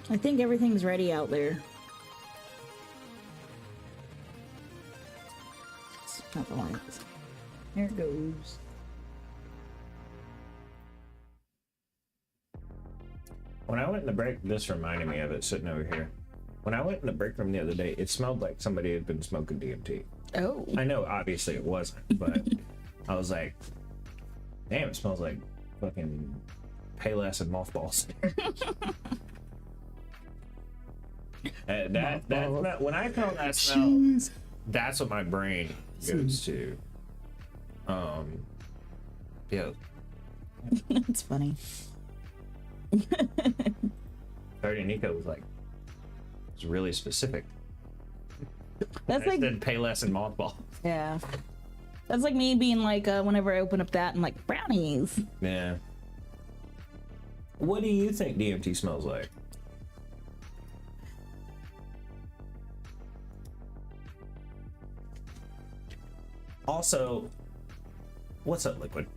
I think everything's ready out there. It's not the lights. There it goes. When I went in the break, this reminded me of it sitting over here. When I went in the break room the other day, it smelled like somebody had been smoking DMT. Oh. I know, obviously it wasn't, but I was like, damn, it smells like fucking Payless and mothballs. When I smell that smell, jeez, that's what my brain goes to. Yeah. That's funny. 30 Nico was like, it's really specific. That's I like said Payless and mothball. Yeah. That's like me being like, whenever I open up that and like brownies. Yeah. What do you think DMT smells like? Also, what's up, Liquid?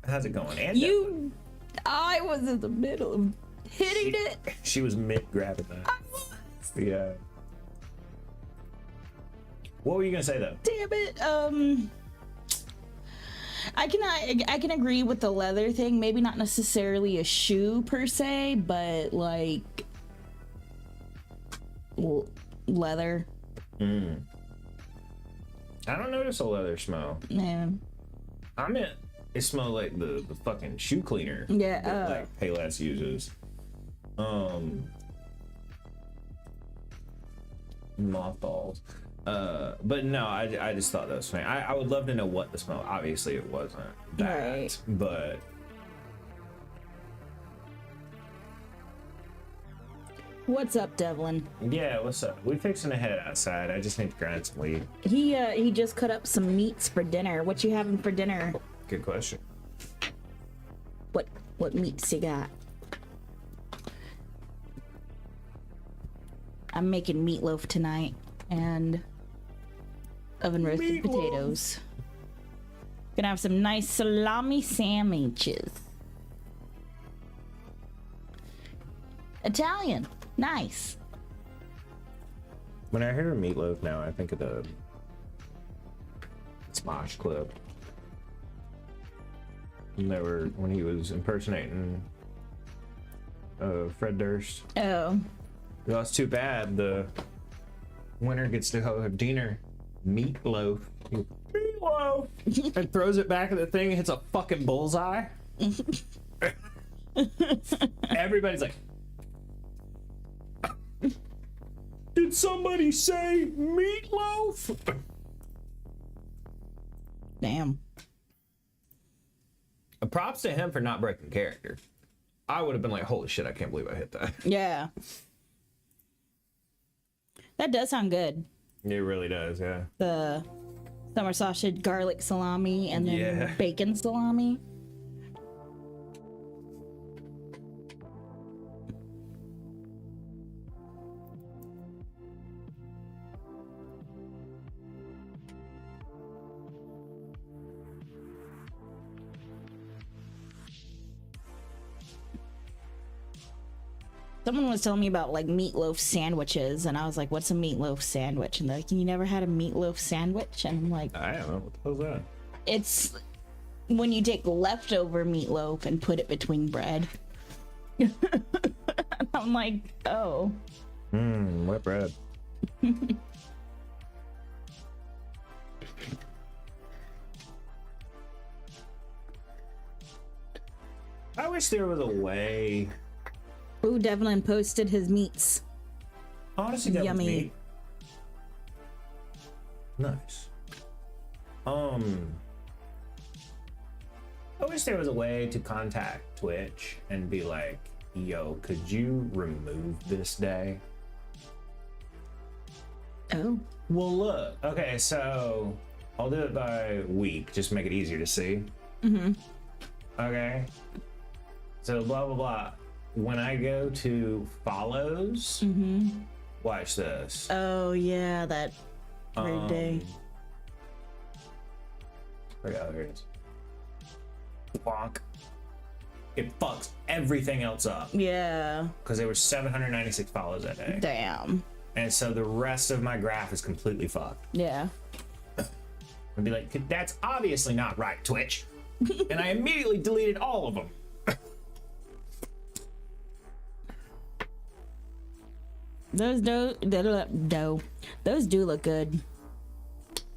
How's it going? And I was in the middle of hitting it. She was mid grabbing that. I was. Yeah. What were you gonna say though? Damn it. I can agree with the leather thing. Maybe not necessarily a shoe per se, but like leather. I don't notice a leather smell. Yeah. I meant it smelled like the fucking shoe cleaner. Yeah. That, like Payless uses. Mothballs. But no, I just thought that was funny. I would love to know what the smell. Obviously, it wasn't that, right, but what's up, Devlin? Yeah, what's up? We fixing to head outside. I just need to grind some weed. He just cut up some meats for dinner. What you having for dinner? Good question. What meats you got? I'm making meatloaf tonight and oven roasted potatoes. Gonna have some nice salami sandwiches. Italian, nice. When I hear meatloaf now, I think of the Smosh clip. When he was impersonating Fred Durst. Oh. Well, it's too bad. The winner gets to go have dinner. Meatloaf. Meatloaf! And throws it back at the thing and hits a fucking bullseye. Everybody's like, did somebody say meatloaf? Damn. Props to him for not breaking character. I would have been like, holy shit, I can't believe I hit that. Yeah. That does sound good. It really does, yeah. The summer sausage, garlic salami, and then bacon salami. Someone was telling me about like meatloaf sandwiches, and I was like, what's a meatloaf sandwich? And they're like, you never had a meatloaf sandwich? And I'm like, I don't know. What the hell's that? It's when you take leftover meatloaf and put it between bread. I'm like, oh. Wet bread. I wish there was a way. Ooh, Devlin posted his meats. Honestly, that yummy. Was meat. Nice. I wish there was a way to contact Twitch and be like, yo, could you remove this day? Oh. Well, look. Okay, so I'll do it by week. Just make it easier to see. Mm-hmm. Okay. So blah, blah, blah. When I go to follows, watch this. Oh, yeah, that weird day. Here it is. Bonk. it fucks everything else up. Yeah. Because there were 796 follows that day. Damn. And so the rest of my graph is completely fucked. Yeah. I'd be like, that's obviously not right, Twitch. And I immediately deleted all of them. Those those do look good.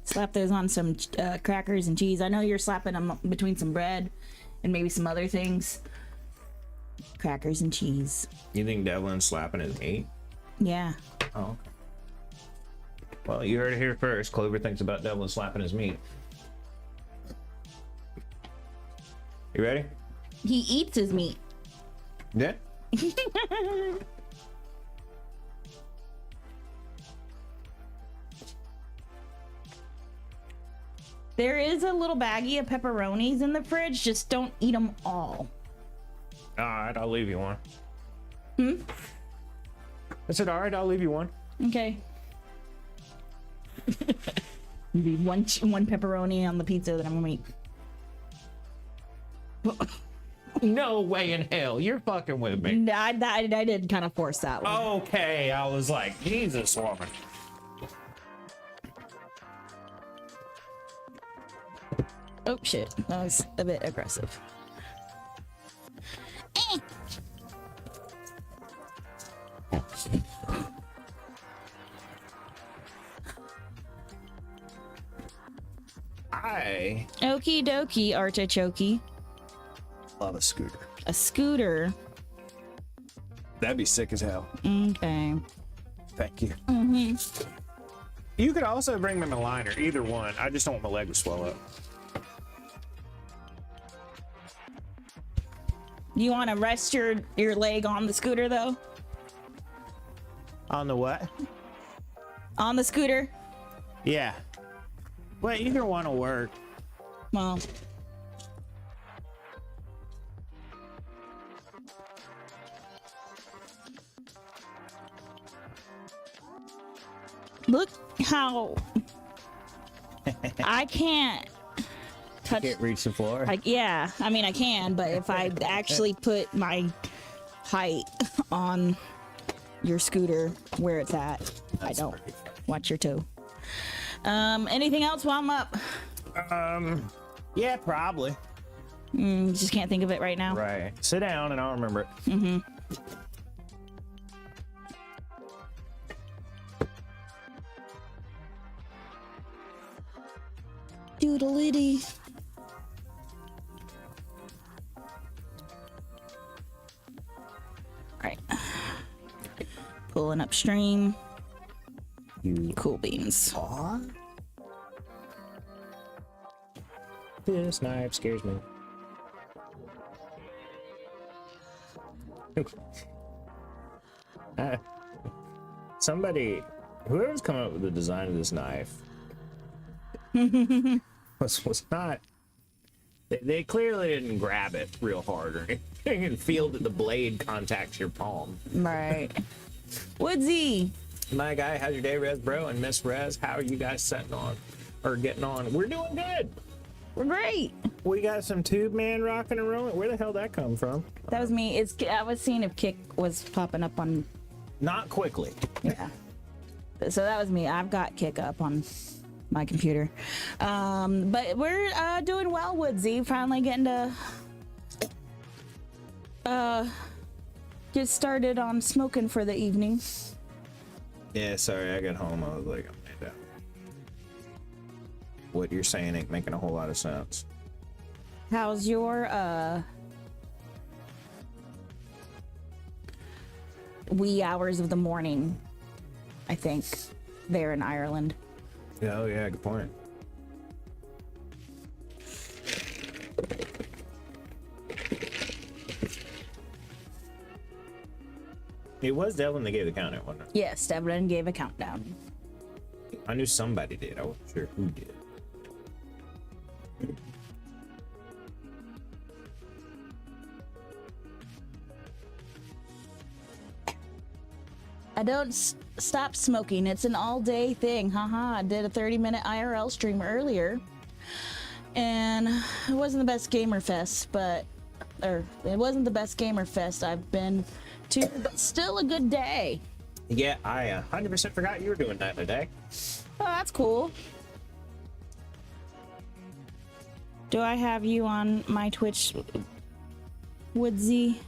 Slap those on some crackers and cheese. I know you're slapping them between some bread and maybe some other things. Crackers and cheese. You think Devlin's slapping his meat? Yeah. Oh, okay. Well, you heard it here first. Clover thinks about Devlin slapping his meat. You ready? He eats his meat. Yeah. There is a little baggie of pepperonis in the fridge. Just don't eat them all. All right, I'll leave you one. Hmm? I said, all right, I'll leave you one. Okay. Maybe one pepperoni on the pizza that I'm gonna eat. No way in hell. You're fucking with me. I did kind of force that one. Okay, I was like, Jesus, woman. Oh shit, that was a bit aggressive. Okie dokie, artichoke. Love a scooter. A scooter. That'd be sick as hell. Okay. Thank you. Mm-hmm. You could also bring them a liner, either one. I just don't want my leg to swell up. You want to rest your leg on the scooter though? On the what? On the scooter? Yeah. Well, either one will work. Well. Look how I can't touch. Can't reach the floor. Like, yeah, I mean I can, but if I actually put my height on your scooter where it's at, I don't. Watch your toe. Anything else while I'm up? Yeah, probably. Just can't think of it right now. Right. Sit down and I'll remember it. Mm-hmm. Doodle-itty. Right. Pulling upstream. Cool beans. Are? This knife scares me. Somebody, whoever's come up with the design of this knife was not. They clearly didn't grab it real hard or anything and feel that the blade contacts your palm. Right. Woodsy. My guy, how's your day, Rez bro? And Miss Rez, how are you guys setting on or getting on? We're doing good. We're great. We got some tube man rocking and rolling. Where the hell that come from? That was me. I was seeing if Kick was popping up on. Not quickly. Yeah. So that was me. I've got Kick up on my computer. But we're doing well, Woodsy. Finally getting to get started on smoking for the evening. Yeah, sorry, I got home. I was like, Amanda, what you're saying ain't making a whole lot of sense. How's your wee hours of the morning, I think, there in Ireland? Yeah, oh yeah, good point. It was Devlin that gave the countdown, wasn't it? Yes, Devlin gave a countdown. I knew somebody did. I wasn't sure who did. I don't stop smoking. It's an all-day thing. Haha. I did a 30-minute IRL stream earlier, and it wasn't the best gamer fest, but or it wasn't the best gamer fest I've been to, but still a good day. Yeah, I 100% forgot you were doing that today. Oh, that's cool. Do I have you on my Twitch, Woodsy?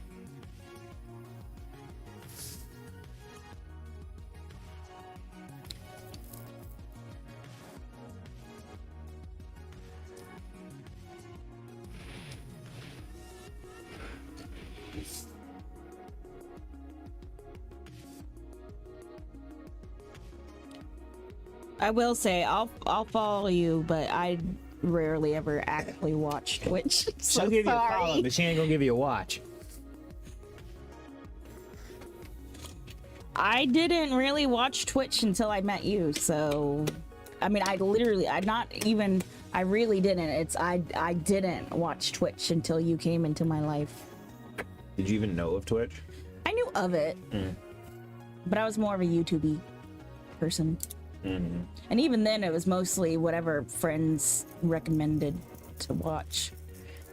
I will say I'll follow you, but I rarely ever actually watch Twitch. So She'll give you a sorry. follow, but she ain't gonna give you a watch. I didn't really watch Twitch until I met you, so I mean I really didn't. I didn't watch Twitch until you came into my life. Did you even know of Twitch? I knew of it, but I was more of a YouTube person. And even then it was mostly whatever friends recommended to watch,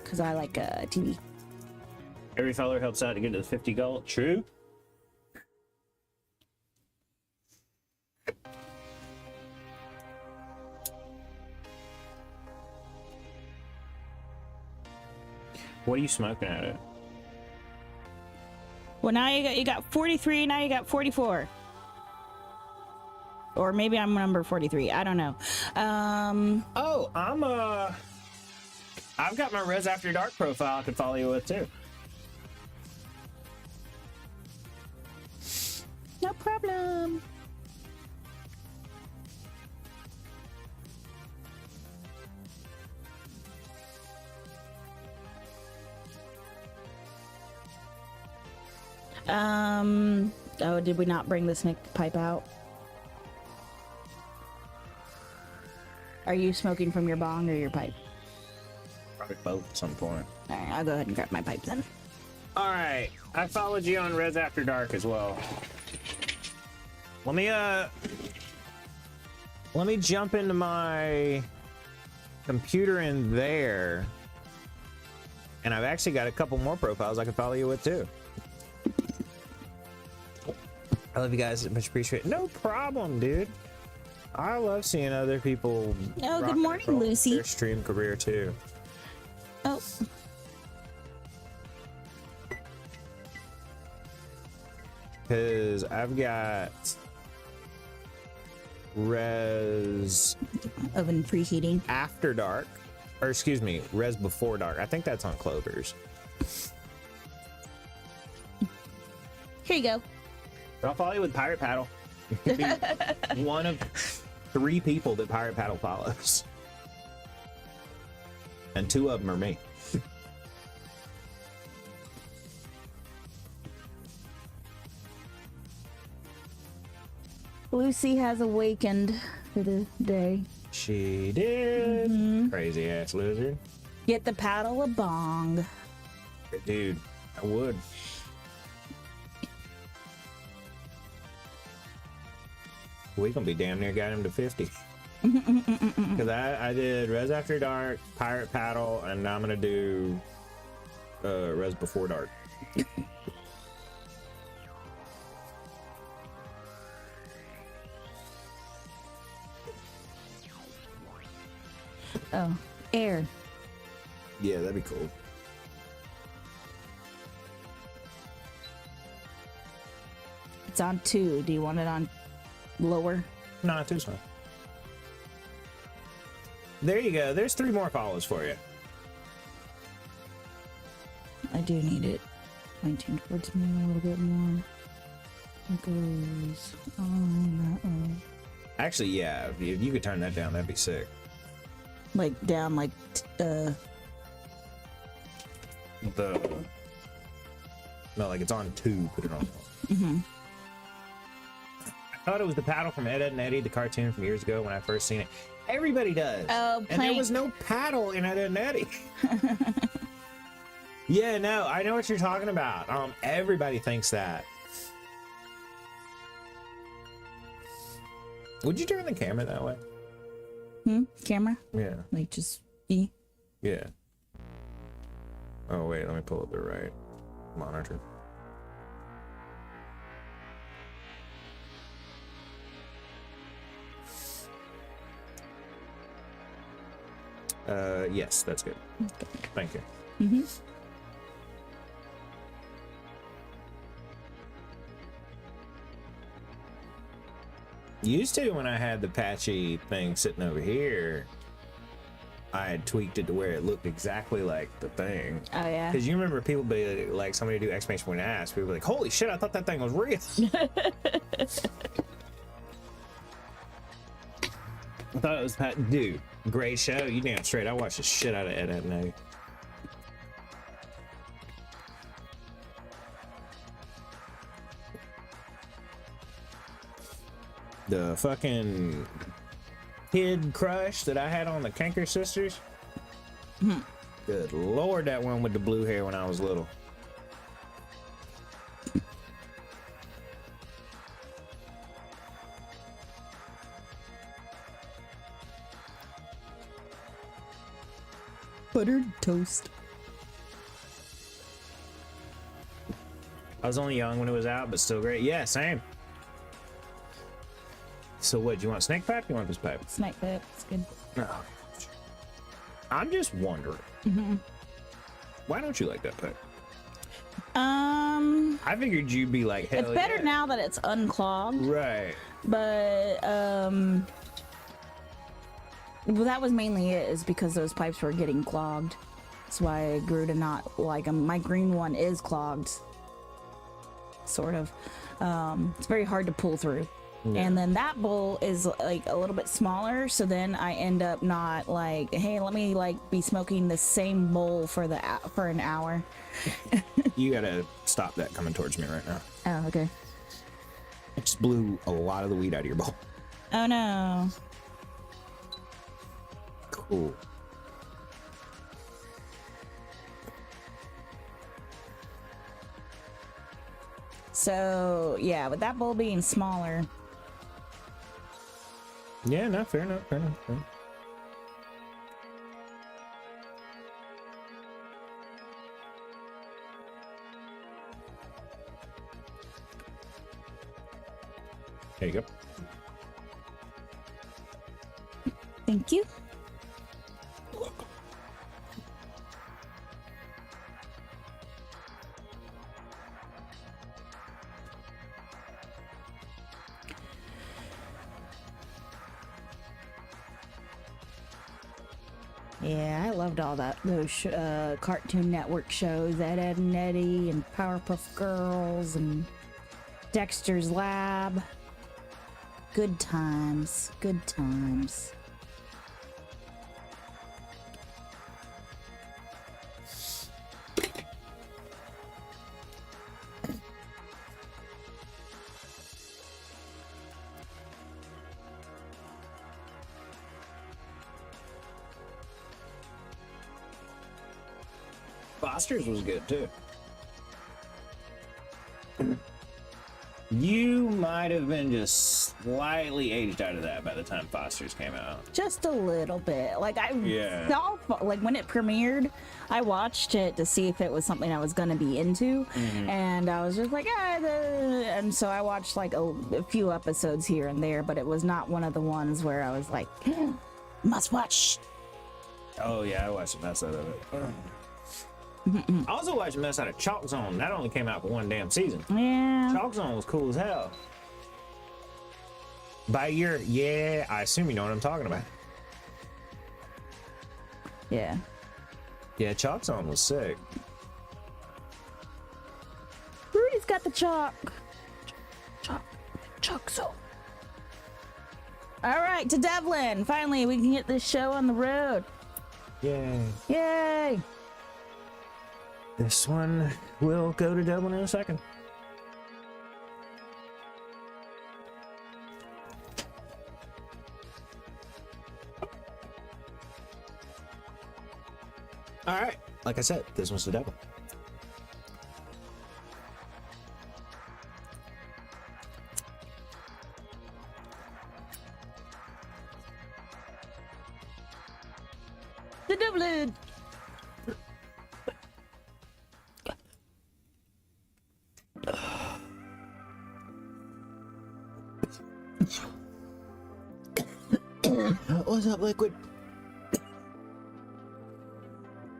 because I like TV. Every feller helps out to get to the 50 goal. True. What are you smoking at it? Well, now you got 43, now you got 44. Or maybe I'm number 43. I don't know. Oh, I've got my Res After Dark profile I could follow you with too. No problem. Oh, did we not bring the snake pipe out? Are you smoking from your bong or your pipe? Probably both at some point. All right, I'll go ahead and grab my pipe then. All right, I followed you on Res After Dark as well. Let me jump into my computer in there, and I've actually got a couple more profiles I can follow you with too. I love you guys. Much appreciate it. No problem, dude. I love seeing other people. Oh, rock good and morning, roll Lucy. Their stream career too. Oh. Because I've got Res Oven preheating. After Dark, or excuse me, Res Before Dark. I think that's on Clover's. Here you go. I'll follow you with Pirate Paddle. Be one of 3 people that Pirate Paddle follows, and 2 of them are me. Lucy has awakened for the day. She did. Crazy ass lizard. Get the paddle a bong. Dude, I would. We gonna be damn near got him to 50. Because I did Res After Dark, Pirate Paddle, and now I'm gonna do Res Before Dark. Oh, air. Yeah, that'd be cool. It's on 2. Do you want it on lower? No, too small. There you go. There's 3 more follows for you. I do need it pointing towards me a little bit more. It goes on that way. Actually, yeah, if you could turn that down, that'd be sick. Like down, like No, like it's on 2. Put it on 1. I thought it was the paddle from Ed, Edd and Eddy, the cartoon from years ago when I first seen it. Everybody does. Oh, and there was no paddle in Ed, Edd and Eddy. Yeah, no, I know what you're talking about. Everybody thinks that. Would you turn the camera that way? Camera? Yeah. Like just E? Yeah. Oh wait, let me pull up the right monitor. Yes, that's good. Thank you. Mm-hmm. Used to, when I had the patchy thing sitting over here, I had tweaked it to where it looked exactly like the thing. Oh yeah. Because you remember people be like, somebody do exclamation point ass, people be like, holy shit, I thought that thing was real. I thought it was dude, great show. You damn straight. I watched the shit out of Ed, Ed and Eddie. The fucking kid crush that I had on the Kanker sisters. Good lord, that one with the blue hair when I was little. Buttered toast. I was only young when it was out, but still great. Yeah, same. So what, do you want snake pipe? You want this pipe? Snake pip. It's good. Oh. I'm just wondering. Why don't you like that pipe? I figured you'd be like, hell It's better yeah. now that it's unclogged. Right. But well, that was mainly it, is because those pipes were getting clogged. That's why I grew to not like them. My green one is clogged, sort of. It's very hard to pull through. Yeah. And then that bowl is like a little bit smaller, so then I end up not like, hey, let me like be smoking the same bowl for an hour. You gotta stop that coming towards me right now. Oh, okay. I just blew a lot of the weed out of your bowl. Oh no. Cool. So yeah, with that bowl being smaller. Yeah, no, fair enough, fair enough. Fair enough. There you go. Thank you. Yeah, I loved all those Cartoon Network shows, Ed, Ed and Eddie and Powerpuff Girls and Dexter's Lab. Good times, good times. Foster's was good too. You might have been just slightly aged out of that by the time Foster's came out. Just a little bit. Like I Yeah. saw, like when it premiered, I watched it to see if it was something I was gonna be into, and I was just like, and so I watched like a few episodes here and there, but it was not one of the ones where I was like, must watch. Oh yeah, I watched the mess out of it. I also watched the mess out of Chalk Zone. That only came out for one damn season. Yeah. Chalk Zone was cool as hell. By year, yeah, I assume you know what I'm talking about. Yeah. Yeah, Chalk Zone was sick. Rudy's got the chalk. Chalk zone. All right, to Devlin. Finally, we can get this show on the road. Yay. Yay! This one will go to Dublin in a second. All right, like I said, this one's the Dublin. The Devlin. What's up, Liquid?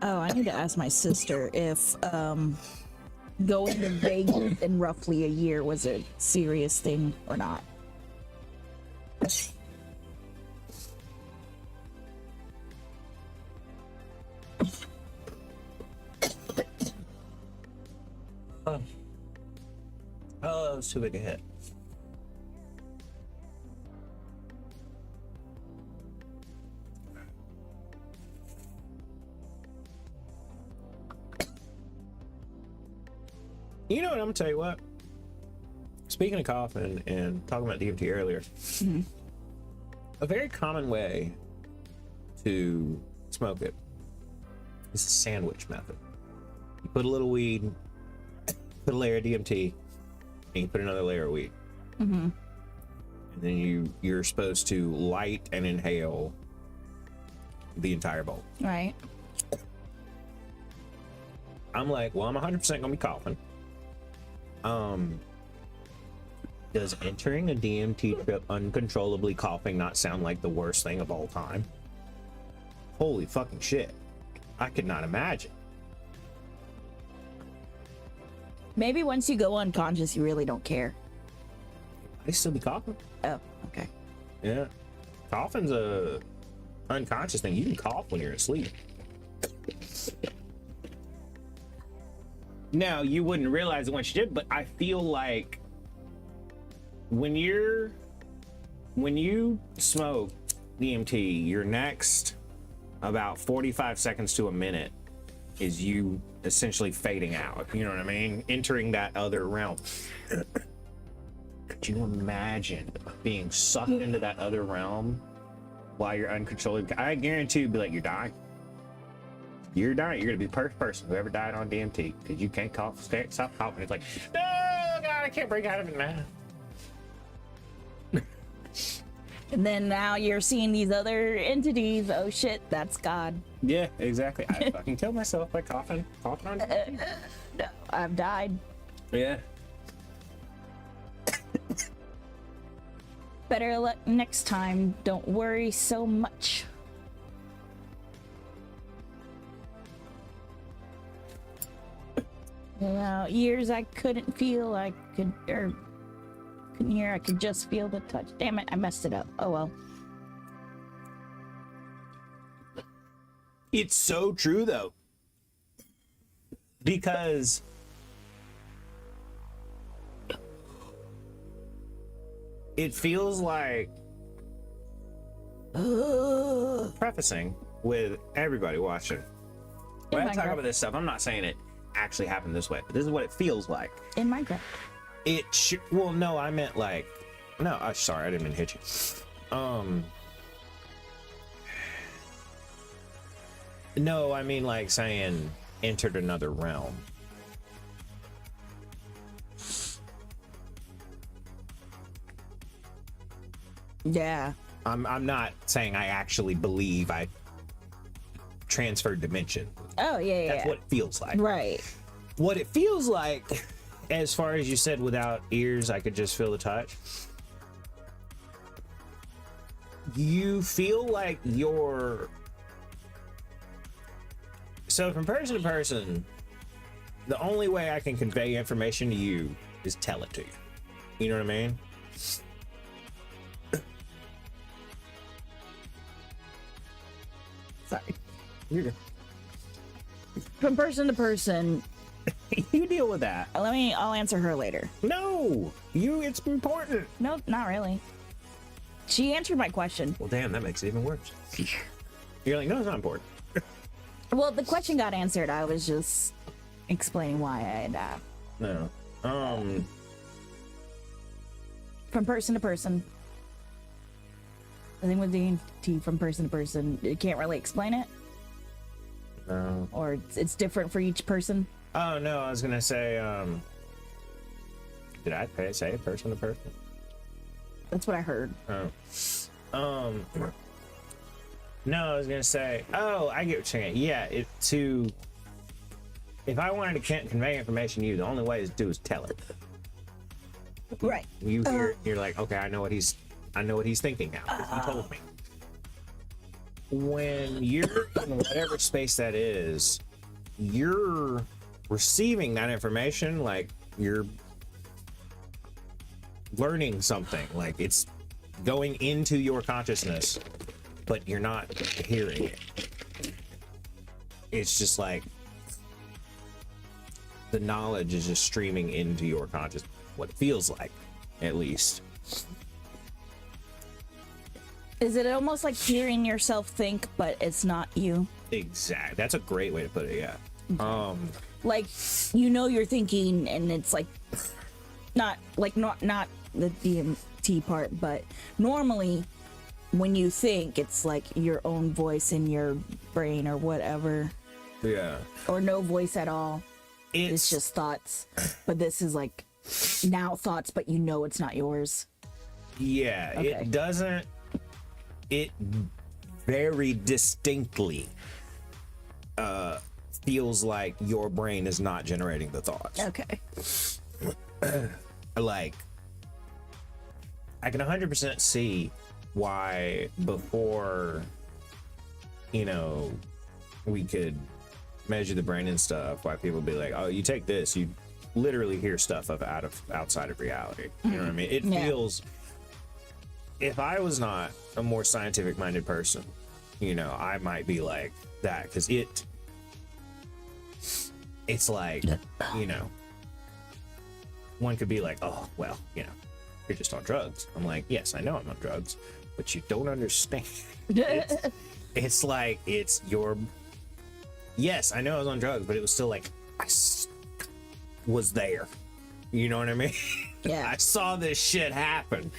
Oh, I need to ask my sister if going to Vegas in roughly a year was a serious thing or not. Oh, it's too big a hit. You know what? I'm gonna tell you what. Speaking of coughing and talking about DMT earlier, a very common way to smoke it is the sandwich method. You put a little weed, put a layer of DMT, and you put another layer of weed. And then you're supposed to light and inhale the entire bowl. Right. I'm like, well, I'm 100% gonna be coughing. Does entering a DMT trip uncontrollably coughing not sound like the worst thing of all time? Holy fucking shit. I could not imagine. Maybe once you go unconscious, you really don't care. I still be coughing. Oh, okay. Yeah. Coughing's a unconscious thing. You can cough when you're asleep. Now, you wouldn't realize it once you did, but I feel like when you smoke DMT, your next about 45 seconds to a minute is you essentially fading out. You know what I mean? Entering that other realm. Could you imagine being sucked into that other realm while you're uncontrollably? I guarantee you'd be like, you're dying. You're dying. You're gonna be the first person who ever died on DMT because you can't cough, stop coughing. It's like, no, God, I can't break out of it now. And then now you're seeing these other entities. Oh shit, that's God. Yeah, exactly. I fucking killed myself by coughing on DMT. No, I've died. Yeah. Better luck next time. Don't worry so much. You know, years I couldn't feel, I could, or couldn't hear, I could just feel the touch. Damn it, I messed it up. Oh well. It's so true though. Because it feels like prefacing with everybody watching. When I talk about this stuff, I'm not saying it actually happened this way, but this is what it feels like. In Minecraft. It should. Well, no, I meant like. No, sorry, I didn't mean to hit you. No, I mean like saying entered another realm. Yeah. I'm not saying I actually believe I transferred dimension. Oh yeah, yeah. That's what it feels like. Right. What it feels like, as far as you said, without ears, I could just feel the touch. You feel like you're. So from person to person, the only way I can convey information to you is tell it to you. You know what I mean? Sorry. You're good. From person to person. You deal with that. I'll answer her later. No, it's important. Nope, not really. She answered my question. Well, damn, that makes it even worse. You're like, no, it's not important. Well, the question got answered. I was just explaining why I had No. from person to person. The thing with DMT from person to person, you can't really explain it, No. or it's different for each person. Oh no, I was gonna say, did I say person to person? That's what I heard. Oh. No, I was gonna say, oh, I get what you're saying. Yeah, if I wanted to convey information to you, the only way to do is tell it. Right. You hear, you're like, okay, I know what he's I know what he's thinking now because he told me. When you're in whatever space that is, you're receiving that information like you're learning something, like it's going into your consciousness, but you're not hearing it. It's just like the knowledge is just streaming into your consciousness, what it feels like, at least. Is it almost like hearing yourself think, but it's not you? Exactly. That's a great way to put it. Yeah. Like, you know, you're thinking, and it's like not the DMT part, but normally when you think, it's like your own voice in your brain or whatever. Yeah. Or no voice at all. It's just thoughts. But this is like now thoughts, but you know it's not yours. Yeah. Okay. It doesn't. It very distinctly feels like your brain is not generating the thoughts. Okay. Like, I can 100% see why before, you know, we could measure the brain and stuff, why people be like, oh, you take this, you literally hear stuff outside of reality. You know what I mean? It feels, if I was not a more scientific minded person, you know, I might be like that, because it's like, you know, one could be like, oh, well, you know, you're just on drugs. I'm like, yes, I know I'm on drugs, but you don't understand. It's like, it's your, yes, I know I was on drugs, but it was still like, was there. You know what I mean? Yeah. I saw this shit happen.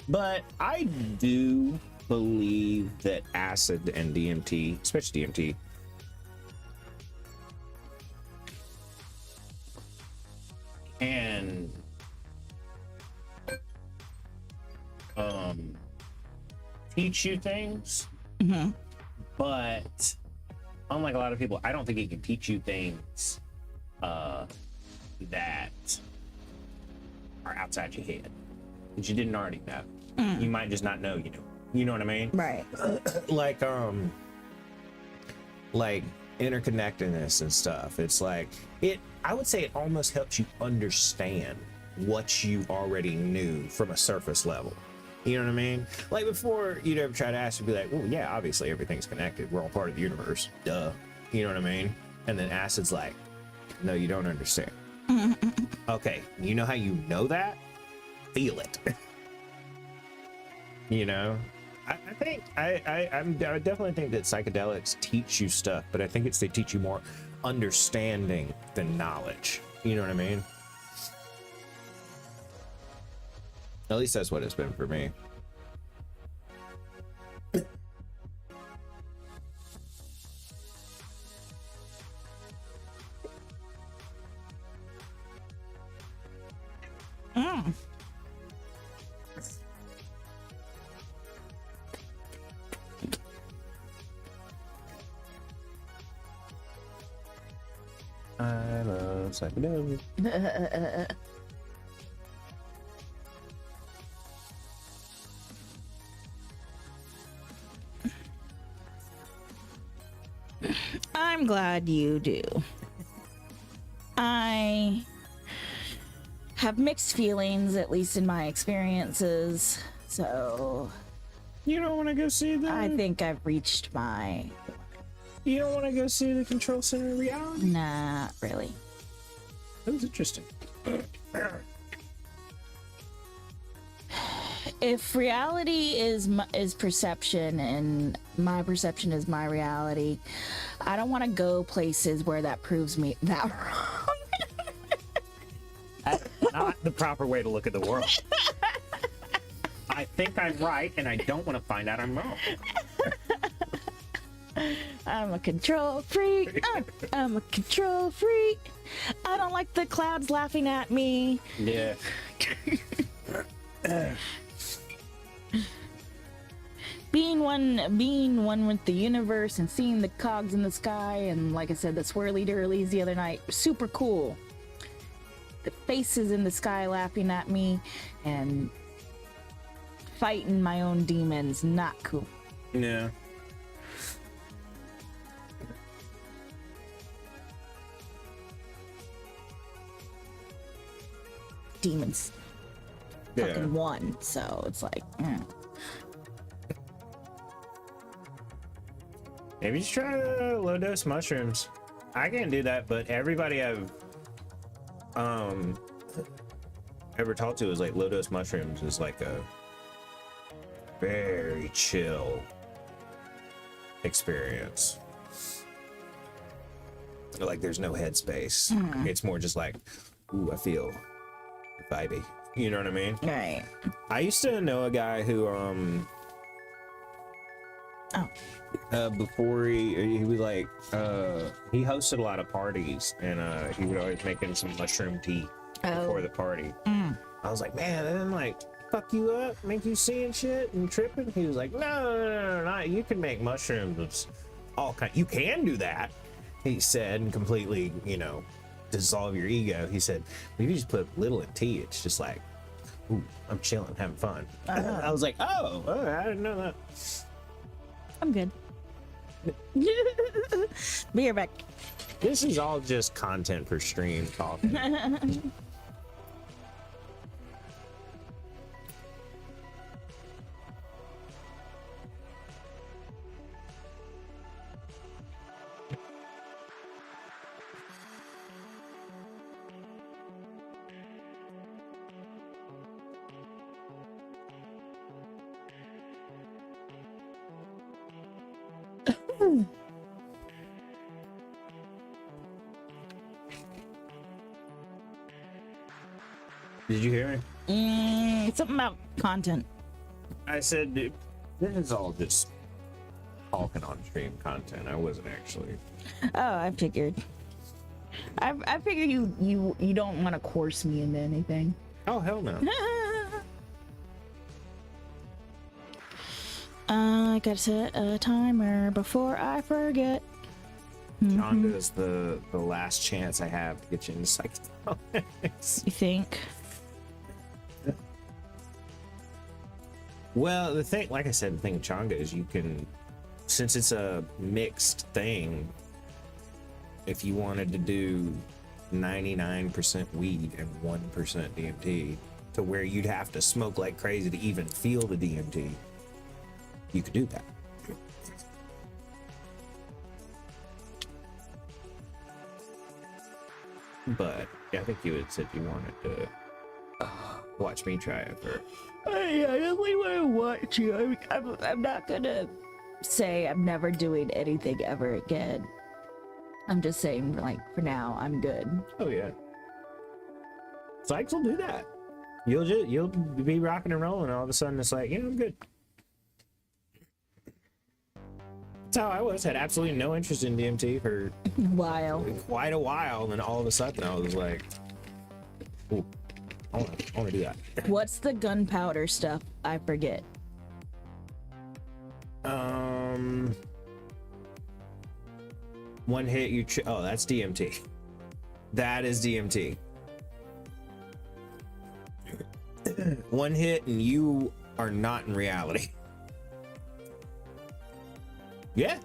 But I do believe that acid and DMT, especially DMT, can teach you things. Mm-hmm. But unlike a lot of people, I don't think it can teach you things that are outside your head that you didn't already know. You might just not know, you know what I mean? Right. Like interconnectedness and stuff. It's like, I would say it almost helps you understand what you already knew from a surface level. You know what I mean? Like, before you'd ever try to ask, you'd be like, well, yeah, obviously everything's connected. We're all part of the universe. Duh. You know what I mean? And then acid's like, no, you don't understand. Okay, you know how you know that? Feel it. You know? I definitely think that psychedelics teach you stuff, but I think they teach you more understanding than knowledge. You know what I mean? At least that's what it's been for me. I love psychedelics. I'm glad you do. I have mixed feelings, at least in my experiences. So You don't want to go see the... I think I've reached my... You don't want to go see the control center of reality? Not really. That was interesting. If reality is perception and my perception is my reality, I don't want to go places where that proves me that wrong. That's not the proper way to look at the world. I think I'm right, and I don't want to find out I'm wrong. I'm a control freak. I'm a control freak. I don't like the clouds laughing at me. Yeah. Being being one with the universe and seeing the cogs in the sky, and like I said, the swirly dirlies the other night, super cool. The faces in the sky laughing at me and fighting my own demons, not cool. Yeah. Demons Yeah. fucking won, so it's like, Maybe just try the low dose mushrooms. I can't do that, but everybody I've ever talked to is like low dose mushrooms is like a very chill experience. Like there's no headspace. It's more just like, ooh, I feel vibey. You know what I mean? right. I used to know a guy who before he was like he hosted a lot of parties, and he would always make him some mushroom tea before the party. I was like, man, that didn't like fuck you up, make you seeing shit and tripping? He was like, no, you can make mushrooms with all kind. You can do that, he said, and completely, you know, dissolve your ego. He said, well, if you just put little in tea, it's just like, ooh, I'm chilling, having fun. I was like, oh, I didn't know that. I'm good. Be right back. This is all just content for stream talking. Did you hear me? Something about content. I said, dude, this is all just talking on stream content. I wasn't actually. Oh, I figured. I figured you don't want to coerce me into anything. Oh, hell no. I gotta set a timer before I forget. Chonga is the last chance I have to get you into psychedelics. You think? Well, the thing, like I said, the thing with Chonga is you can, since it's a mixed thing, if you wanted to do 99% weed and 1% DMT, to where you'd have to smoke like crazy to even feel the DMT, you could do that. But yeah, I think you had said you wanted to watch me try it first. I definitely want to watch you. I'm not gonna say I'm never doing anything ever again. I'm just saying, like, for now, I'm good. Oh yeah, Sykes will do that. You'll be rocking and rolling, and all of a sudden it's like, I'm good. That's how I was. Had absolutely no interest in DMT for quite a while, and then all of a sudden I was like, ooh, I want to do that. What's the gunpowder stuff? I forget. One hit oh, that's DMT. That is DMT. One hit and you are not in reality. Yeah.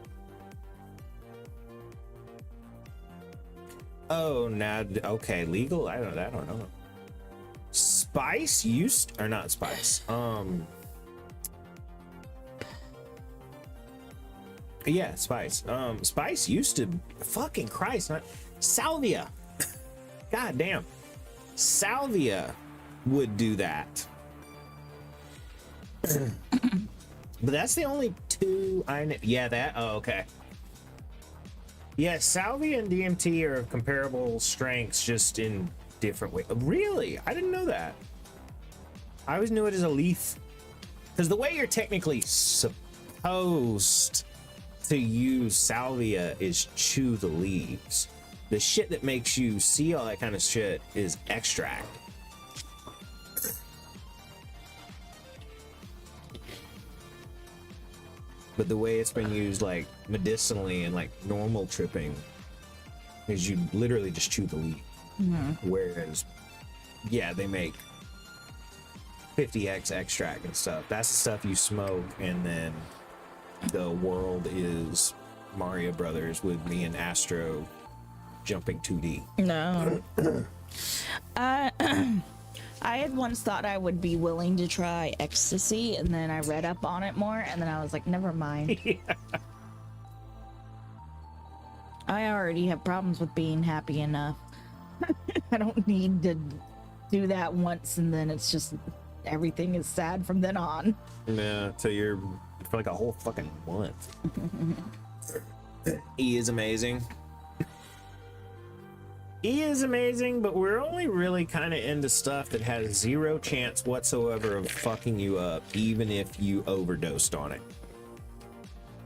Oh, now okay, legal? I don't know. Spice used, or not spice. Yeah, spice. Spice used to, fucking Christ, not salvia. God damn. Salvia would do that. But that's the only two I know. Yeah, that. Oh, okay. Yeah, salvia and DMT are comparable strengths, just in different ways. Really? I didn't know that. I always knew it as a leaf. Because the way you're technically supposed to use salvia is chew the leaves. The shit that makes you see all that kind of shit is extract. But the way it's been used, like medicinally and like normal tripping, is you literally just chew the leaf. Whereas, yeah, they make 50x extract and stuff. That's the stuff you smoke, and then the world is Mario Brothers with me and Astro jumping 2D. No. I had once thought I would be willing to try ecstasy, and then I read up on it more, and then I was like, never mind. Yeah. I already have problems with being happy enough. I don't need to do that once, and then it's just everything is sad from then on. Yeah, so you're for like a whole fucking month. E is amazing. E is amazing, but we're only really kind of into stuff that has zero chance whatsoever of fucking you up, even if you overdosed on it.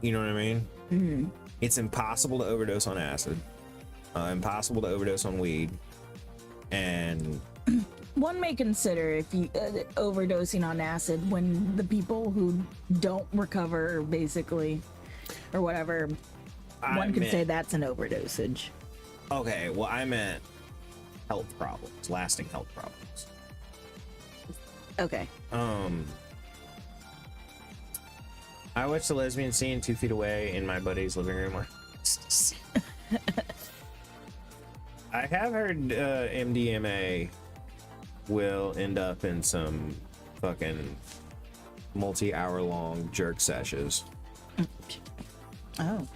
You know what I mean? Mm-hmm. It's impossible to overdose on acid, impossible to overdose on weed, and one may consider if you overdosing on acid when the people who don't recover, basically, or whatever, one could say that's an overdosage. Okay, well, I meant health problems, lasting health problems. Okay. I watched the lesbian scene 2 feet away in my buddy's living room. I have heard MDMA will end up in some fucking multi-hour-long jerk sessions. Oh.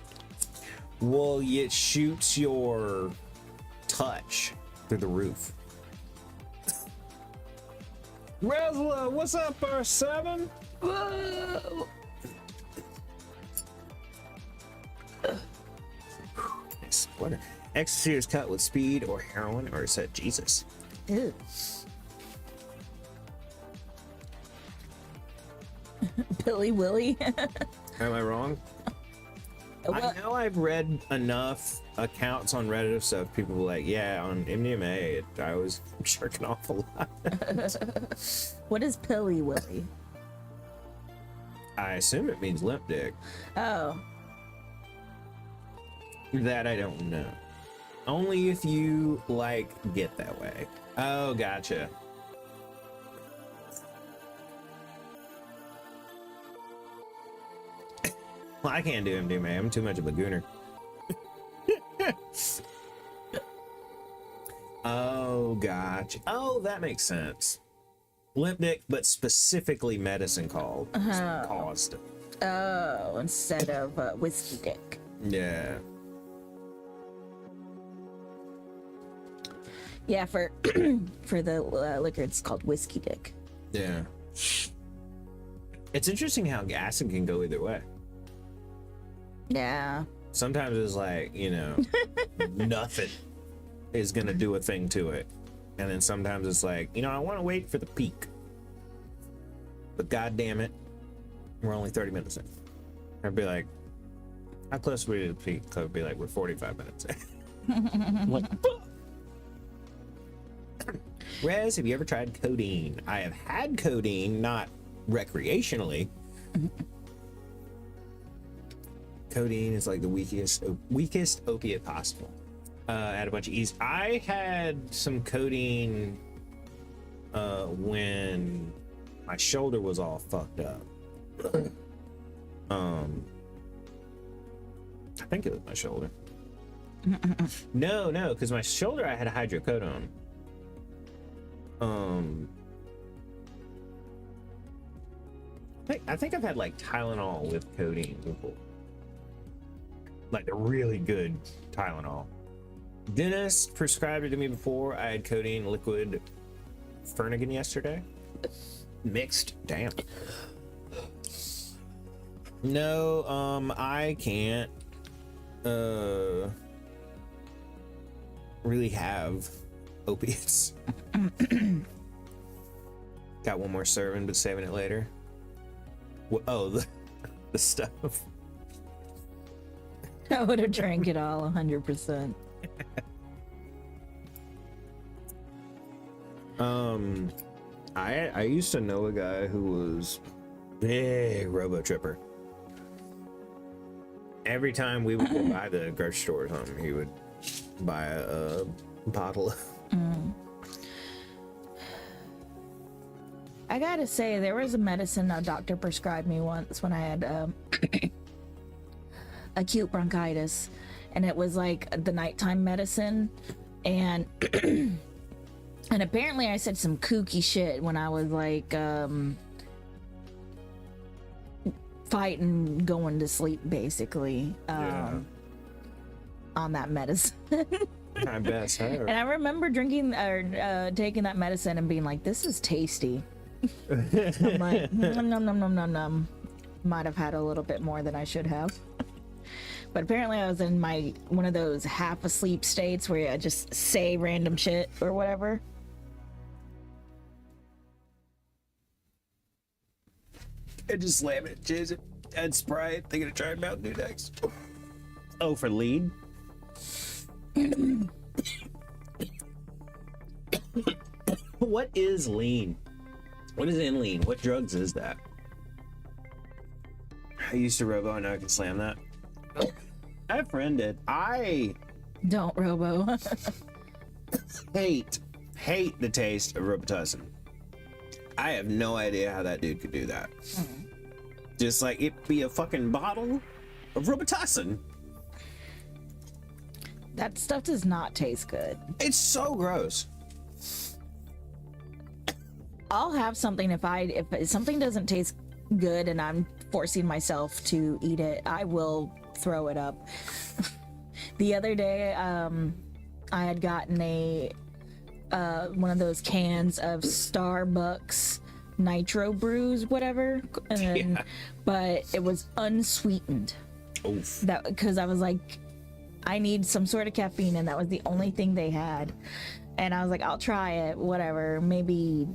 Well, it shoots your touch through the roof. Resla, what's up, R7? Whoa. Nice. What? Ecstasy is cut with speed or heroin, or is that Jesus? Ew. Billy Willy. Am I wrong? Well, I know I've read enough accounts on Reddit of stuff. People were like, yeah, on MDMA, I was jerking off a lot. what is Pilly Willy? I assume it means limp dick. Oh. That I don't know. Only if you, like, get that way. Oh, gotcha. Well, I can't do MDMA. I'm too much of a gooner. Oh, gotcha. Oh, that makes sense. Limp dick, but specifically medicine caused. Oh, instead of whiskey dick. Yeah. Yeah, for for the liquor, it's called whiskey dick. Yeah. It's interesting how acid can go either way. Yeah. Sometimes it's like, you know, nothing is gonna do a thing to it. And then sometimes it's like, you know, I want to wait for the peak. But god damn it, we're only 30 minutes in. I'd be like, how close are we to the peak? I'd be like, we're 45 minutes in. Like, Rez, have you ever tried codeine? I have had codeine, not recreationally. Codeine is like the weakest opiate possible. I had a bunch of ease. I had some codeine when my shoulder was all fucked up. I think it was my shoulder. No, because my shoulder I had hydrocodone. I think I've had like Tylenol with codeine before. Like the really good Tylenol. Dentist prescribed it to me before. I had codeine liquid Fernigan yesterday. Mixed. Damn. No, I can't really have opiates. Got one more serving, but saving it later. Oh, the stuff. I would have drank it all 100%. I used to know a guy who was big robo tripper. every time we would go by the grocery store or something, he would buy a bottle. I gotta say, there was a medicine a doctor prescribed me once when I had acute bronchitis, and it was like the nighttime medicine, and and apparently I said some kooky shit when I was like fighting going to sleep, basically, on that medicine. I bet so. And I remember drinking or taking that medicine and being like, this is tasty. I'm like, nom, nom, nom, nom, nom, nom. Might have had a little bit more than I should have. But apparently I was in my one of those half asleep states where I just say random shit or whatever. I just slam it, chase it, add Sprite, thinking of trying Mountain Dew next. Oh, for lead? What is lean? What is in lean? What drugs is that? I used to robo, and now I can slam that. I have a friend did. I Don't, Robo. hate the taste of Robitussin. I have no idea how that dude could do that. Just like it be a fucking bottle of Robitussin. That stuff does not taste good. It's so gross. I'll have something if something doesn't taste good and I'm forcing myself to eat it, I will throw it up. The other day, I had gotten a one of those cans of Starbucks nitro brews, whatever, and, but it was unsweetened. Oof. That because I was like, I need some sort of caffeine, and that was the only thing they had. And I was like, I'll try it, whatever. Maybe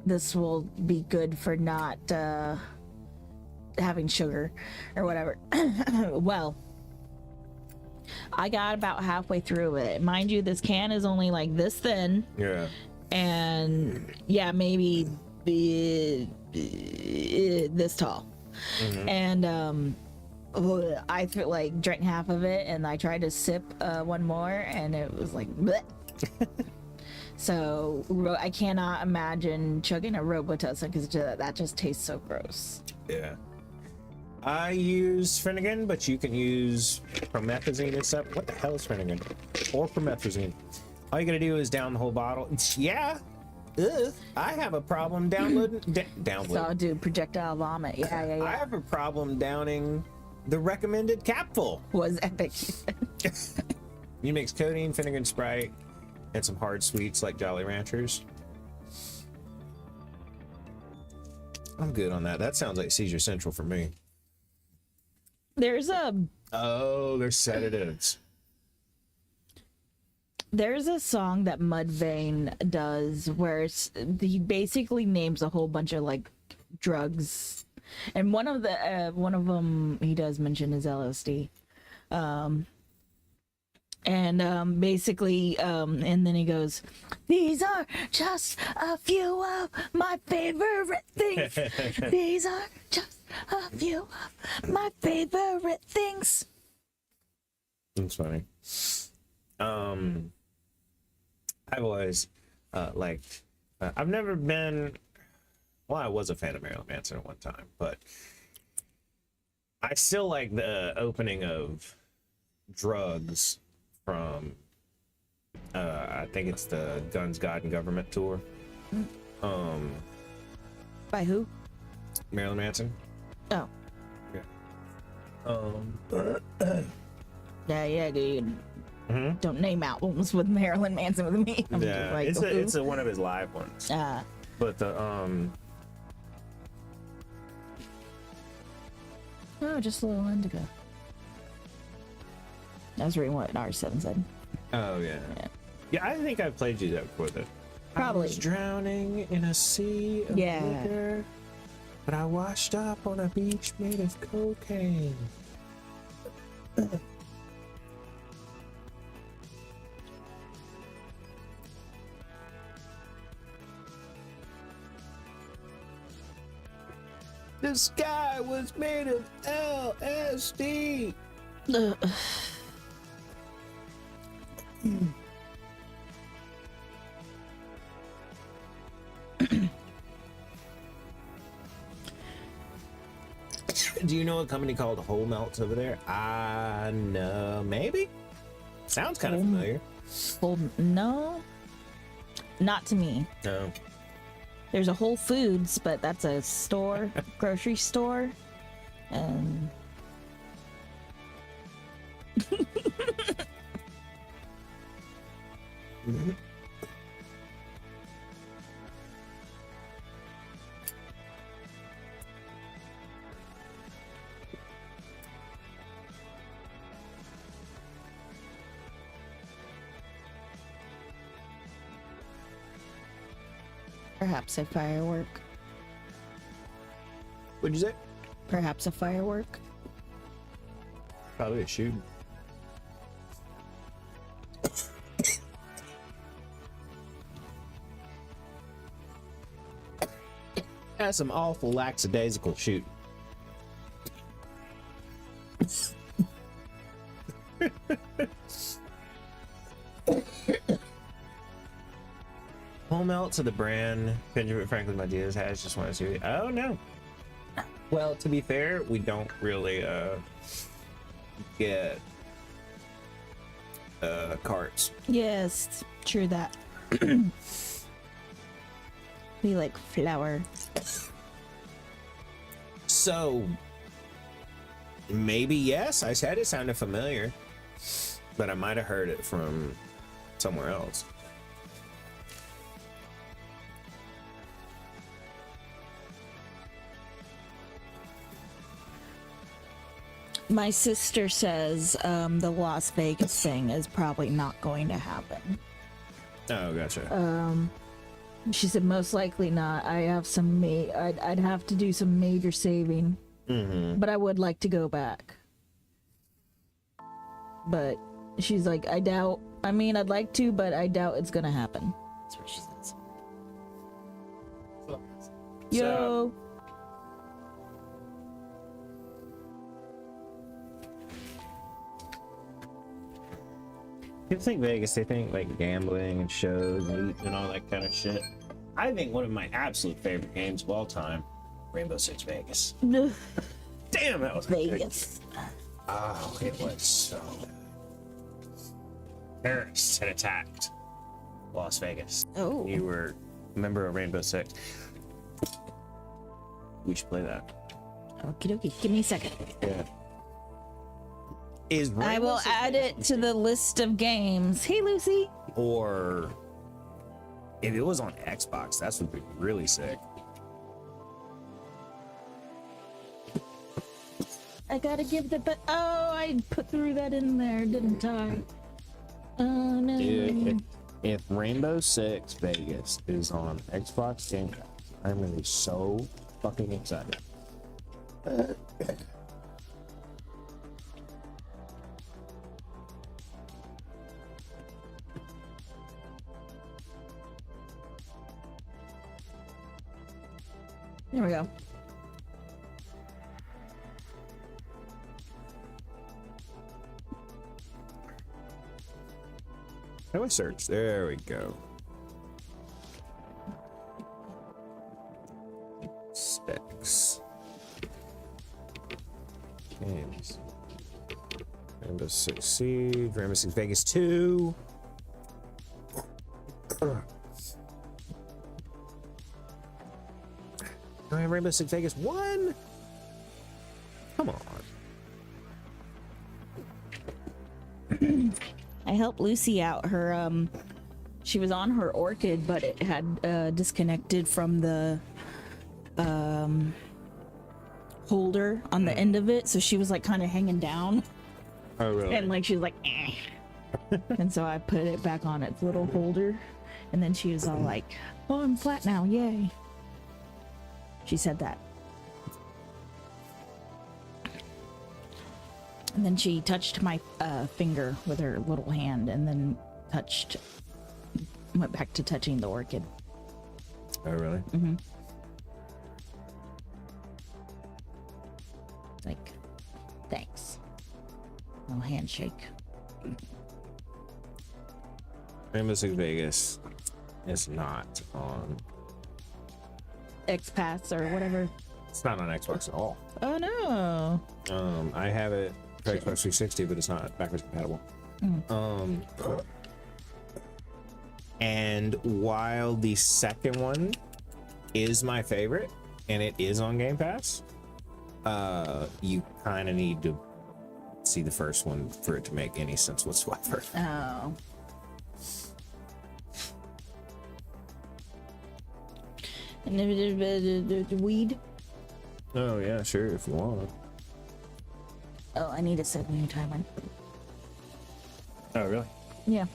this will be good for not having sugar or whatever. Well, I got about halfway through it. Mind you, this can is only like this thin. Yeah. And yeah, maybe this tall. And I feel like drank half of it, and I tried to sip one more, and it was like bleh. So I cannot imagine chugging a Robitussin because that just tastes so gross. Yeah. I use Finnegan, but you can use promethazine and stuff. What the hell is Finnegan? Or promethazine. All you gotta do is down the whole bottle. Yeah. Ugh. I have a problem downloading. So, dude, projectile vomit. Yeah. I have a problem downing the recommended capful. Was epic. You mix codeine, Finnegan, Sprite, and some hard sweets like Jolly Ranchers. I'm good on that. That sounds like Seizure Central for me. There's sedatives. There's a song that Mudvayne does where he basically names a whole bunch of like drugs, and one of them he does mention is LSD, and basically and then he goes, these are just a few of my favorite things. These are just a few of my favorite things. That's funny. I've always liked. I've never been. Well, I was a fan of Marilyn Manson at one time, but I still like the opening of Drugs from. I think it's the Guns, God, and Government tour. By who? Marilyn Manson. Oh. Yeah. Yeah, dude. Don't name albums with Marilyn Manson with me. I'm Yeah, just like, it's one of his live ones. But the oh, just a little indigo. I was reading what R7 said. Oh yeah. I think I've played you that before. That Probably. I was drowning in a sea of liquor, but I washed up on a beach made of cocaine. The sky was made of LSD. Ugh. Do you know a company called Whole Melts over there? No, maybe. Sounds kind of familiar. Well, no, not to me. No. There's a Whole Foods, but that's a store, grocery store, and perhaps a firework. What'd you say? Perhaps a firework. Probably a shoot. That's some awful lackadaisical shoot. Whole Melts of the brand Benjamin Franklin Ideas has. Just want to see. Oh no. Well, to be fair, we don't really get carts. Yes, true that. We like flour. So maybe yes. I said it sounded familiar, but I might have heard it from somewhere else. My sister says the Las Vegas thing is probably not going to happen. Oh, gotcha. She said most likely not. I have some I'd have to do some major saving, but I would like to go back. But she's like, I doubt. I mean, I'd like to, but I doubt it's gonna happen. That's what she says. Yo. People think Vegas, they think like gambling and shows and all that kind of shit. I think one of my absolute favorite games of all time, Rainbow Six Vegas. Ugh, Damn, that was Vegas. Oh, it was so. Terrorists had attacked Las Vegas. Oh. You were a member of Rainbow Six. We should play that. Okie dokie. Give me a second. Yeah. Is I Rainbow will Six add it to the list of games. Hey, Lucy. Or if it was on Xbox, that would be really sick. I gotta give the oh, I put through that in there, didn't I? Oh no. Dude, if Rainbow Six Vegas is on Xbox Game Pass, I'm gonna be so fucking excited. There we go. How do I search? There we go. Six games. Rainbow Six Siege, Rainbow Six Vegas 2. Do I have Rainbow Six Vegas 1? Come on. I helped Lucy out. Her she was on her orchid, but it had disconnected from the holder on the end of it, so she was like kind of hanging down, Oh, really? and like she was like, eh. And so I put it back on its little holder, and then she was all like, "Oh, I'm flat now, yay!" She said that. And then she touched my finger with her little hand, and then went back to touching the orchid. Oh, really? Mm-hmm. Like, thanks. No handshake. Rainbow Six Vegas is not on. X Pass or whatever. It's not on Xbox at all. Oh no. I have it for Xbox 360, but it's not backwards compatible. And while the second one is my favorite, and it is on Game Pass, you kind of need to see the first one for it to make any sense whatsoever. Oh. And the weed. Oh yeah, sure, if you want. Oh, I need to set a new timer. Oh really? Yeah.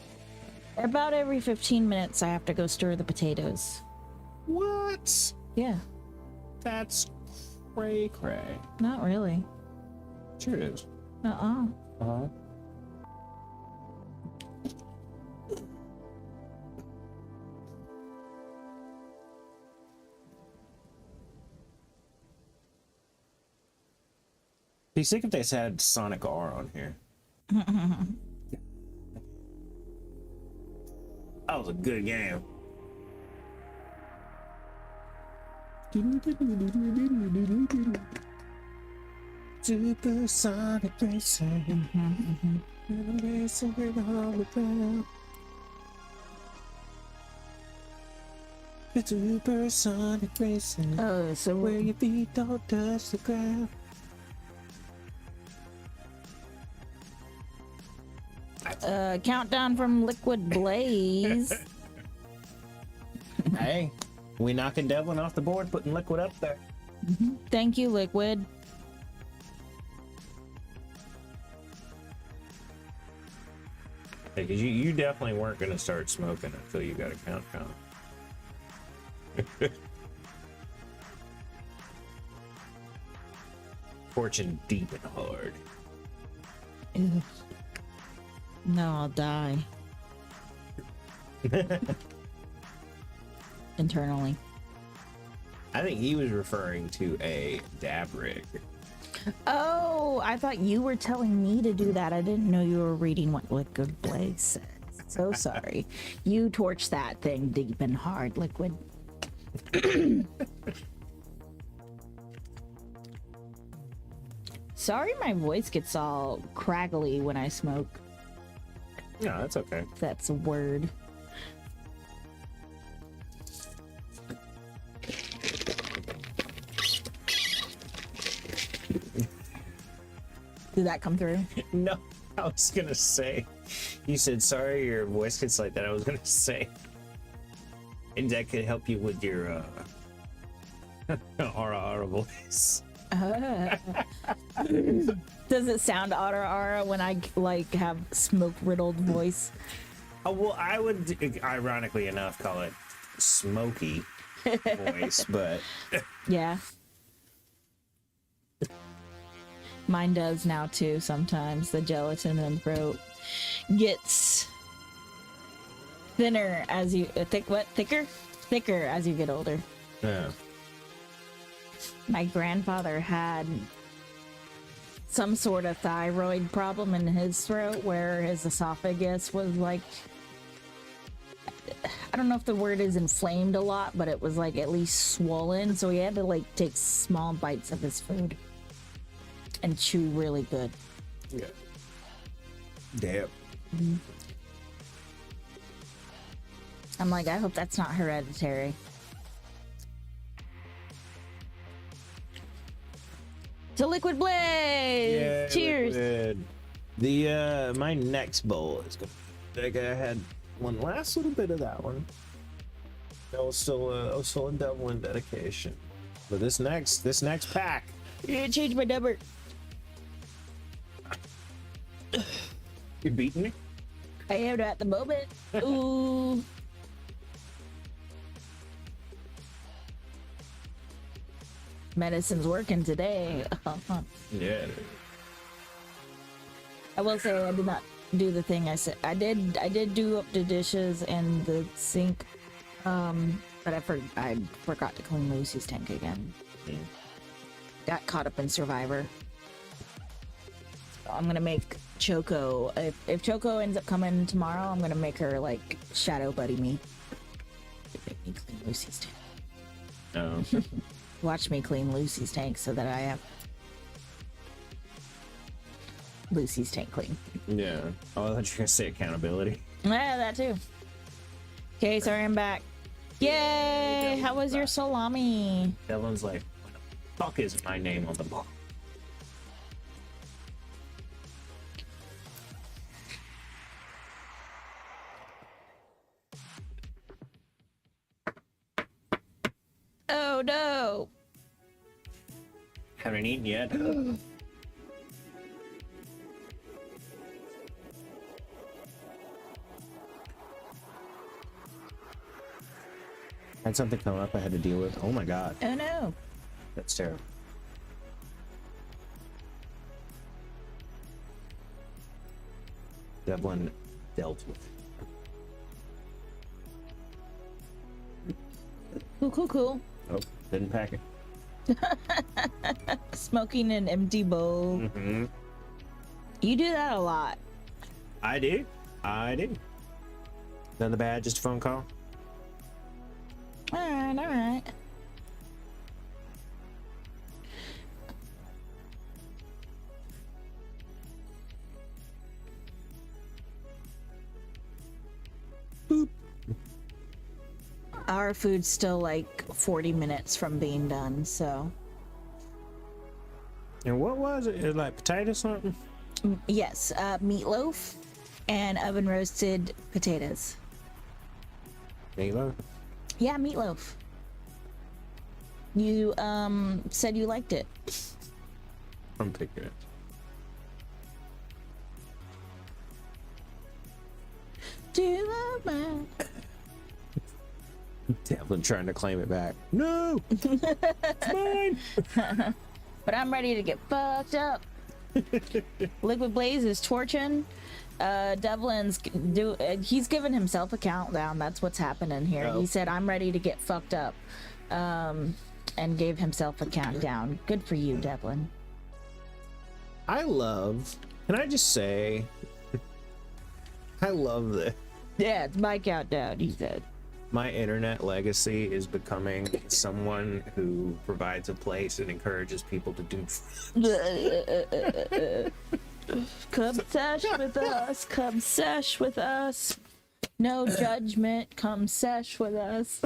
About every 15 minutes, I have to go stir the potatoes. What? Yeah. That's cray cray. Not really. Sure it is. Uh-uh. Uh-huh. Be sick if they had Sonic R on here. That was a good game. Supersonic racing. Racing all around. Supersonic racing. Oh, so Where your feet don't touch the ground. countdown from Liquid Blaze. Hey, we knocking Devlin off the board, putting Liquid up there. Thank you, Liquid. Because you definitely weren't going to start smoking until you got a countdown. Fortune deep and hard. Ew. No, I'll die. Internally. I think he was referring to a dab rig. Oh, I thought you were telling me to do that. I didn't know you were reading what Liquid Blaze said. So sorry. You torch that thing deep and hard, Liquid. Sorry my voice gets all craggly when I smoke. No, that's okay. If that's a word. Did that come through? No, I was gonna say. You said sorry, your voice gets like that. I was gonna say, and that could help you with your aura voice. Does it sound aura when I like have smoke riddled voice? Oh well, I would, ironically enough, call it smoky voice, but Yeah. Mine does now too sometimes. The gelatin in the throat gets thinner as you thicker as you get older. yeah. My grandfather had some sort of thyroid problem in his throat where his esophagus was like, I don't know if the word is inflamed a lot, but it was like at least swollen, so he had to like take small bites of his food and chew really good. Yeah. Damn. I'm like, I hope that's not hereditary. To Liquid Blaze! Yeah, Cheers! Liquid. The my next bowl is gonna. Like I had one last little bit of that one. I was still a Devlin dedication. But this next pack. Yeah, change my number. You're beating me? I am at the moment. Ooh. Medicine's working today. Yeah. I will say I did not do the thing I said. I did do up the dishes and the sink, but I forgot to clean Lucy's tank again. Got caught up in Survivor. So I'm gonna make Choco. If Choco ends up coming tomorrow, I'm gonna make her like shadow buddy me. Make me clean Lucy's tank. Oh. Watch me clean Lucy's tank so that I have Lucy's tank clean. Yeah. Oh, I thought you were gonna say accountability. Yeah, that too. Okay, sorry, I'm back. Yay! How was your salami? Devlin's like, what the fuck is my name on the book? Oh no! Haven't eaten yet. Had something come up I had to deal with. Oh my god, Oh no! that's terrible. Devlin dealt with it. Cool. Oh, didn't pack it. Smoking an empty bowl. Mm-hmm. You do that a lot. I do. Nothing bad, just a phone call. Alright. Boop. Our food's still like 40 minutes from being done, so. And what was it? It like potato something? Yes, meatloaf and oven roasted potatoes. Meatloaf. Yeah, meatloaf. You said you liked it. I'm picking it. Do I mind? Devlin trying to claim it back. No, it's mine. But I'm ready to get fucked up. Liquid Blaze is torching. Devlin's he's given himself a countdown. That's what's happening here. Oh. He said, "I'm ready to get fucked up," and gave himself a countdown. Good for you, Devlin. I love. Can I just say? I love this. Yeah, it's my countdown. He said. My internet legacy is becoming someone who provides a place and encourages people to do. Come sesh with us. Come sesh with us. No judgment. Come sesh with us.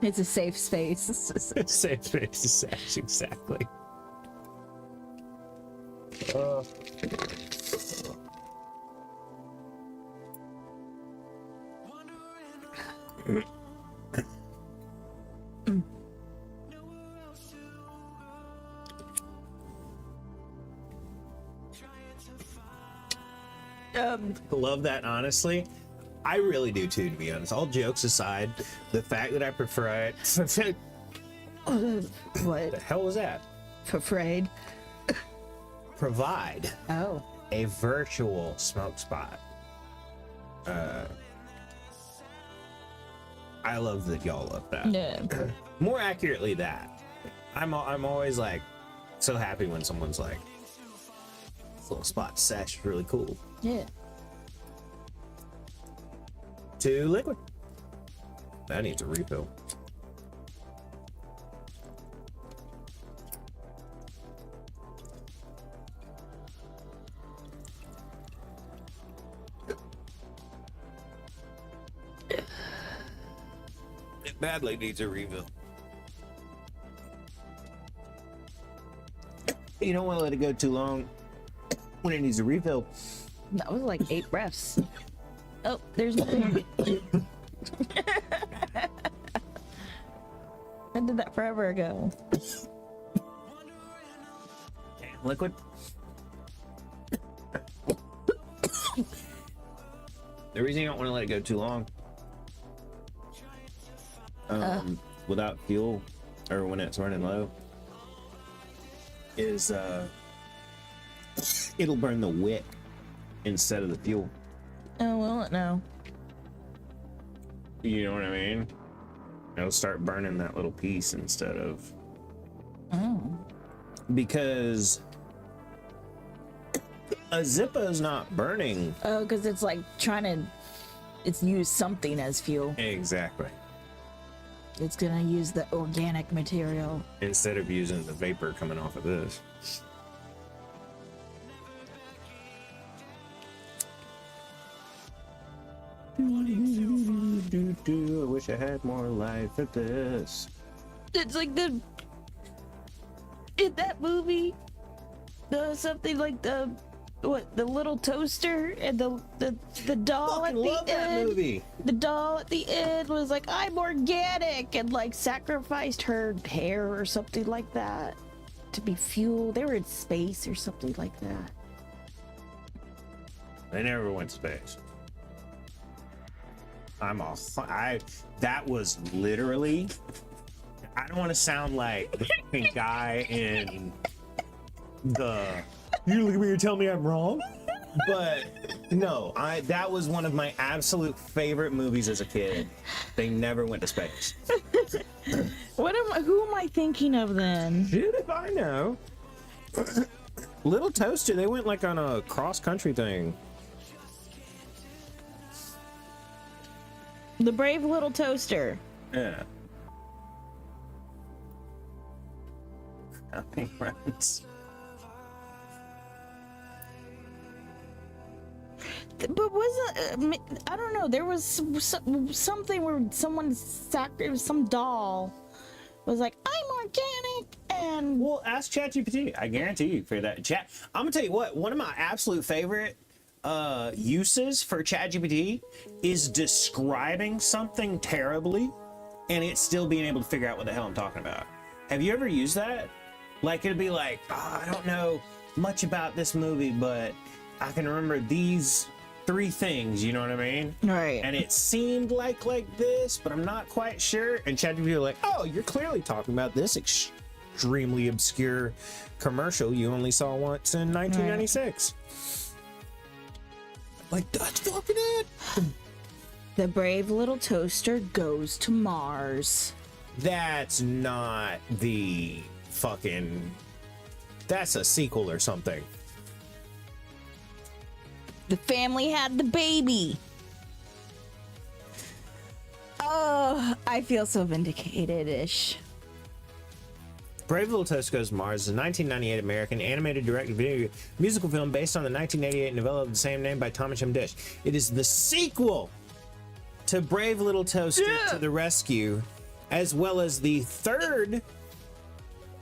It's a safe space. Safe space, exactly. Love that, honestly. I really do too, to be honest. All jokes aside, the fact that I prefer it. What? The hell was that? Afraid? Provide Oh. a virtual smoke spot. I love that y'all love that. Yeah. More accurately, that I'm always like so happy when someone's like, this little spot sesh really cool. Yeah. To liquid. That needs a refill. It badly needs a refill. You don't want to let it go too long when it needs a refill. That was like 8 breaths. Oh, there's nothing. I did that forever ago. Damn, liquid. The reason you don't want to let it go too long, without fuel, or when it's running low, is it'll burn the wick instead of the fuel. Oh, will it now? You know what I mean? It'll start burning that little piece instead of. Oh. Because a Zippo is not burning. Oh, because it's like it's used something as fuel. Exactly. It's gonna use the organic material. Instead of using the vapor coming off of this. I wish I had more life at this. It's like in that movie, something like the little toaster and the doll at Fucking the love that end. movie. The doll at the end was like, I'm organic, and like sacrificed her hair or something like that to be fuel. They were in space or something like that. They never went to space. That was literally. I don't want to sound like the fucking guy in the. You look at me and tell me I'm wrong, but no, that was one of my absolute favorite movies as a kid. They never went to space. Who am I thinking of then? Shit if I know. Little Toaster, they went like on a cross country thing. The Brave Little Toaster. Yeah. How many rounds? But wasn't I don't know? There was something where some doll was like, "I'm organic," and Well, ask ChatGPT. I guarantee you for that. Chat. I'm gonna tell you what. One of my absolute favorite uses for ChatGPT is describing something terribly, and it still being able to figure out what the hell I'm talking about. Have you ever used that? Like it'd be like, oh, I don't know much about this movie, but I can remember these 3 things, you know what I mean? right. And it seemed like this, but I'm not quite sure. And ChatGPT was like, oh, you're clearly talking about this extremely obscure commercial you only saw once in 1996. Like, that's fucking it. The Brave Little Toaster goes to Mars. That's not the fucking. That's a sequel or something. The family had the baby. Oh, I feel so vindicated-ish. Brave Little Toaster Goes to Mars is a 1998 American animated direct-to-video musical film based on the 1988 novella of the same name by Thomas M. Dish. It is the sequel to Brave Little Toaster to the Rescue, as well as the 3rd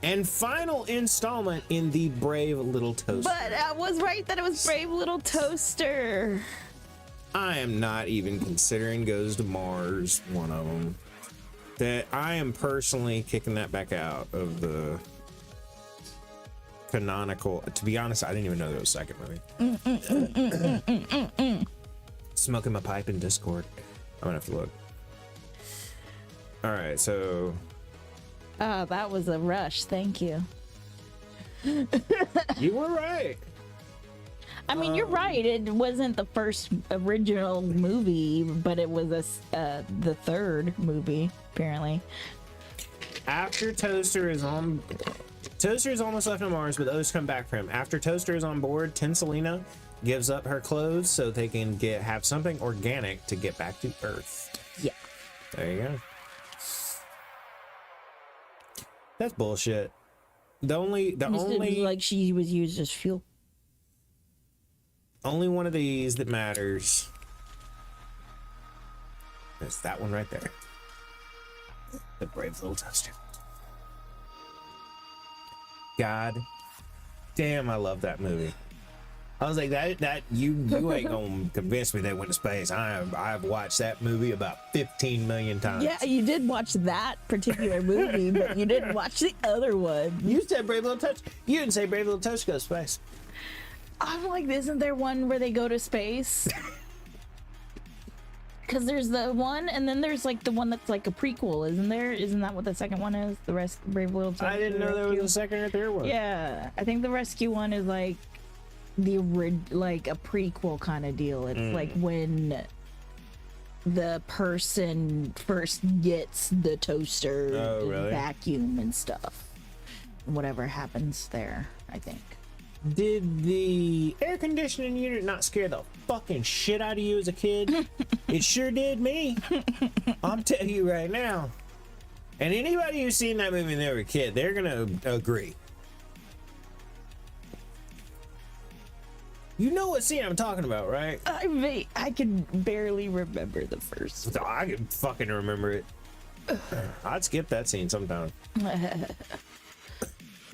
and final installment in the Brave Little Toaster. But I was right that it was Brave Little Toaster. I am not even considering Goes to Mars one of them. That I am personally kicking that back out of the canonical. To be honest, I didn't even know there was a second movie. Smoking my pipe in Discord. I'm gonna have to look. All right, so Oh, that was a rush. Thank you. you were right. I mean, you're right. It wasn't the first original movie, but it was the 3rd movie, apparently. After Toaster is almost left on Mars, but those come back for him. After Toaster is on board, Tinselina gives up her clothes so they can have something organic to get back to Earth. Yeah. There you go. That's bullshit. The only like she was used as fuel. only one of these that matters is that one right there. The Brave Little Toaster. God damn, I love that movie. I was like, that you ain't gonna convince me they went to space. I've watched that movie about 15 million times. Yeah, you did watch that particular movie, but you didn't watch the other one. You said Brave Little Toaster. You didn't say Brave Little Toaster goes to space. I'm like, isn't there one where they go to space? Because there's the one, and then there's like the one that's like a prequel, isn't there? Isn't that what the second one is? The Brave Little Toaster. I didn't know there was a second or third one. Yeah, I think the rescue one is like like a prequel kind of deal. It's like when the person first gets the toaster Oh, really? vacuum and stuff. Whatever happens there, I think. Did the air conditioning unit not scare the fucking shit out of you as a kid? It sure did me. I'm telling you right now. And anybody who's seen that movie when they were a kid, they're gonna agree. You know what scene I'm talking about, right? I can barely remember the first. I can fucking remember it. I'd skip that scene sometime.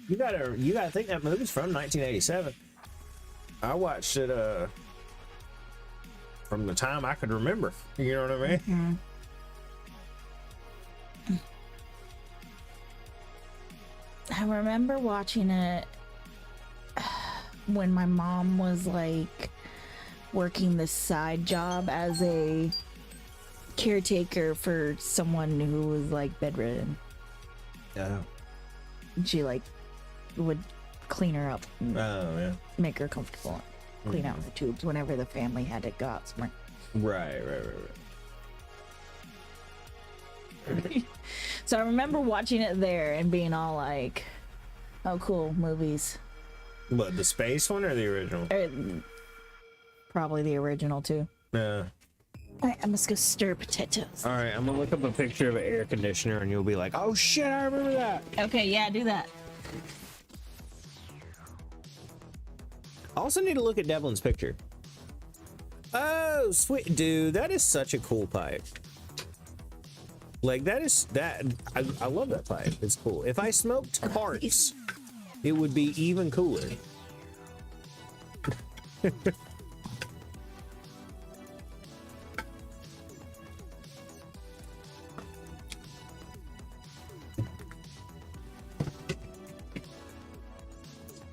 You gotta think that movie's from 1987. I watched it from the time I could remember. You know what I mean? I remember watching it when my mom was like working this side job as a caretaker for someone who was like bedridden. Yeah. She like would clean her up and Oh yeah. make her comfortable and clean out the tubes whenever the family had to go out somewhere. Right. So I remember watching it there and being all like, oh cool, movies. What, the space one or the original? Probably the original too. Yeah. Alright, I must go stir potatoes. All right, I'm gonna look up a picture of an air conditioner, and you'll be like, "Oh shit, I remember that." Okay, yeah, do that. I also need to look at Devlin's picture. Oh, sweet dude, that is such a cool pipe. Like that. I love that pipe. It's cool. If I smoked carts, it would be even cooler.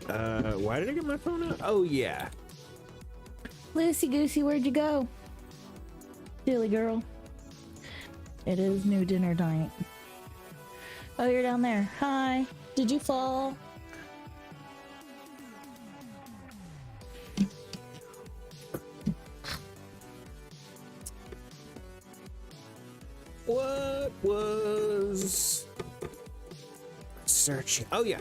Why did I get my phone out? Oh yeah. Lucy Goosey, where'd you go? Silly girl. It is new dinner night. Oh, you're down there. Hi. Did you fall? What was searching? Oh yeah.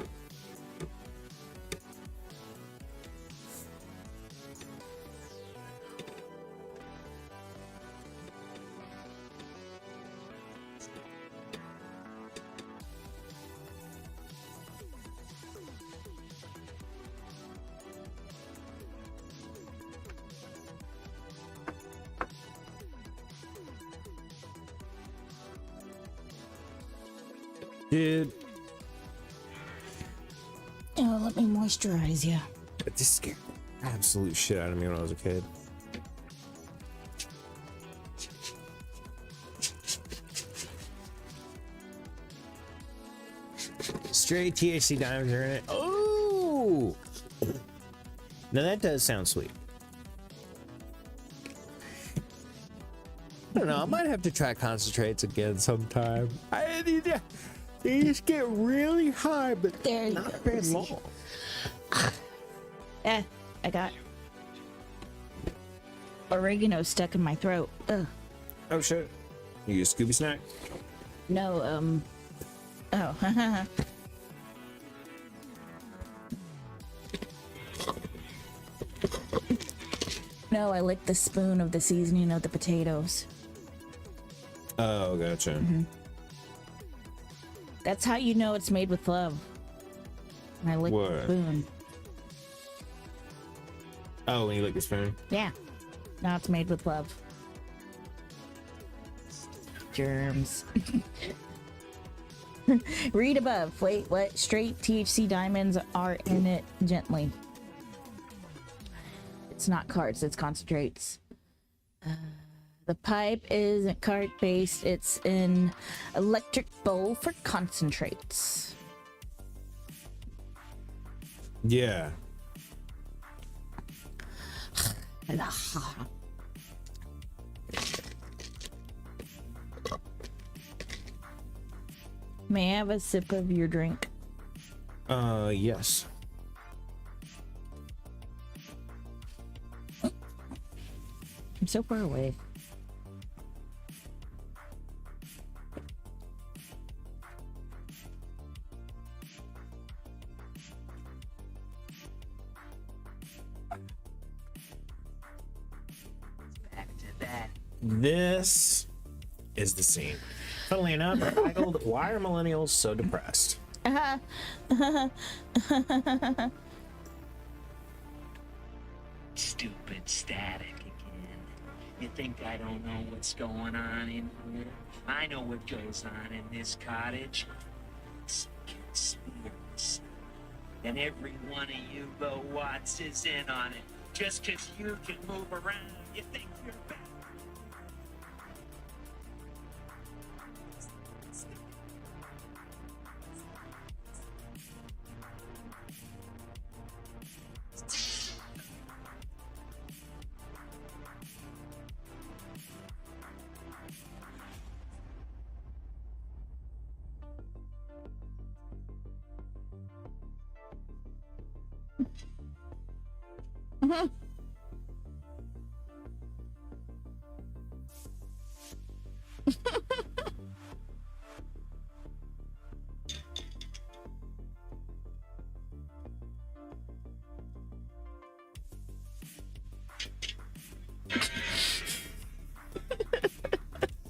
Dude, Oh, let me moisturize you. this scared the absolute shit out of me when I was a kid. Straight THC diamonds are in it. Oh! Now that does sound sweet. I don't know. I might have to try concentrates again sometime. I need to. They just get really high, but There you not go. very long. I got oregano stuck in my throat. Ugh. Oh shit! You use Scooby snack? No, oh. No, I licked the spoon of the seasoning of the potatoes. Oh, gotcha. That's how you know it's made with love. When I lick the What? spoon. Oh, when you lick the spoon. Yeah. Now it's made with love. Germs. Read above. Wait, what? Straight THC diamonds are in it gently. It's not carts, it's concentrates. The pipe isn't cart based, it's an electric bowl for concentrates. Yeah. May I have a sip of your drink? Yes. I'm so far away. this is the scene. Funnily enough, titled "Why Are Millennials So Depressed?" Stupid static again. You think I don't know what's going on in here? I know what goes on in this cottage. It's a conspiracy. And every one of you low watts is in on it. Just 'cause you can move around, you think you're better.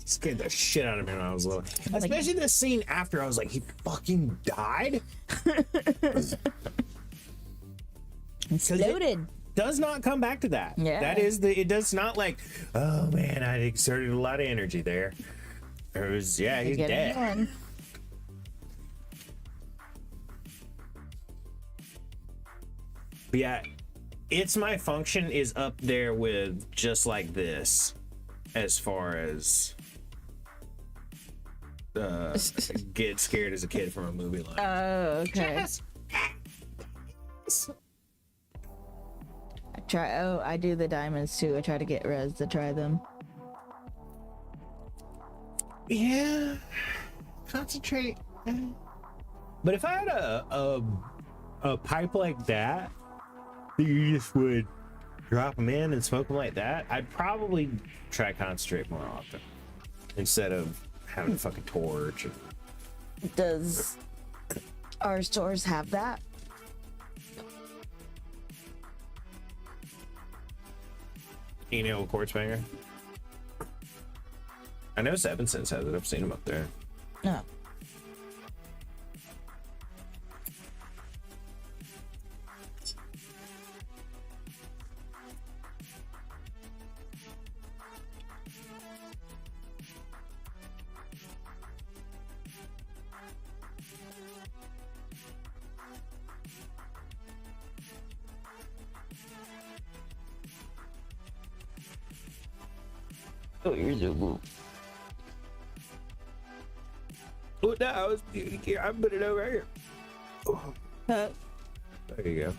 Scared the shit out of me when I was little. Especially the scene after. I was like, he fucking died? Exploded. Does not come back to that. Yeah. That is the. It does not like. Oh man, I exerted a lot of energy there. It was yeah, he's Get dead. anyone. But yeah, It's My Function is up there with Just Like This, as far as get scared as a kid from a movie line. Oh, okay. I do the diamonds too. I try to get Rez to try them. Yeah, concentrate. But if I had a pipe like that, you just would drop them in and smoke them like that, I'd probably try to concentrate more often instead of having a fucking torch. Does our stores have that? You know, quartz banger. I know Seven Cents has it. I've seen him up there. No. Oh, here's a whoop. Oh, no, I was here. I put it over here. Oh, there you go.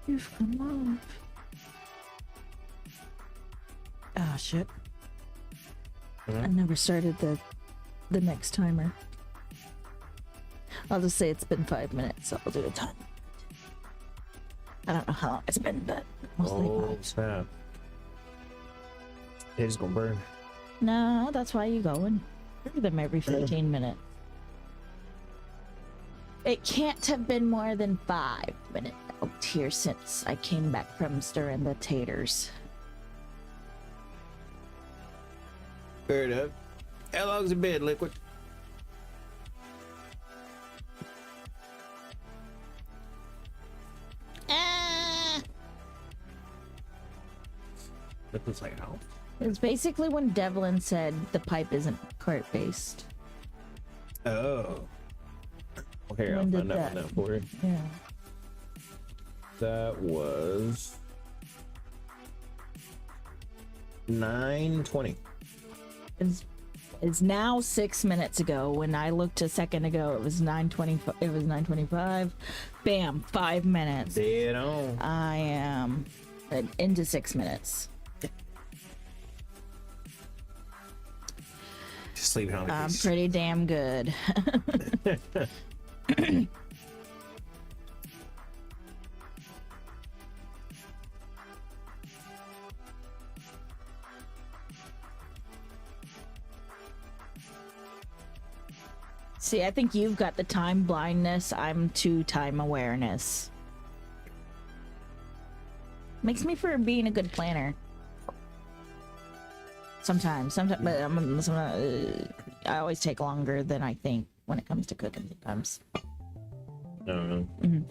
You've come on. Oh shit. I never started the next timer. I'll just say it's been 5 minutes, so I'll do a time. I don't know how long it's been, but mostly Oh, 5. snap. It's gonna burn. No, that's why you go and do them every 15 minutes. It can't have been more than 5 minutes out here since I came back from stirring the taters. Fair enough. How long's it been, Liquid? Liquid's like, how? It's basically when Devlin said the pipe isn't cart based. Oh. Okay, I'll When did find out that- now for you. Yeah. That was 9:20. It's now 6 minutes ago. When I looked a second ago, it was 9:20. It was 9:25. Bam, 5 minutes. Dead on. I am into 6 minutes. Just leave it on the I'm piece. pretty damn good. See, I think you've got the time blindness. I'm too time awareness. Makes me for being a good planner. Sometimes, but I always take longer than I think when it comes to cooking. Sometimes. I don't know.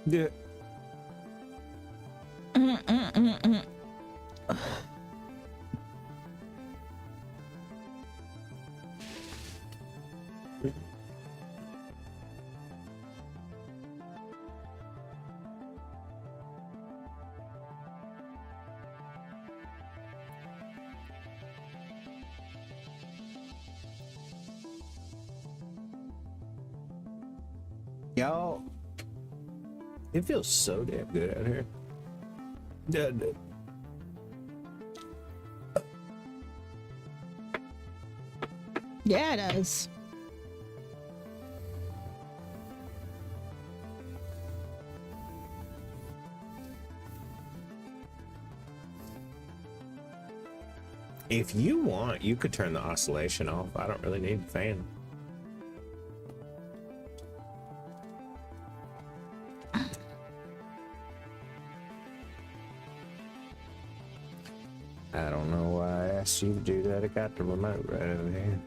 Yeah. Y'all, it feels so damn good out here. Yeah, it does. If you want, you could turn the oscillation off. I don't really need the fan. I don't know why I asked you to do that. I got the remote right over here.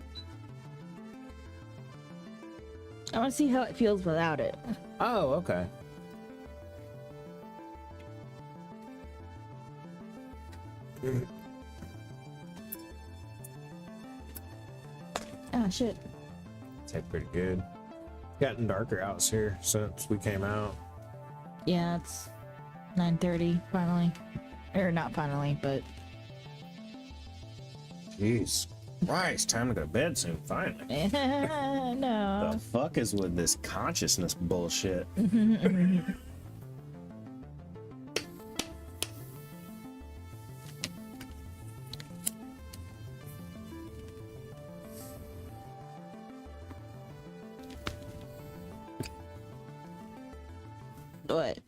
I want to see how it feels without it. Oh, okay. Ah, shit. That's pretty good. Gotten darker out here since we came out. Yeah, it's 9:30 finally. Or not finally, but Jeez. Christ, time to go to bed soon, finally. no. The fuck is with this consciousness bullshit? What?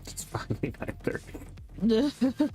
It's finally 9:30.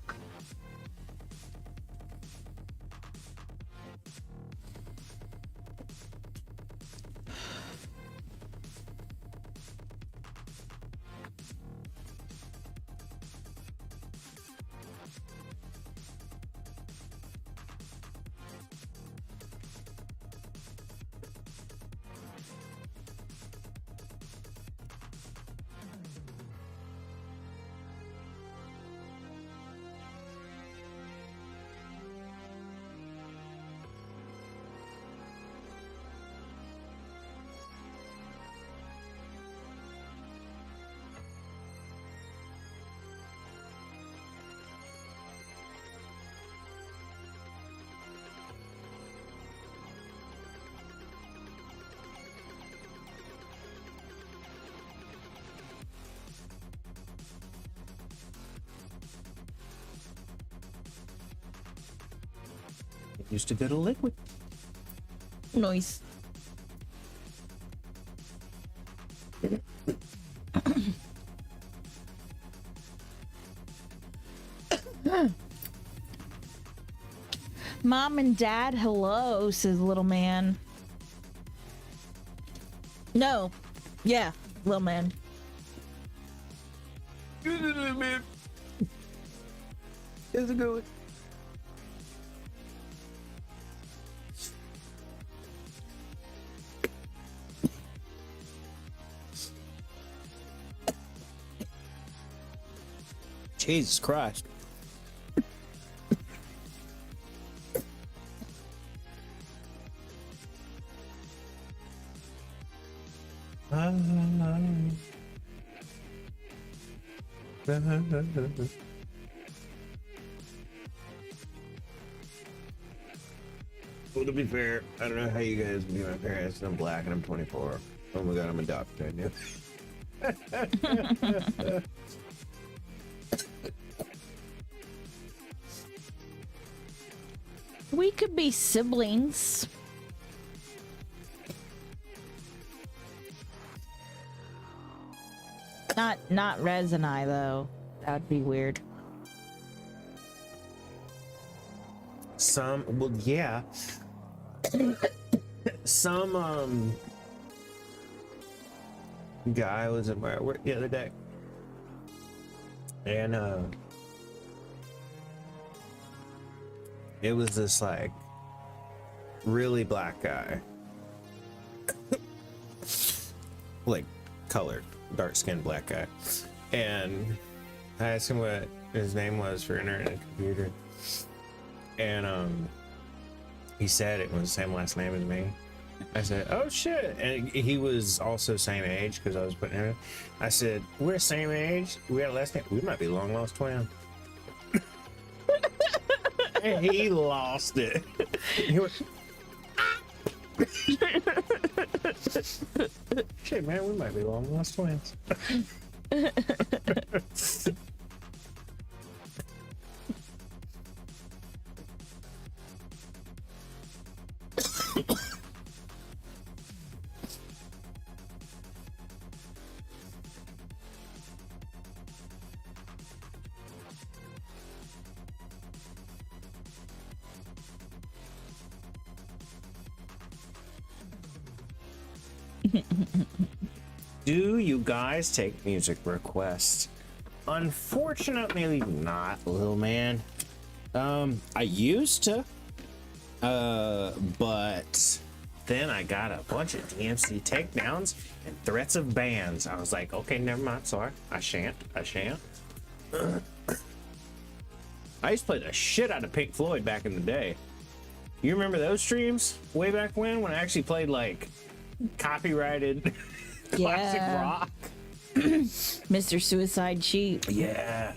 Used to go to liquid. Noise. Mom and Dad, hello, says little man. No. Yeah, little man. Man. How's it going? Jesus Christ. Well, to be fair, I don't know how you guys view my parents. I'm black and I'm 24. Oh my god, I'm adopted. I knew. We could be siblings. Not Rez and I though. That'd be weird. Well, yeah. Some guy was at my work the other day, and it was this like really black guy, like colored, dark skinned black guy, and I asked him what his name was for internet and computer, and he said it was the same last name as me. I said, oh shit. And he was also same age because I was putting him in. I said, we're the same age. We got last name. We might be long lost twins. And he lost it. He went, shit, man, we might be long lost twins. Do you guys take music requests? Unfortunately not, little man. I used to, but then I got a bunch of DMC takedowns and threats of bans. I was like, okay, never mind, sorry, I shan't. I used to play the shit out of Pink Floyd back in the day. You remember those streams way back when I actually played like copyrighted classic rock? Mr. Suicide Sheep. Yeah.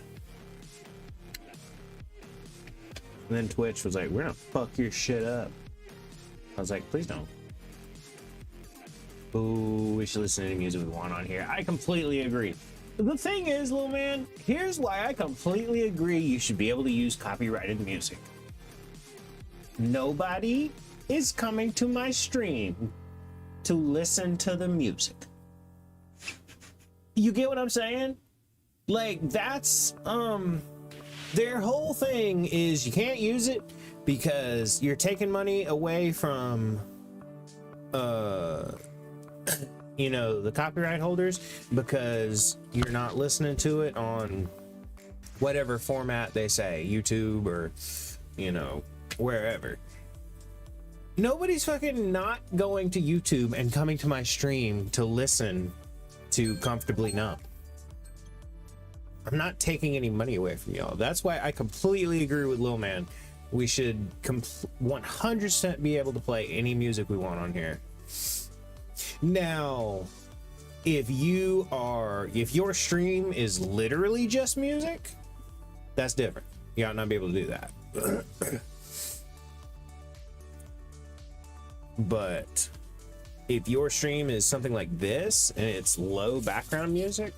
And then Twitch was like, we're gonna fuck your shit up. I was like, please don't. Ooh, we should listen to any music we want on here. I completely agree. The thing is, little man, here's why I completely agree you should be able to use copyrighted music. Nobody is coming to my stream to listen to the music. You get what I'm saying? Like, that's their whole thing is you can't use it because you're taking money away from you know, the copyright holders because you're not listening to it on whatever format they say, YouTube or, you know, wherever. Nobody's fucking not going to YouTube and coming to my stream to listen to Comfortably Numb. I'm not taking any money away from y'all. That's why I completely agree with Lil Man. We should 100% be able to play any music we want on here. Now, if your stream is literally just music, that's different. You ought not be able to do that. But if your stream is something like this and it's low background music,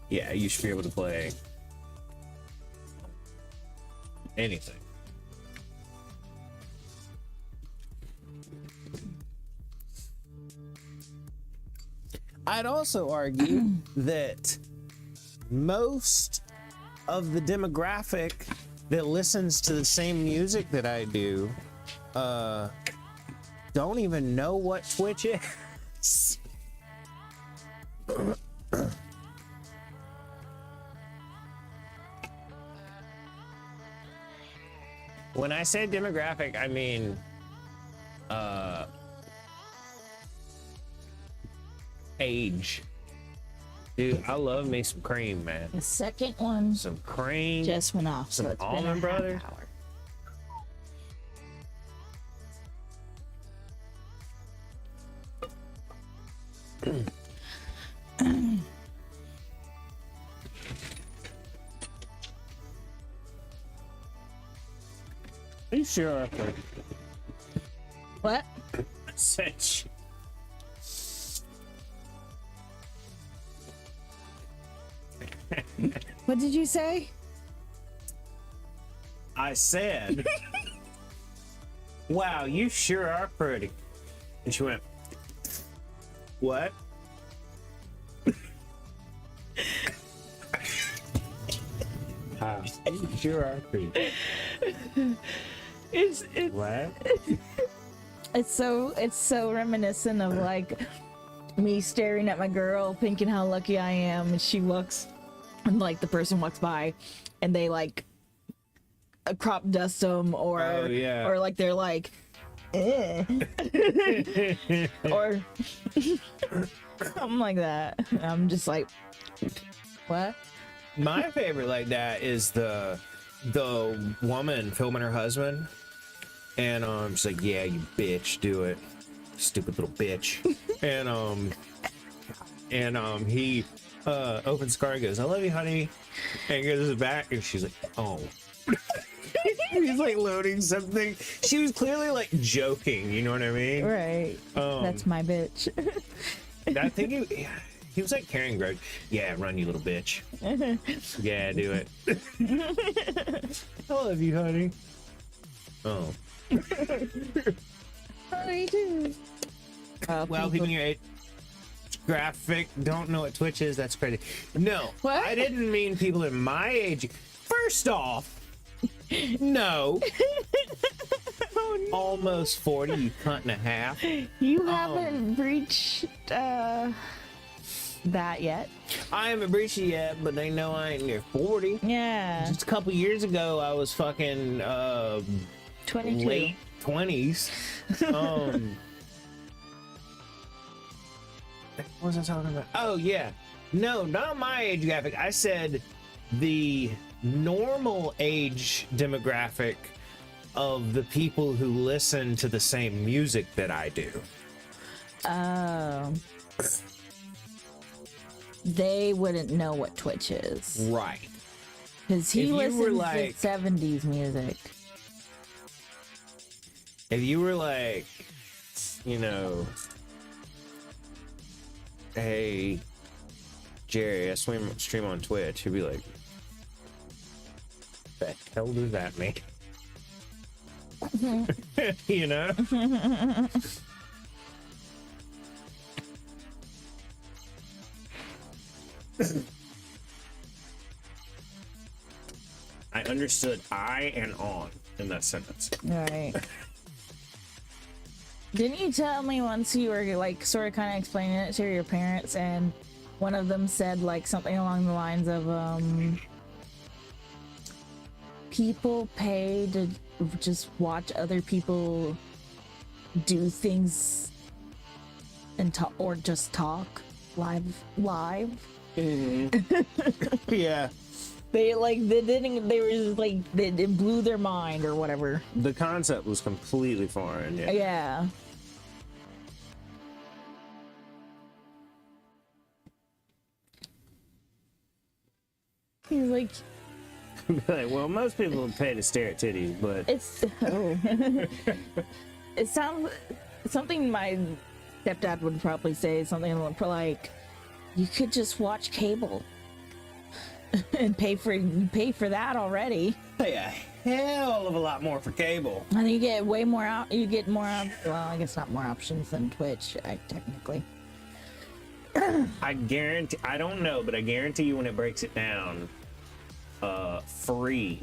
yeah, you should be able to play anything. I'd also argue that most of the demographic that listens to the same music that I do don't even know what Twitch is. When I say demographic, I mean age. Dude, I love me some cream, man. The second one Some cream. just went off. Some So it's been Almond a Brothers. half hour. sure are pretty. What? I said What did you say? I said, wow, you sure are pretty. And she went, what? Wow, you sure are pretty. It's What? it's so reminiscent of like me staring at my girl, thinking how lucky I am, and she walks, and like the person walks by, and they like crop dust them, or Oh, yeah. or like they're like, eh. or something like that. I'm just like, what? My favorite like that is the woman filming her husband, and she's like, "Yeah, you bitch, do it, stupid little bitch." and he opens the car and goes, "I love you, honey," and goes to the back, and she's like, "Oh." He's like loading something. She was clearly like joking, you know what I mean? Right. That's my bitch. I think he was like carrying grudge. Yeah, run, you little bitch. Yeah, do it. I love you, honey. Oh. I do. Well, people your age, graphic, don't know what Twitch is. That's crazy. No, What? I didn't mean people in my age. First off, no. Almost 40, you cunt and a half. You haven't reached that yet. I haven't breached it yet, but they know I ain't near 40. Yeah. Just a couple years ago, I was fucking 22. late 20s. What was I talking about? Oh, yeah. No, not my age graphic. I said the normal age demographic of the people who listen to the same music that I do. They wouldn't know what Twitch is. Right. Because he If you were listens like- to 70s music. If you were like, you know, hey, Jerry, I stream on Twitch, you'd be like, the hell does that mean? You know? I understood I and on in that sentence. Right. Didn't you tell me once you were like sort of kind of explaining it to your parents, and one of them said like something along the lines of people pay to just watch other people do things and talk, or just talk live. Yeah. They like they didn't. They were just like it blew their mind or whatever. The concept was completely foreign. Yeah. Yeah. He's like, Like, well, most people would pay to stare at titties, but it's. Oh. It sounds something my stepdad would probably say. Something like, you could just watch cable and pay for that already. pay a hell of a lot more for cable. And you get way more out. You get more. Well, I guess not more options than Twitch, technically. I guarantee, I don't know, but I guarantee you when it breaks it down, free.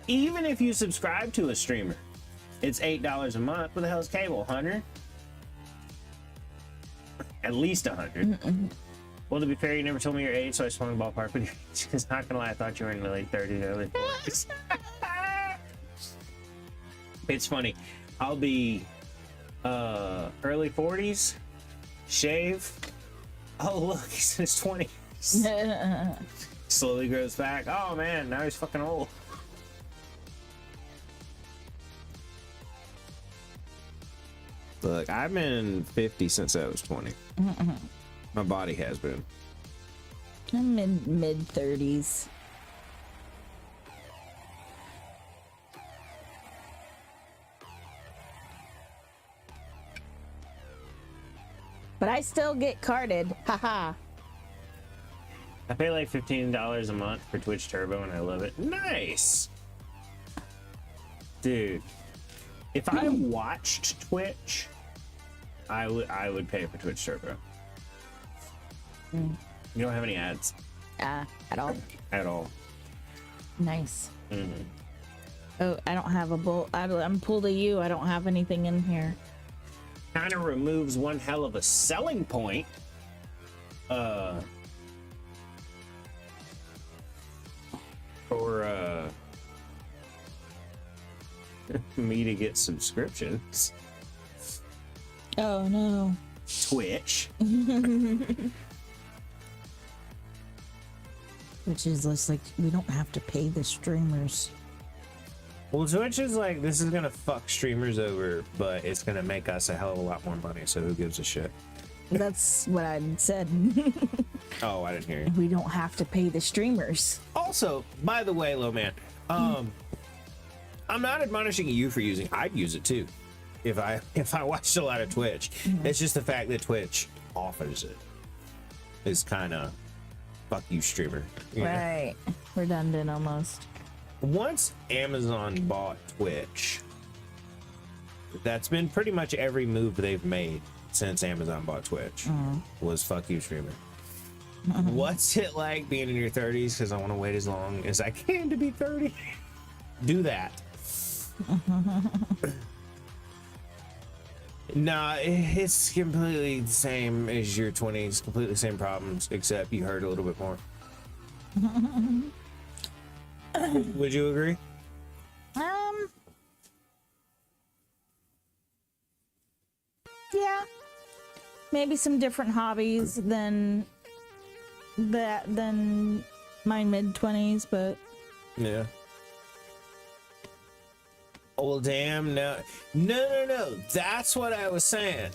Even if you subscribe to a streamer, it's $8 a month. What the hell is cable? 100? At least 100. Well, to be fair, you never told me your age, so I just wanted to ballpark with you. Just not gonna lie, I thought you were in the late 30s, early 40s. It's funny. I'll be early 40s, shave. Oh, look, he's in his 20s. Slowly grows back. Oh man, now he's fucking old. Look, I've been 50 since I was 20. My body has been. I'm in mid 30s. But I still get carded. Haha. I pay like $15 a month for Twitch Turbo and I love it. Nice! Dude, if I watched Twitch, I would pay for Twitch Turbo. You don't have any ads At all. at all. Nice. Mm-hmm. Oh, I don't have a bull. I'm pulled to you. I don't have anything in here. Kind of removes one hell of a selling point. For me to get subscriptions. Oh no. Twitch. Which is just like we don't have to pay the streamers. Well, Twitch is like, this is gonna fuck streamers over, but it's gonna make us a hell of a lot more money, so who gives a shit? That's what I said. Oh, I didn't hear you. We don't have to pay the streamers. Also, by the way, Low Man, I'm not admonishing you for using. I'd use it too, if I watched a lot of Twitch. It's just the fact that Twitch offers it is kind of fuck you, streamer. You know? Right. Redundant almost. Once Amazon bought Twitch, that's been pretty much every move they've made since Amazon bought Twitch was fuck you, streamer. What's it like being in your 30s? Because I want to wait as long as I can to be 30. Do that. Nah, it's completely the same as your 20s. Completely same problems, except you hurt a little bit more. Would you agree? Yeah. Maybe some different hobbies than my mid-20s, but Yeah. Oh, damn, no. That's what I was saying.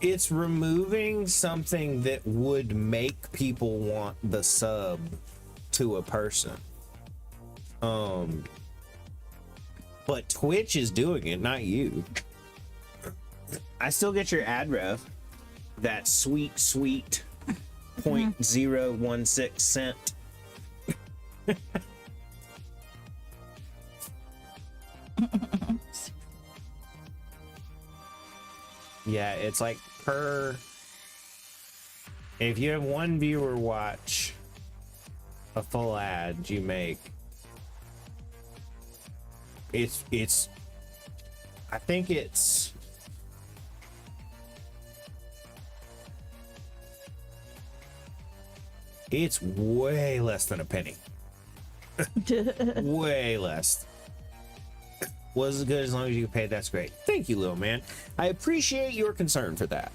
It's removing something that would make people want the sub to a person. But Twitch is doing it, not you. I still get your ad rev. That sweet 0.016 cent. Yeah, it's like per. If you have one viewer watch a full ad, you make. It's. I think it's. It's way less than a penny. Way less. Was as good as long as you can pay. That's great. Thank you, little man. I appreciate your concern for that.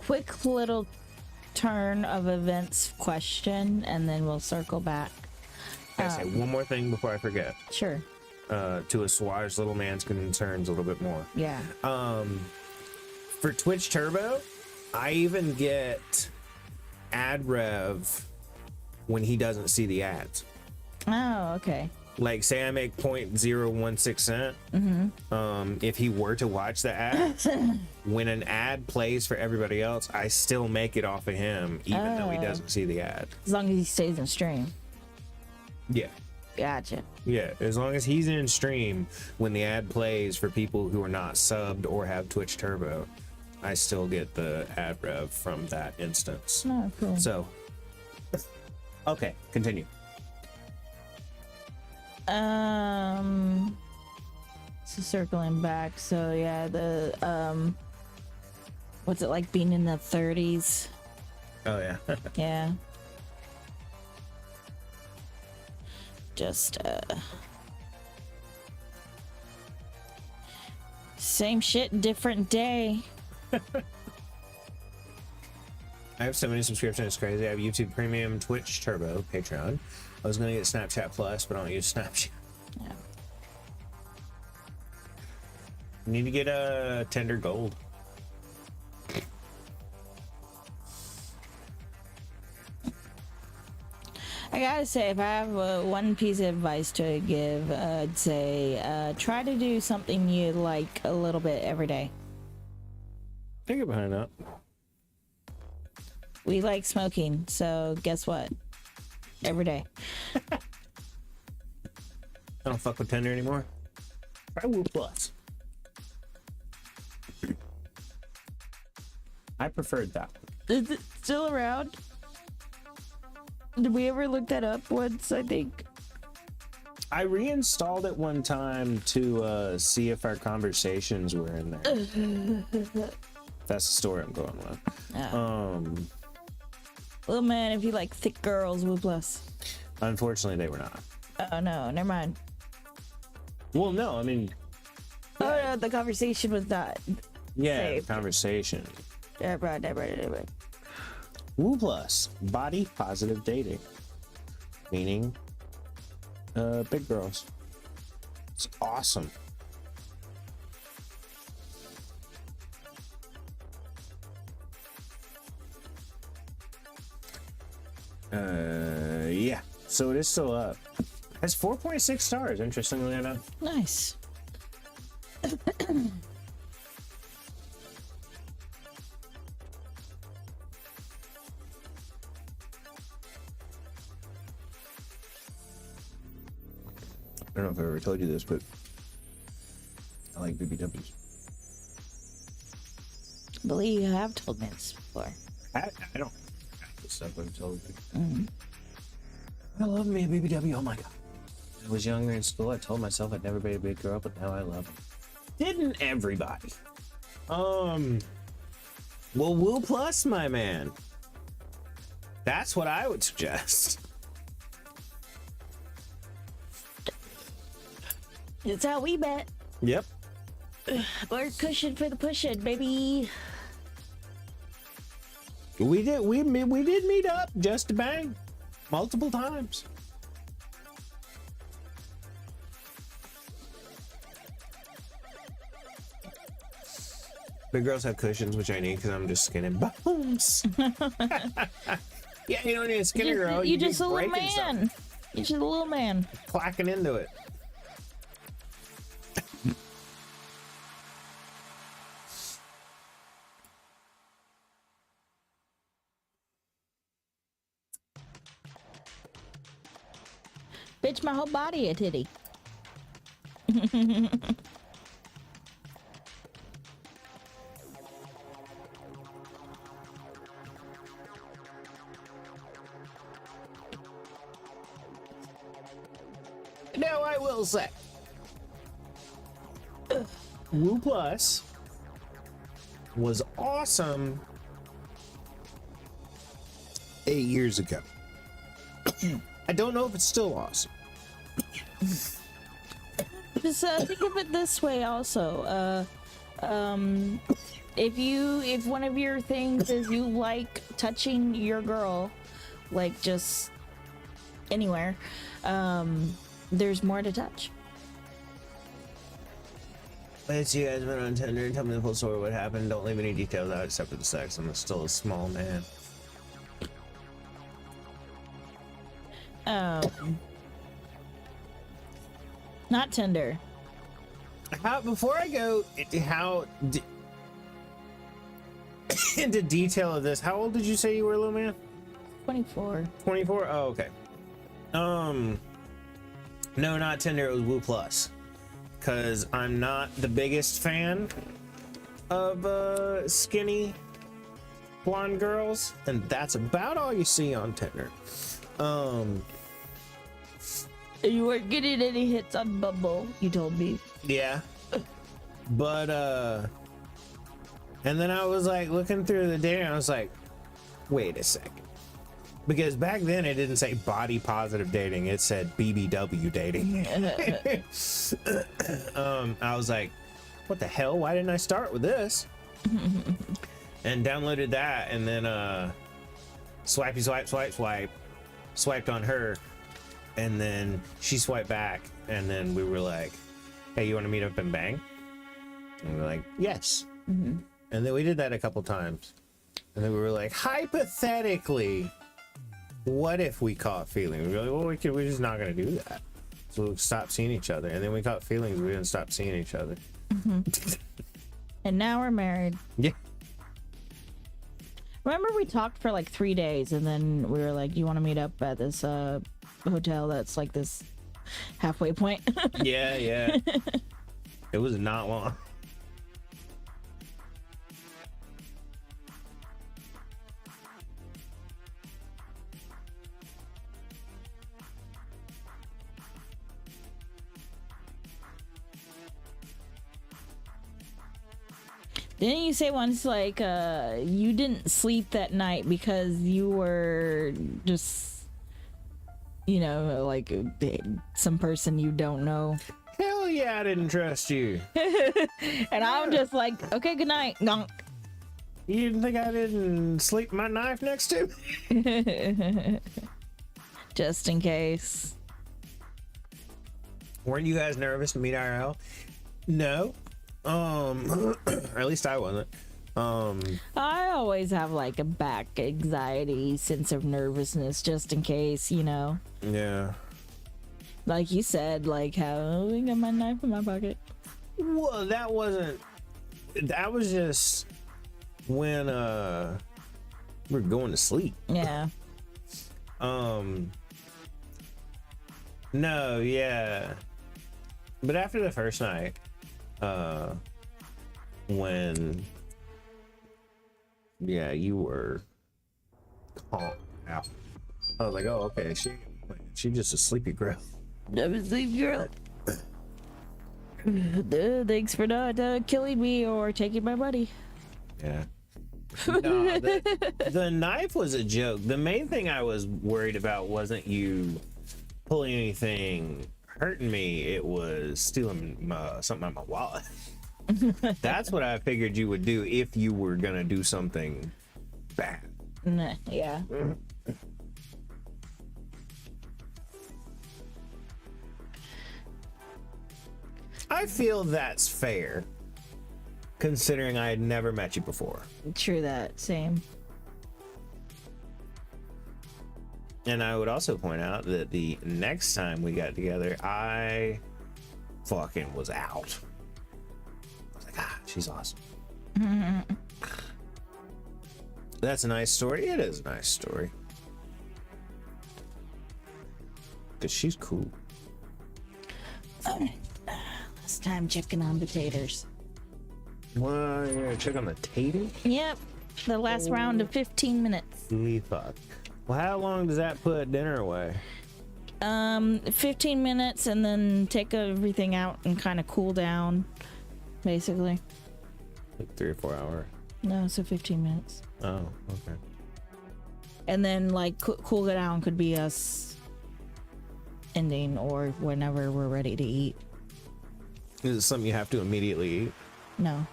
quick little turn of events question, and then we'll circle back. Can I say one more thing before I forget? Sure. To assuage little man's concerns a little bit more. Yeah. For Twitch Turbo, I even get ad rev when he doesn't see the ads. Oh, okay. Like, say I make 0.016 cent. If he were to watch the ad, when an ad plays for everybody else, I still make it off of him, even though he doesn't see the ad. As long as he stays in stream. Yeah. Gotcha. Yeah, as long as he's in stream when the ad plays for people who are not subbed or have Twitch Turbo, I still get the ad rev from that instance. Oh, cool. So, Okay, continue. So circling back, so yeah, the what's it like being in the 30s? oh yeah. Yeah. Just same shit, different day. I have so many subscriptions, it's crazy. I have YouTube Premium, Twitch Turbo, Patreon. I was gonna get Snapchat Plus, but I don't use Snapchat. Yeah. You need to get a tender gold. I gotta say, if I have one piece of advice to give, I'd say try to do something you like a little bit every day. Think behind that. We like smoking, so guess what? Every day. I don't fuck with tender anymore. Try Woo Plus. I preferred that. Is it still around? Did we ever look that up once, I think? I reinstalled it one time to see if our conversations were in there. That's the story I'm going with. Well, man, if you like thick girls, Woo Plus. Unfortunately, they were not. Oh, no, never mind. Well, no, I mean, Oh, no, the conversation was not. yeah, Saved. the conversation. Never. Woo Plus, body positive dating, meaning big girls. It's awesome. Yeah, so it is still up. Has 4.6 stars, interestingly enough. Nice. I don't know if I ever told you this, but I like BBWs. I believe you have told me this before. I don't. This stuff I've told you. I love me a BBW. Oh my god. When I was younger in school, I told myself I'd never be a big girl, but now I love them. Didn't everybody? Well, Woo Plus, my man. That's what I would suggest. It's how we met. Yep. More cushion for the pushing, baby. We did meet up just to bang multiple times. Big girls have cushions, which I need because I'm just skinny bones. Yeah, you don't need a skinny girl. You be just a little breaking man. something, You're just a little man. clacking into it. Bitch, my whole body a titty. Now I will say, Woo Plus was awesome 8 years ago. I don't know if it's still awesome. Just think of it this way also. If one of your things is you like touching your girl, like just anywhere, there's more to touch. Let's you guys went on Tinder and tell me the full story. What happened? Don't leave any details out except for the sex. I'm still a small man. Not Tinder. Before I go into detail of this, how old did you say you were, little man? 24. 24? Oh, okay. No, not Tinder. It was Woo Plus. Because I'm not the biggest fan of skinny blonde girls, and that's about all you see on Tinder. You weren't getting any hits on Bumble, you told me. Yeah. But and then I was like looking through the data and I was like, wait a second. Because back then it didn't say body positive dating, it said BBW dating. I was like, what the hell? Why didn't I start with this? And downloaded that, and then swipey swiped on her, and then she swiped back, and then we were like, hey, you want to meet up and bang? And we were like, yes. Mm-hmm. And then we did that a couple times. And then we were like, hypothetically, what if we caught feelings? We were like, well, we're just not going to do that. So we stopped seeing each other. And then we caught feelings. We didn't stop seeing each other. And now we're married. Yeah. Remember we talked for like 3 days and then we were like, you want to meet up at this hotel that's like this halfway point? Yeah. It was not long. Didn't you say once like you didn't sleep that night because you were just, you know, like some person you don't know? Hell yeah, I didn't trust you. And I'm just like, okay, good night. Gonk. You didn't think I didn't sleep my knife next to me? Just in case. Weren't you guys nervous to meet IRL? No. Or at least I wasn't. I always have like a back anxiety, sense of nervousness, just in case, you know. Yeah. Like you said, like how I got my knife in my pocket. Well, that wasn't. That was just when we were going to sleep. Yeah. No, yeah. But after the first night, when you were calm out, I was like, oh, okay, she just a sleepy girl. I'm a sleepy girl. Thanks for not killing me or taking my money. Yeah. No, the knife was a joke. The main thing I was worried about wasn't you pulling anything hurting me. It was stealing something out of my wallet. That's what I figured you would do if you were gonna do something bad. Nah, yeah. I feel that's fair, considering I had never met you before. True that. Same. And I would also point out that the next time we got together, I fucking was out. I was like, she's awesome. That's a nice story. It is a nice story. Because she's cool. Last time checking on potatoes. Well, you're gonna check on the tater? Yep. The last round of 15 minutes. Holy fuck. Well, how long does that put dinner away? 15 minutes and then take everything out and kind of cool down, basically. Like 3 or 4 hours. No, so 15 minutes. Oh, okay. And then like cool it down could be us ending or whenever we're ready to eat. Is it something you have to immediately eat? No.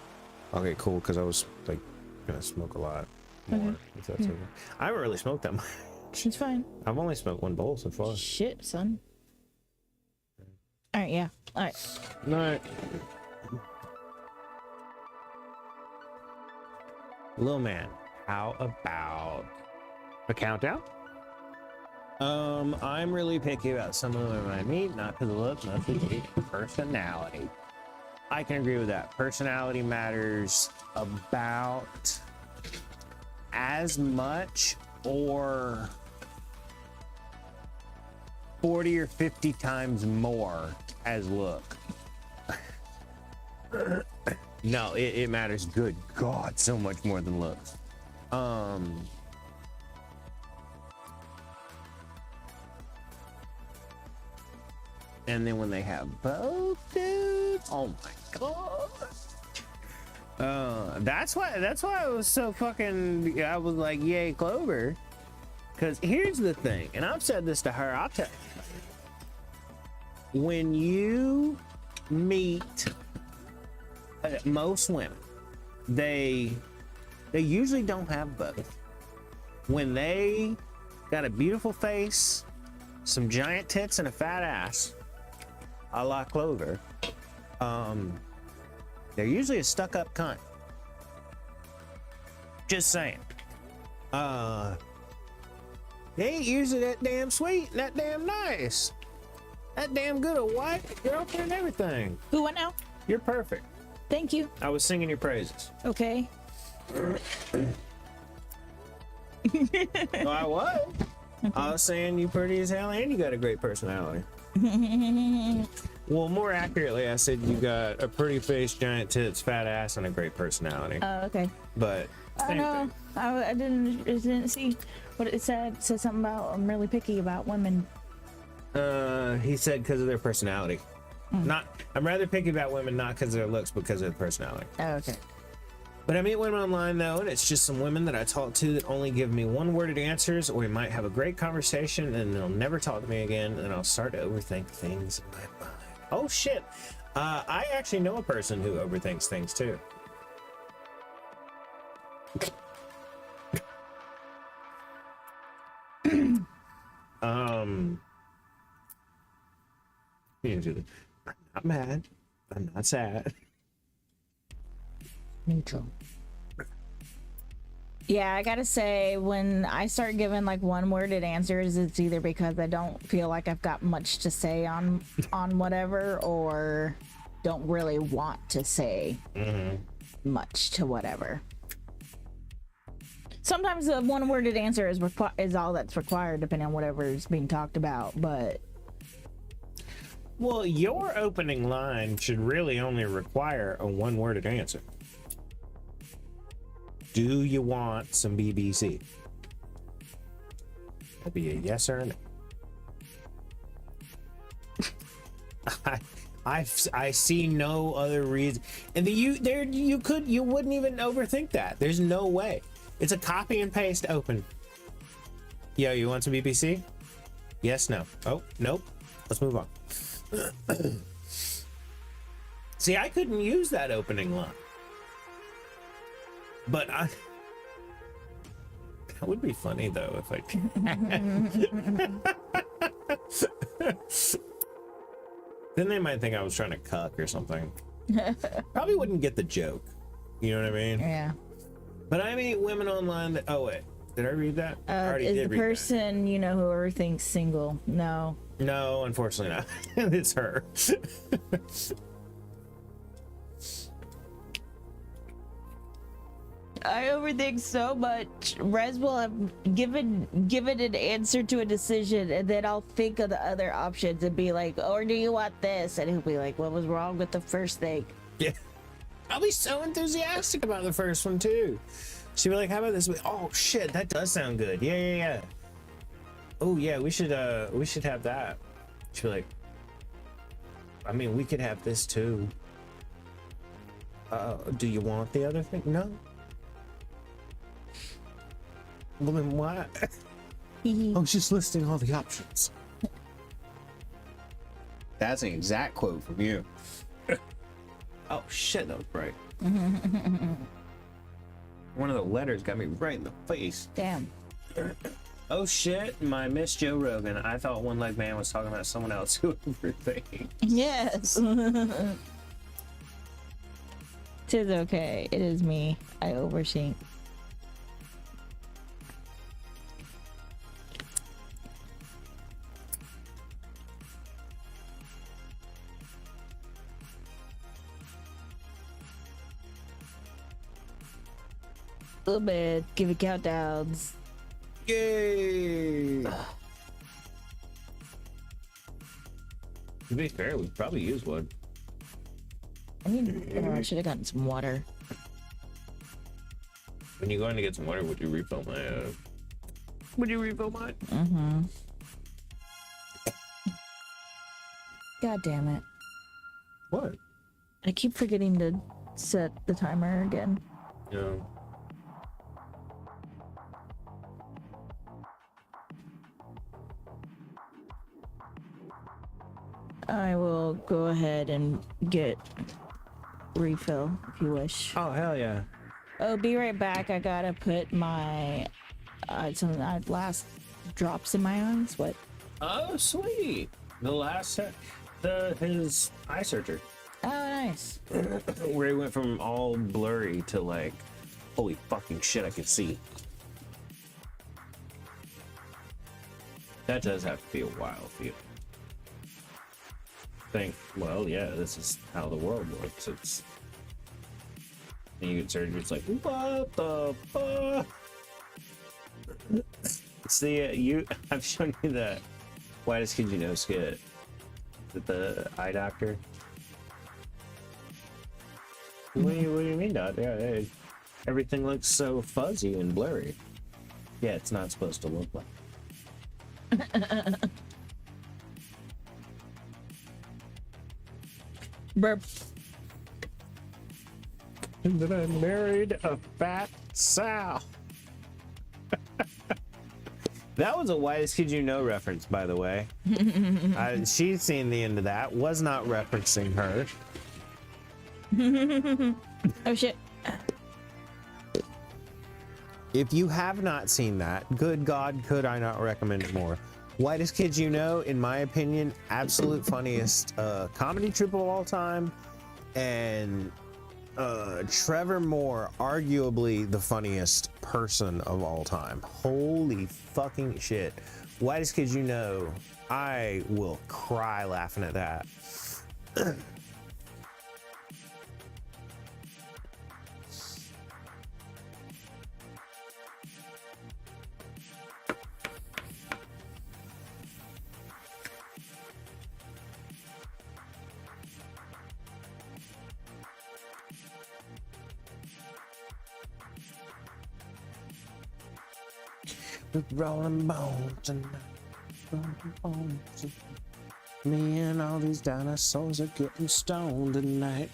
Okay, cool, because I was like gonna smoke a lot more. Okay. If that's okay. I haven't really smoked that much. It's fine. I've only smoked 1 bowl so far. Shit, son. All right, yeah. All right. No. Little man, how about a countdown? I'm really picky about some of them I meet, not because of looks, not because of personality. I can agree with that. Personality matters about as much or 40 or 50 times more as look. No, it matters. Good God, so much more than looks. And then when they have both, dude, oh my God. That's why I was so fucking, I was like, yay, Clover. Because here's the thing, and I've said this to her, I'll tell you. When you meet most women, they usually don't have both. When they got a beautiful face, some giant tits, and a fat ass, a la Clover, They're usually a stuck-up cunt. Just saying. They ain't usually that damn sweet and that damn nice. That damn good a wife, girlfriend, everything. Who went now? You're perfect. Thank you. I was singing your praises. Okay. No, I was. I was saying you pretty as hell and you got a great personality. Well, more accurately, I said you got a pretty face, giant tits, fat ass, and a great personality. Okay. But same No, thing. I didn't see what it said. It said something about I'm really picky about women. He said because of their personality. I'm rather picky about women, not because of their looks, but because of their personality. Oh, okay. But I meet women online though, and it's just some women that I talk to that only give me one-worded answers, or we might have a great conversation and they'll never talk to me again, and I'll start to overthink things in my mind. Oh shit! I actually know a person who overthinks things too. I'm not mad. I'm not sad. Neutral. Yeah, I gotta say, when I start giving like one-worded answers, it's either because I don't feel like I've got much to say on whatever, or don't really want to say much to whatever. Sometimes the one-worded answer is all that's required, depending on whatever is being talked about. But Well, your opening line should really only require a one-worded answer. Do you want some BBC? That'd be a yes or a no. I see no other reason, and you wouldn't even overthink that. There's no way. It's a copy and paste open. Yo, you want some BBC? Yes, no. Oh, nope. Let's move on. See, I couldn't use that opening line. But that would be funny though if I Then they might think I was trying to cuck or something. Probably wouldn't get the joke. You know what I mean? yeah. But I meet women online that, oh wait, did I read that? I already Is did the read person you know who overthinks single? No. that. No, unfortunately not. It's her. I overthink so much. Rez will have given an answer to a decision, and then I'll think of the other options and be like, "Or do you want this?" And he'll be like, "What was wrong with the first thing?" Yeah. I'll be so enthusiastic about the first one too. She'll be like, how about this? Oh shit, that does sound good. Yeah. Oh yeah, we should have that. She'll be like, I mean, we could have this too. Do you want the other thing? No. Well then what? Oh, she's listing all the options. That's an exact quote from you. Oh shit, that was bright. One of the letters got me right in the face. Damn. Oh shit, my Miss Joe Rogan. I thought One Leg Man was talking about someone else who overthinks. Yes. Tis okay. It is me. I overthink. A little bit. Give it countdowns. Yay! To be fair, we probably use one. I should have gotten some water. When you're going to get some water, would you refill my? Would you refill mine? Mm-hmm. God damn it! What? I keep forgetting to set the timer again. No. I will go ahead and get refill if you wish. Oh hell yeah! Oh, be right back. I gotta put my some last drops in my eyes. What? Oh sweet! The last set, his eye surgery. Oh, nice. Where he went from all blurry to like, holy fucking shit, I can see. That does have to be a wild feeling. Think, well, yeah, this is how the world works. It's and you get surgery. It's like, what the fuck? See, I've shown you the whitest kid you know skit. With the eye doctor. What do you mean, Dad? Yeah, hey, everything looks so fuzzy and blurry. Yeah, it's not supposed to look like. Burp. And then I married a fat sow. That was a whitest kid you know reference, by the way. She's seen the end of that. Was not referencing her. Oh shit. If you have not seen that, good God, could I not recommend it more? Whitest Kids You Know, in my opinion, absolute funniest comedy troupe of all time. And Trevor Moore, arguably the funniest person of all time. Holy fucking shit. Whitest Kids You Know, I will cry laughing at that. Rolling bones tonight. Rolling bones tonight. Me and all these dinosaurs are getting stoned tonight.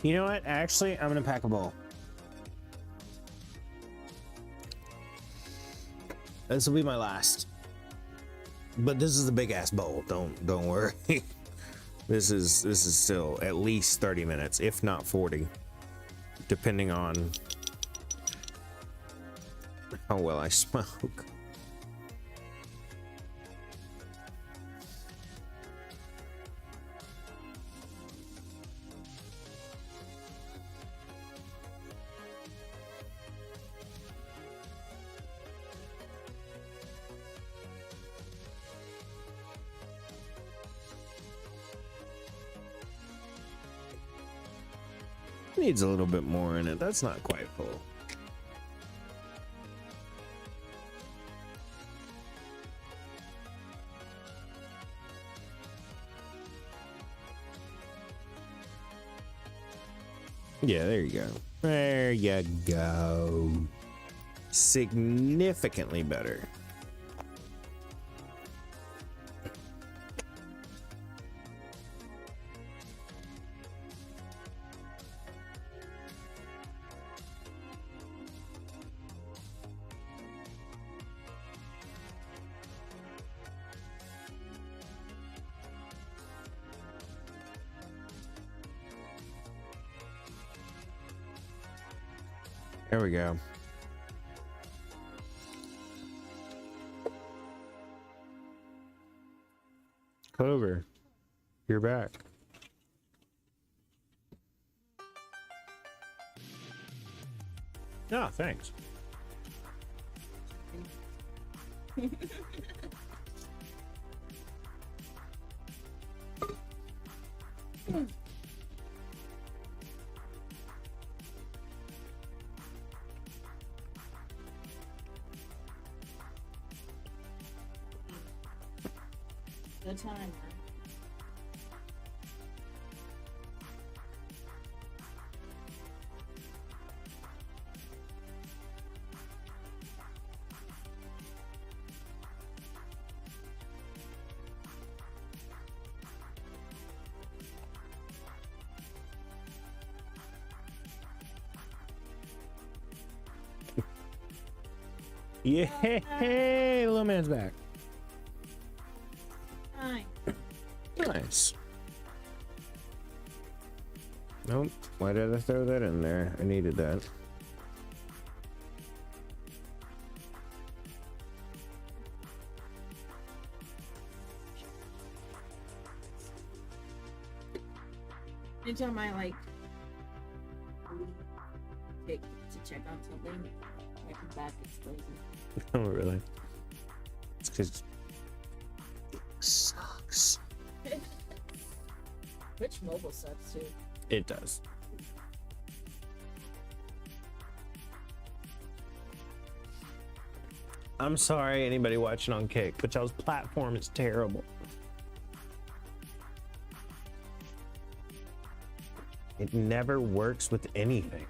You know what? Actually, I'm gonna pack a bowl. This will be my last. But this is a big ass bowl. Don't worry. This is still at least 30 minutes, if not 40, depending on how well I smoke. Needs a little bit more in it. That's not quite full. Yeah, there you go. There you go. Significantly better. There we go. Clover, you're back. Oh, thanks. The timer. Yeah, little man's back. Hi. Nice. Nope. Why did I throw that in there? I needed that. Anytime I like take to check on something, I come back, it's lazy. Oh, really? It's because it sucks. Which mobile sucks too. It does. I'm sorry, anybody watching on Kick, but y'all's platform is terrible. It never works with anything.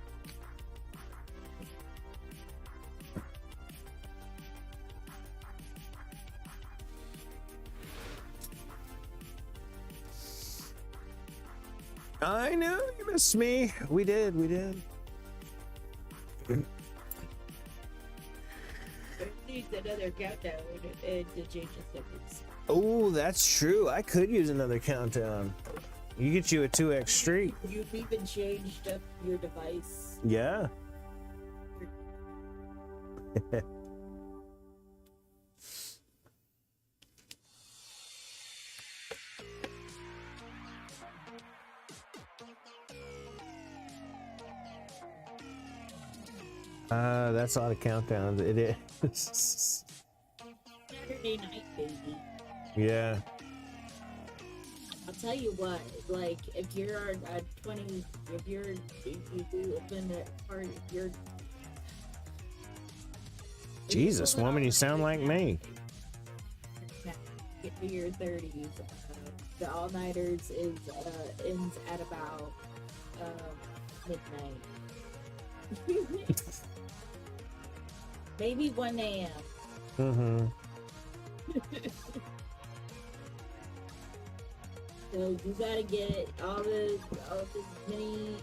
I know you missed me. We did. Needs another countdown to change the settings. Oh, that's true. I could use another countdown. You get you a 2x streak. You've even changed up your device. Yeah. That's a lot of countdowns. It is. Saturday night, baby. Yeah. I'll tell you what, like, if you're at 20, if you open it part of your... Jesus, woman, you sound like me. Get to your 30s. The all-nighters ends at about midnight. Maybe 1 a.m. Mm-hmm. So you gotta get all the mini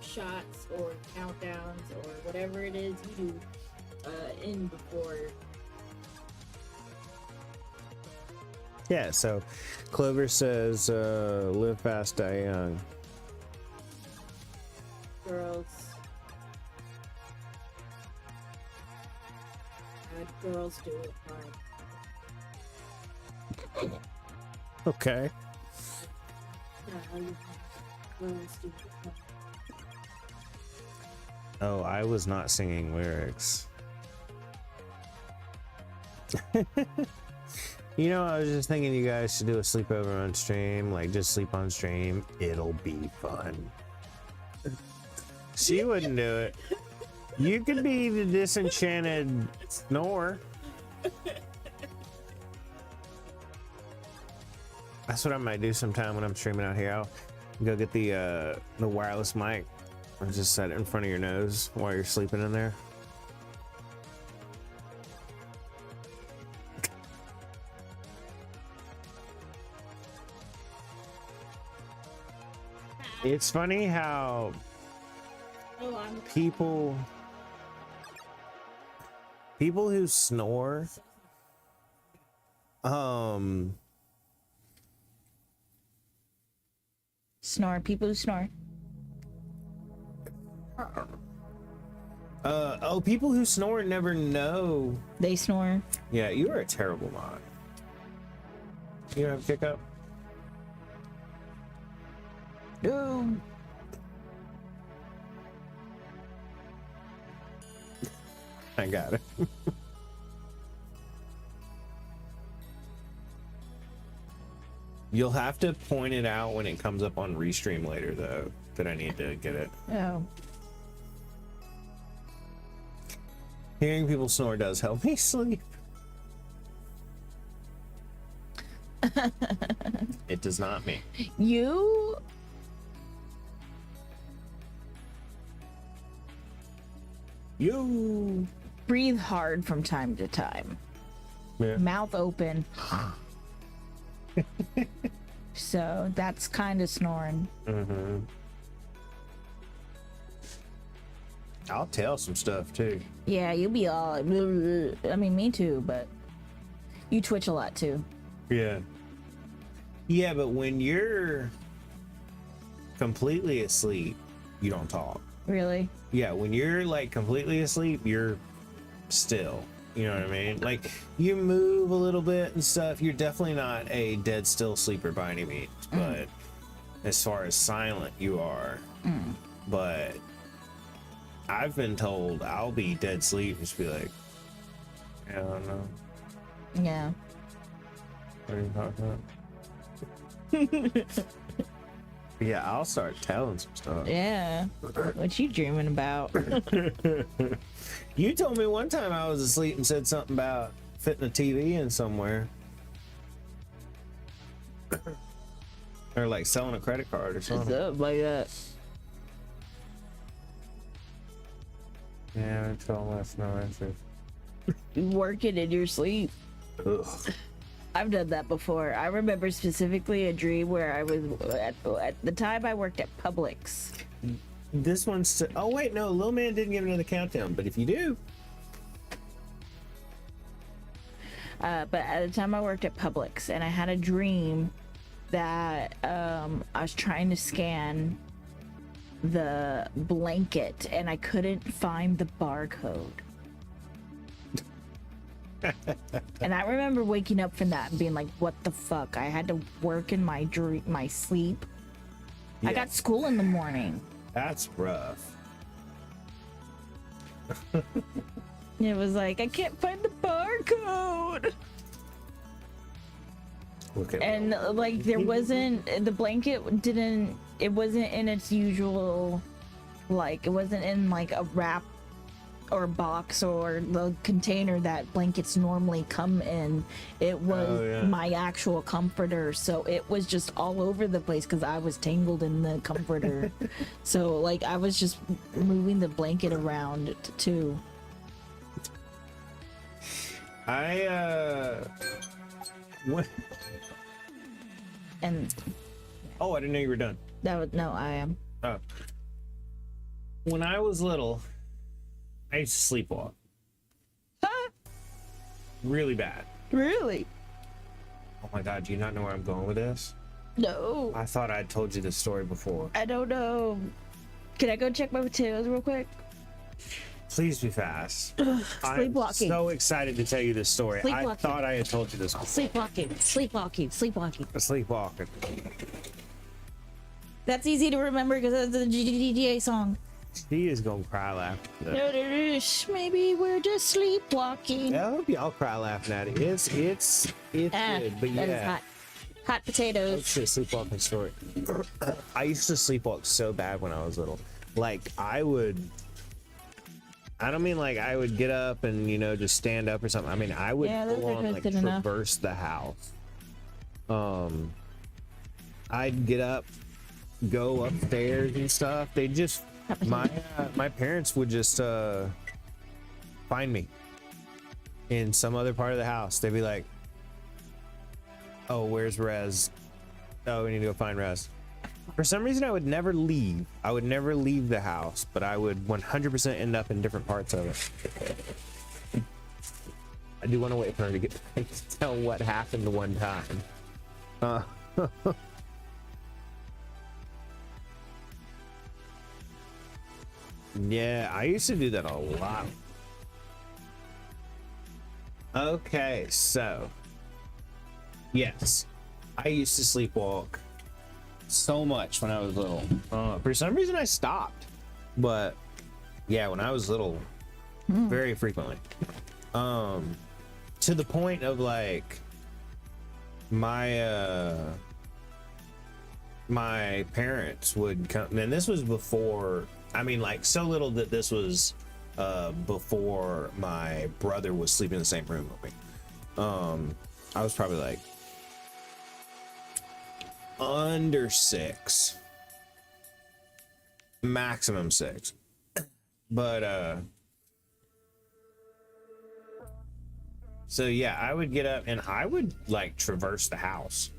shots or countdowns or whatever it is you do in before. Yeah, so Clover says, live fast, die young. Girls. Girls do it hard. Okay. Girls do it hard. Oh, I was not singing lyrics. You know, I was just thinking you guys should do a sleepover on stream. Like, just sleep on stream. It'll be fun. She wouldn't do it. You could be the disenchanted snore. That's what I might do sometime when I'm streaming out here. I'll go get the wireless mic and just set it in front of your nose while you're sleeping in there. It's funny how people who snore Snore. People who snore. People who snore never know. They snore. Yeah, you are a terrible mod. You don't have a kick up? No. I got it. You'll have to point it out when it comes up on Restream later, though, that I need to get it. Oh. Hearing people snore does help me sleep. It does not me. You breathe hard from time to time. Yeah. Mouth open. So that's kind of snoring. Mm-hmm. I'll tell some stuff too. Yeah, you'll be all. I mean, me too, but you twitch a lot too. Yeah. Yeah, but when you're completely asleep, you don't talk. Really? Yeah, when you're like completely asleep, you're still. You know what I mean? Like you move a little bit and stuff. You're definitely not a dead still sleeper by any means, but as far as silent, you are. But I've been told I'll be dead sleep and just be like, I don't know. Yeah. What are you talking about? Yeah, I'll start telling some stuff. Yeah. What you dreaming about? You told me one time I was asleep and said something about fitting a TV in somewhere. Or like selling a credit card or something. Something like that. Yeah, I told that's no answer. Working in your sleep. Ugh. I've done that before. I remember specifically a dream where I was at the time I worked at Publix. This one's oh wait, no, Lil Man didn't give another countdown, but if you do. But at the time I worked at Publix, and I had a dream that I was trying to scan the blanket and I couldn't find the barcode. And I remember waking up from that and being like, what the fuck? I had to work in my sleep. I got school in the morning. That's rough. It was like, I can't find the barcode. Okay. And like there wasn't, the blanket didn't, it wasn't in its usual, like it wasn't in like a wrap or box or the container that blankets normally come in. It was my actual comforter, so it was just all over the place because I was tangled in the comforter. So like I was just moving the blanket around too. What? And Oh, I didn't know you were done. that was, no, I am. Oh. When I was little, I used to sleepwalk. Really bad. Really? Oh my god, do you not know where I'm going with this? No, I thought I'd told you this story before. I don't know. Can I go check my potatoes real quick? Please be fast. I'm Sleepwalking. so excited to tell you this story. I Sleepwalking. thought I had told you this before. Sleepwalking. Sleepwalking. That's easy to remember because that's the GTA song. She is gonna cry laughing. Maybe we're just sleepwalking. I hope y'all cry laughing at it. It's good, but That is yeah. hot. Hot potatoes. It's a sleepwalking story. I used to sleepwalk so bad when I was little. Like I don't mean like I would get up and just stand up or something. I mean I would those full are on like good enough. traverse the house. I'd get up, go upstairs and stuff. They just my parents would just find me in some other part of the house. They'd be like, oh, where's Rez? Oh, we need to go find Rez. For some reason, I would never leave. I would never leave the house, but I would 100% end up in different parts of it. I do want to wait for her to get back to tell what happened the one time. Yeah, I used to do that a lot. Okay, so yes, I used to sleepwalk so much when I was little. For some reason I stopped, but yeah, when I was little, very frequently. To the point of like my parents would come, and this was before, I mean like so little that this was before my brother was sleeping in the same room with me. I was probably like under 6, maximum 6, but so yeah, I would get up and I would like traverse the house.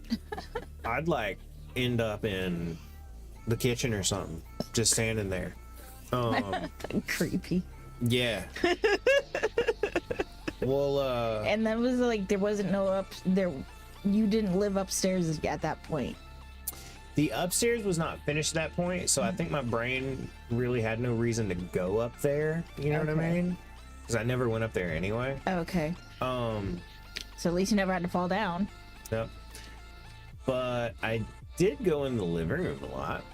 I'd like end up in the kitchen or something, just standing there. Creepy. Yeah. Well, And that was like there wasn't no up there. You didn't live upstairs at that point. the upstairs was not finished at that point, so I think my brain really had no reason to go up there. You know what I Okay. mean? Because I never went up there anyway. Okay. So at least you never had to fall down. Yep. But I did go in the living room a lot,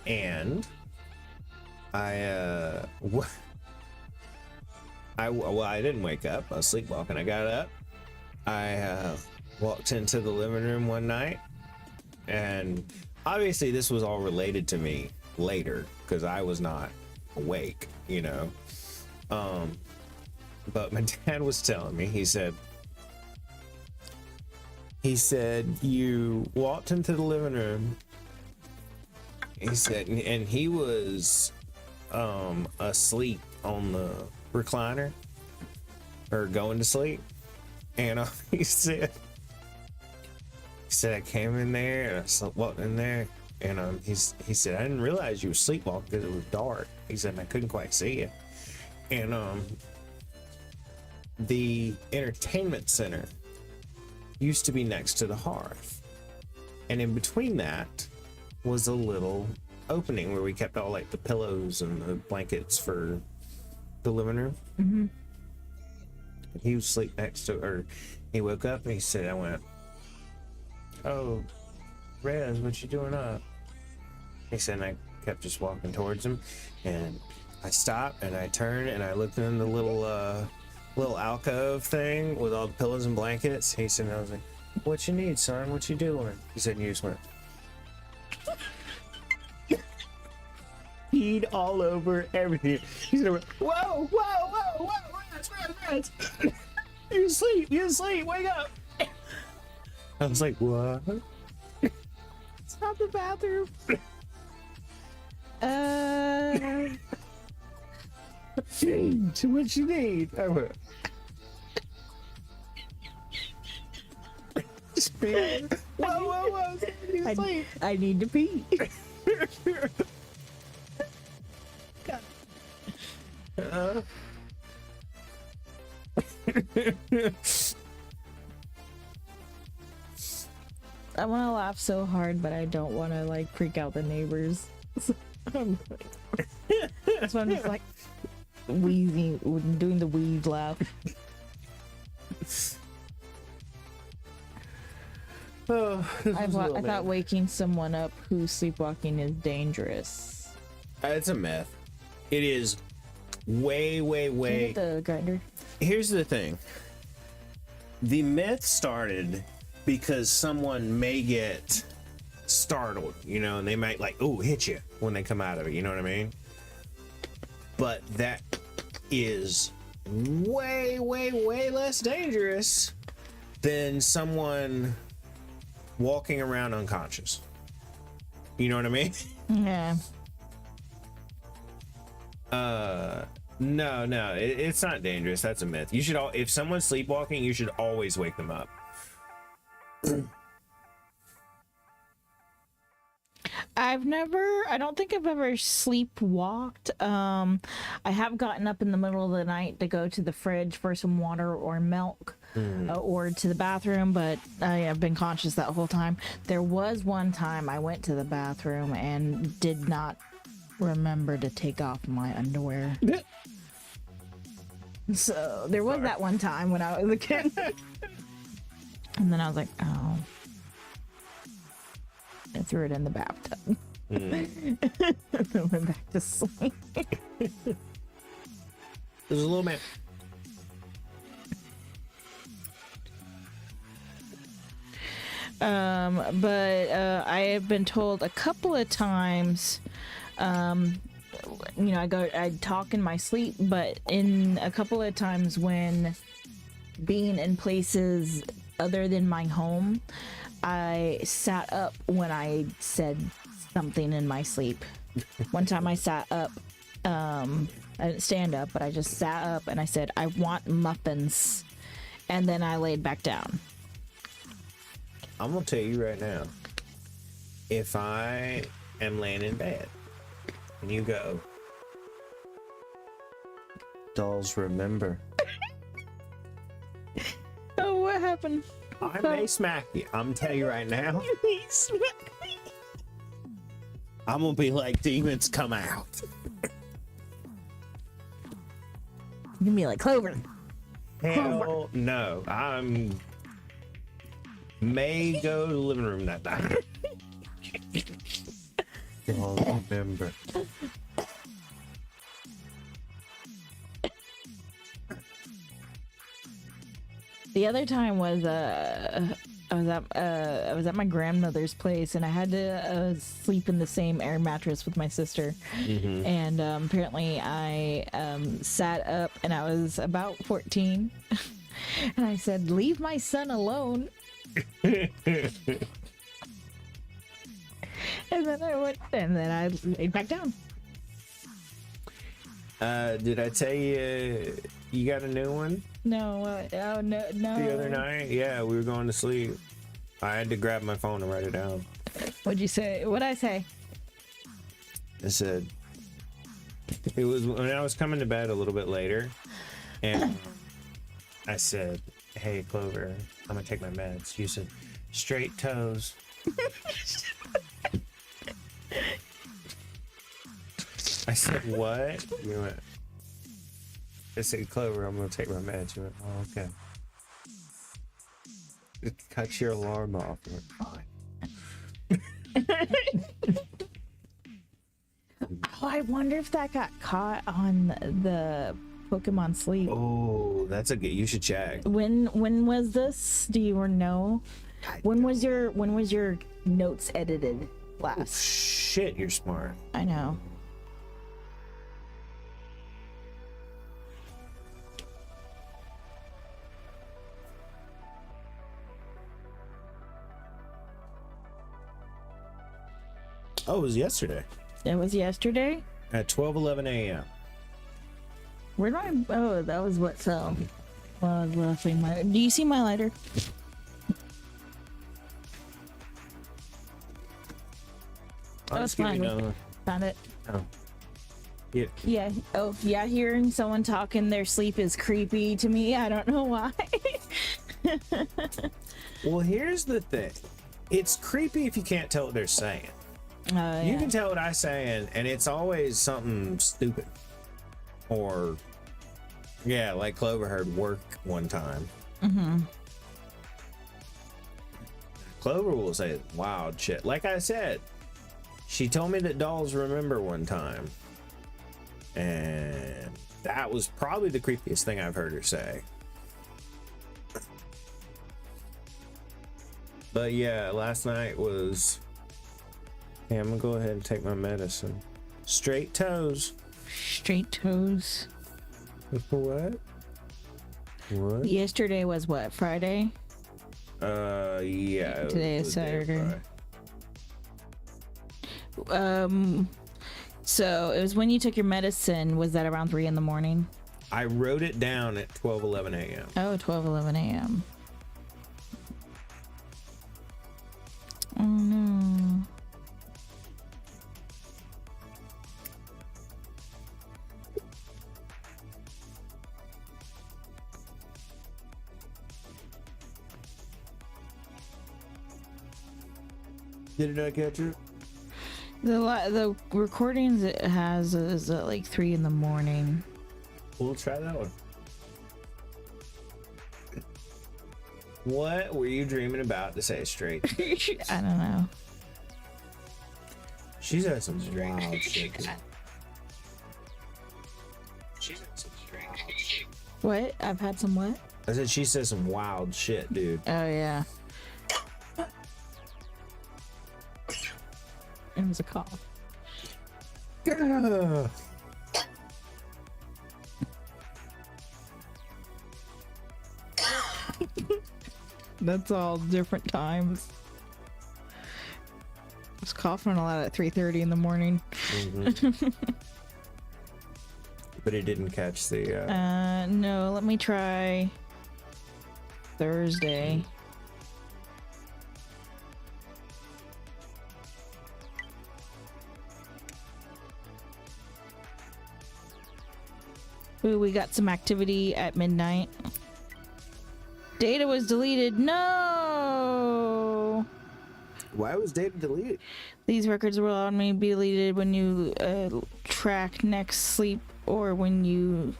and I didn't wake up. I was sleepwalking. I got up. I walked into the living room one night, and obviously this was all related to me later because I was not awake, you know. But my dad was telling me, he said you walked into the living room, he said, and he was asleep on the recliner or going to sleep, and he said I came in there and I walked in there, and he said I didn't realize you were sleepwalking because it was dark. He said, and I couldn't quite see you. And the entertainment center used to be next to the hearth, and in between that was a little opening where we kept all like the pillows and the blankets for the living room. And he was asleep next to her. He woke up and he said, I went, "Oh, Rez, what you doing up?" He said, and I kept just walking towards him, and I stopped and I turned and I looked in the little alcove thing with all the pillows and blankets. He said, and I was like, "What you need, son? What you doing?" He said, and you just went peed all over everything. He said, "Whoa, whoa, whoa, whoa, Rez. You asleep, wake up." I was like, "What?" It's not the bathroom. So what you need? I went, just pee. Whoa. He's asleep. I need to pee. I want to laugh so hard, but I don't want to like freak out the neighbors. So I'm just like wheezing, doing the wheeze laugh. I thought waking someone up who's sleepwalking is dangerous. It's a myth. It is way. Get the grinder. Here's the thing. The myth started because someone may get startled, you know, and they might like, oh, hit you when they come out of it, you know what I mean? But that is way less dangerous than someone walking around unconscious. You know what I mean? Yeah. No, it's not dangerous. That's a myth. You should if someone's sleepwalking, you should always wake them up. I don't think I've ever sleepwalked. I have gotten up in the middle of the night to go to the fridge for some water or milk, or to the bathroom, but I have been conscious that whole time. There was one time I went to the bathroom and did not remember to take off my underwear. So there was that one time when I was a kid. And then I was like, oh. I threw it in the bathtub. And then went back to sleep. There's a little man. But I have been told a couple of times, you know, I talk in my sleep, but in a couple of times when being in places other than my home, I sat up when I said something in my sleep. One time I sat up, I didn't stand up, but I just sat up and I said, I want muffins. And then I laid back down. I'm gonna tell you right now, if I am laying in bed and you go, Dolls remember. Oh, what happened? I may smack you. I'm telling you right now. I'm gonna be like, demons come out. You can be like Clover. Hell no. I'm may go to the living room that night. Dolls remember. The other time was I was at my grandmother's place and I had to sleep in the same air mattress with my sister. And apparently I sat up and I was about 14 and I said, "Leave my son alone." And then I went and then I laid back down. Did I tell you you got a new one No, oh no, no. the other night? Yeah, we were going to sleep. I had to grab my phone and write it down. What'd you say? What'd I say? I said, it was when I was coming to bed a little bit later, and I said, "Hey, Clover, I'm gonna take my meds." You said, "Straight toes." I said, "What?" You went, I said, "Clover, I'm gonna take my meds." You went, "Oh, okay." It cuts your alarm off. I went, "Fine." Oh, I wonder if that got caught on the Pokemon Sleep. Oh, that's a good. You should check. When was this? Do you know? When was your notes edited last? Shit, you're smart. I know. Oh, it was yesterday It was yesterday. at 12:11 a.m. Where do I? Oh, that was what. So, well, I was laughing. Do you see my lighter? Oh, it's fine. Found it. Oh. Yeah. Yeah. Oh, yeah. Hearing someone talk in their sleep is creepy to me. I don't know why. Well, here's the thing. It's creepy if you can't tell what they're saying. Yeah. You can tell what I'm saying, and it's always something stupid. Or, yeah, like Clover heard work one time. Clover will say wild shit. Like I said, she told me that dolls remember one time. And that was probably the creepiest thing I've heard her say. But yeah, last night was, hey, I'm gonna go ahead and take my medicine. Straight toes. Straight toes. What? What? Yesterday was what? Friday? Yeah. Today is Saturday. So it was when you took your medicine. Was that around 3 in the morning? I wrote it down at 12:11 a.m. Oh, 12:11 a.m. Oh no. Did I catch it? The recordings it has is at like 3 in the morning. We'll try that one. What were you dreaming about to say straight? I don't know. She's had some wild shit. What? I've had some what? I said she said some wild shit, dude. Oh yeah. It was a cough. That's all different times. I was coughing a lot at 3:30 in the morning. But it didn't catch the. No, let me try Thursday. Ooh, we got some activity at midnight. Data was deleted. No! Why was data deleted? These records will only be deleted when you track next sleep or when you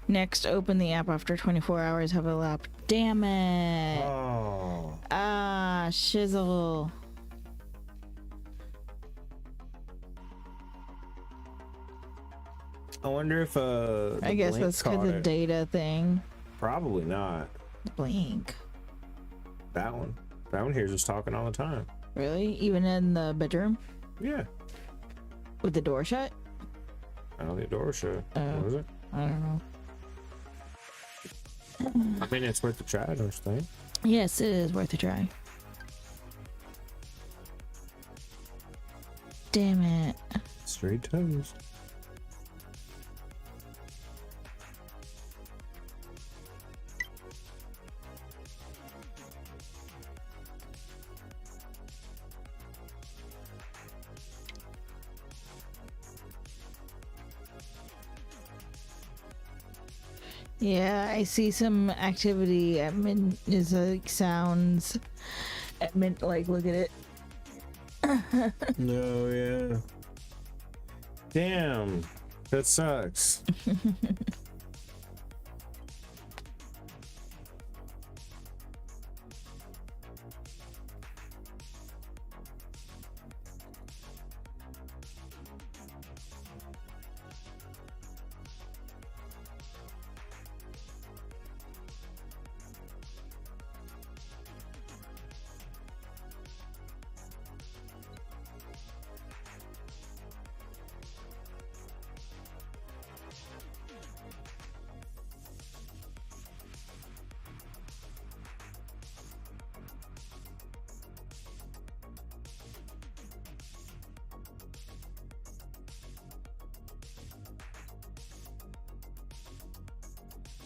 next open the app after 24 hours have elapsed. Damn it. Oh. Ah, shizzle. I wonder if I guess that's because of the data thing. Probably not. Blink. That one. That one here's us talking all the time. Really? Even in the bedroom? Yeah. With the door shut? I don't think the door shut. Oh. Was it? I don't know. I mean, it's worth a try, don't you think? Yes, it is worth a try. Damn it. Straight toes. Yeah, I see some activity at mid is like sounds at mid, like look at it. No, yeah. Damn. That sucks.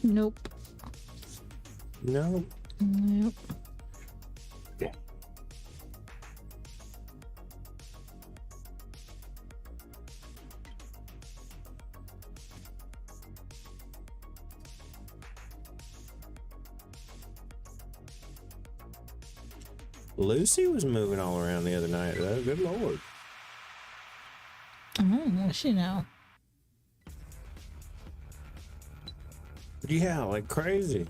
Nope. No. Nope. Yeah. Lucy was moving all around the other night, though. Good lord. What's she now? Yeah, like crazy.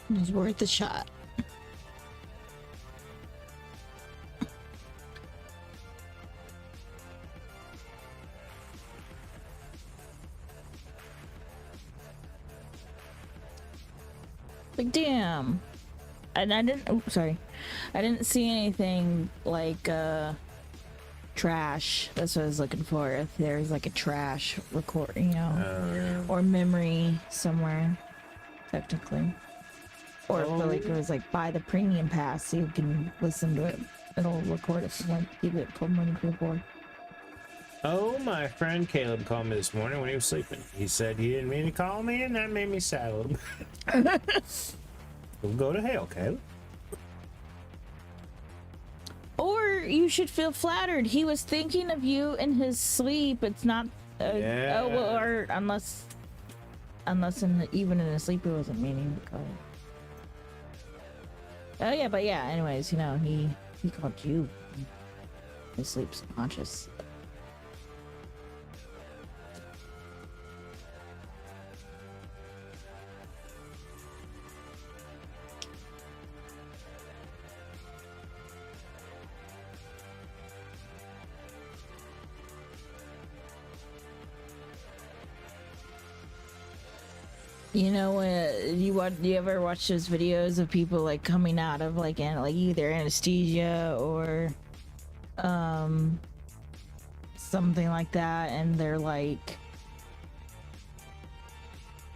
It was worth a shot. Like, damn. And I didn't, oh, sorry. I didn't see anything like, trash. That's what I was looking for. If there's like a trash record, you know, or memory somewhere, technically. Or if like it was like buy the premium pass so you can listen to it. It'll record it from like you get full money for. Oh, my friend Caleb called me this morning when he was sleeping. He said he didn't mean to call me, and that made me sad a little bit. We'll go to hell, Caleb. Or you should feel flattered. He was thinking of you in his sleep. It's not. Yeah. Oh, well, or unless even in his sleep he wasn't meaning to call. Oh yeah, but yeah. Anyways, you know he called you. His sleep subconscious. You know, you ever watch those videos of people like coming out of like either anesthesia or something like that, and they're like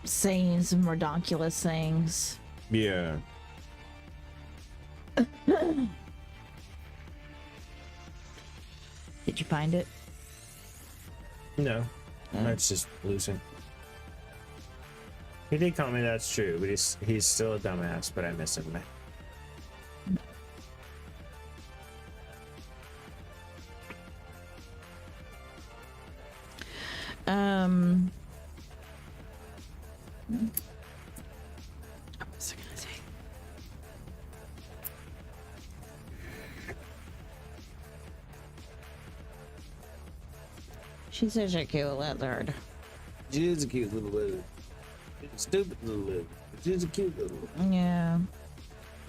saying some ridiculous things. Yeah. Did you find it? No. That's just losing. He did call me, that's true, but he's still a dumbass, but I miss him, man. What was I gonna say? She's such a cute lizard. She's a cute little lizard. Stupid little lizard. She's a cute little lizard. Yeah.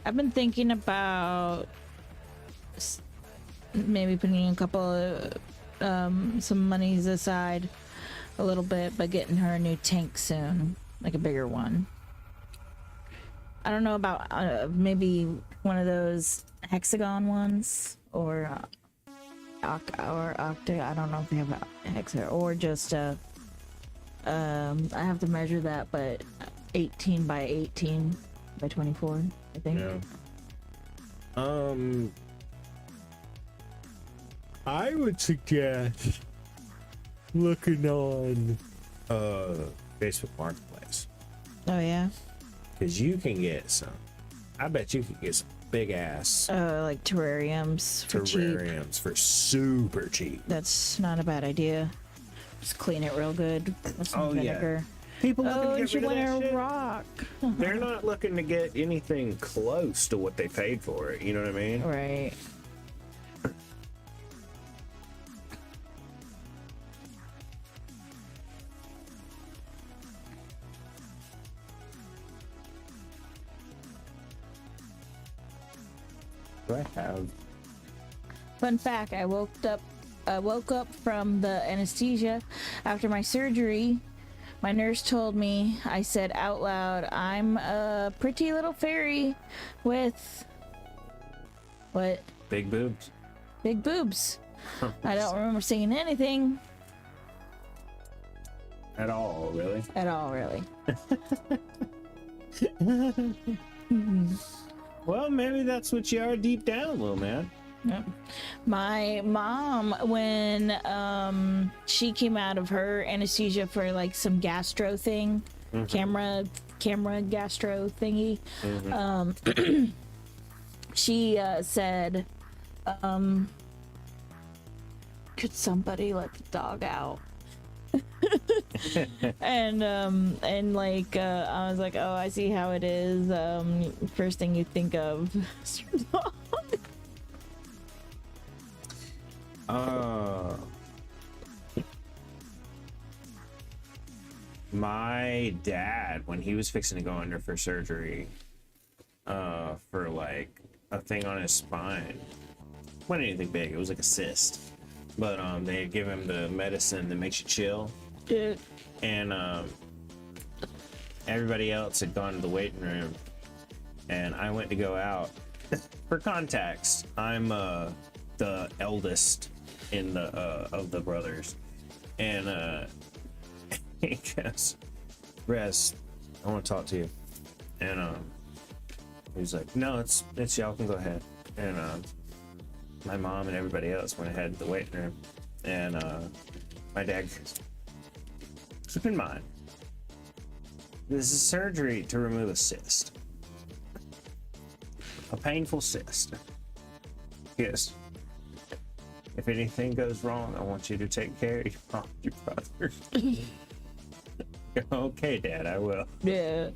I've been thinking about maybe putting a couple of some monies aside a little bit, but getting her a new tank soon, like a bigger one. I don't know about maybe one of those hexagon ones or octa. I don't know if they have a hexa or just I have to measure that, but 18 by 18 by 24, I think. Yeah. I would suggest looking on Facebook Marketplace, Oh yeah. because you can get some. I bet you could get some big ass Like terrariums for cheap. terrariums for super cheap. That's not a bad idea. Just clean it real good with some Oh, yeah. vinegar. People Oh, looking and to she get rid of want that a shit. rock. They're not looking to get anything close to what they paid for it. You know what I mean? Right. Do I have? Fun fact, I woke up from the anesthesia after my surgery. My nurse told me, I said out loud, I'm a pretty little fairy with what? Big boobs. Big boobs. I don't remember saying anything At all, really? at all, really. Well, maybe that's what you are deep down, little man. Yep. My mom, when she came out of her anesthesia for like some gastro thing, camera gastro thingy, she said, could somebody let the dog out? and like I was like, oh, I see how it is. First thing you think of is your dog. My dad, when he was fixing to go under for surgery, for like a thing on his spine, wasn't anything big. It was like a cyst, but they give him the medicine that makes you chill, and everybody else had gone to the waiting room, and I went to go out. For context, I'm the eldest in the of the brothers, and he goes, "Rez, I want to talk to you," and he's like, "No, it's y'all can go ahead." And my mom and everybody else went ahead to the waiting room, and my dad goes, "Keep in mind, this is surgery to remove a cyst, a painful cyst. Yes. If anything goes wrong, I want you to take care of your mom, your brother." Okay, Dad, I will. Yeah.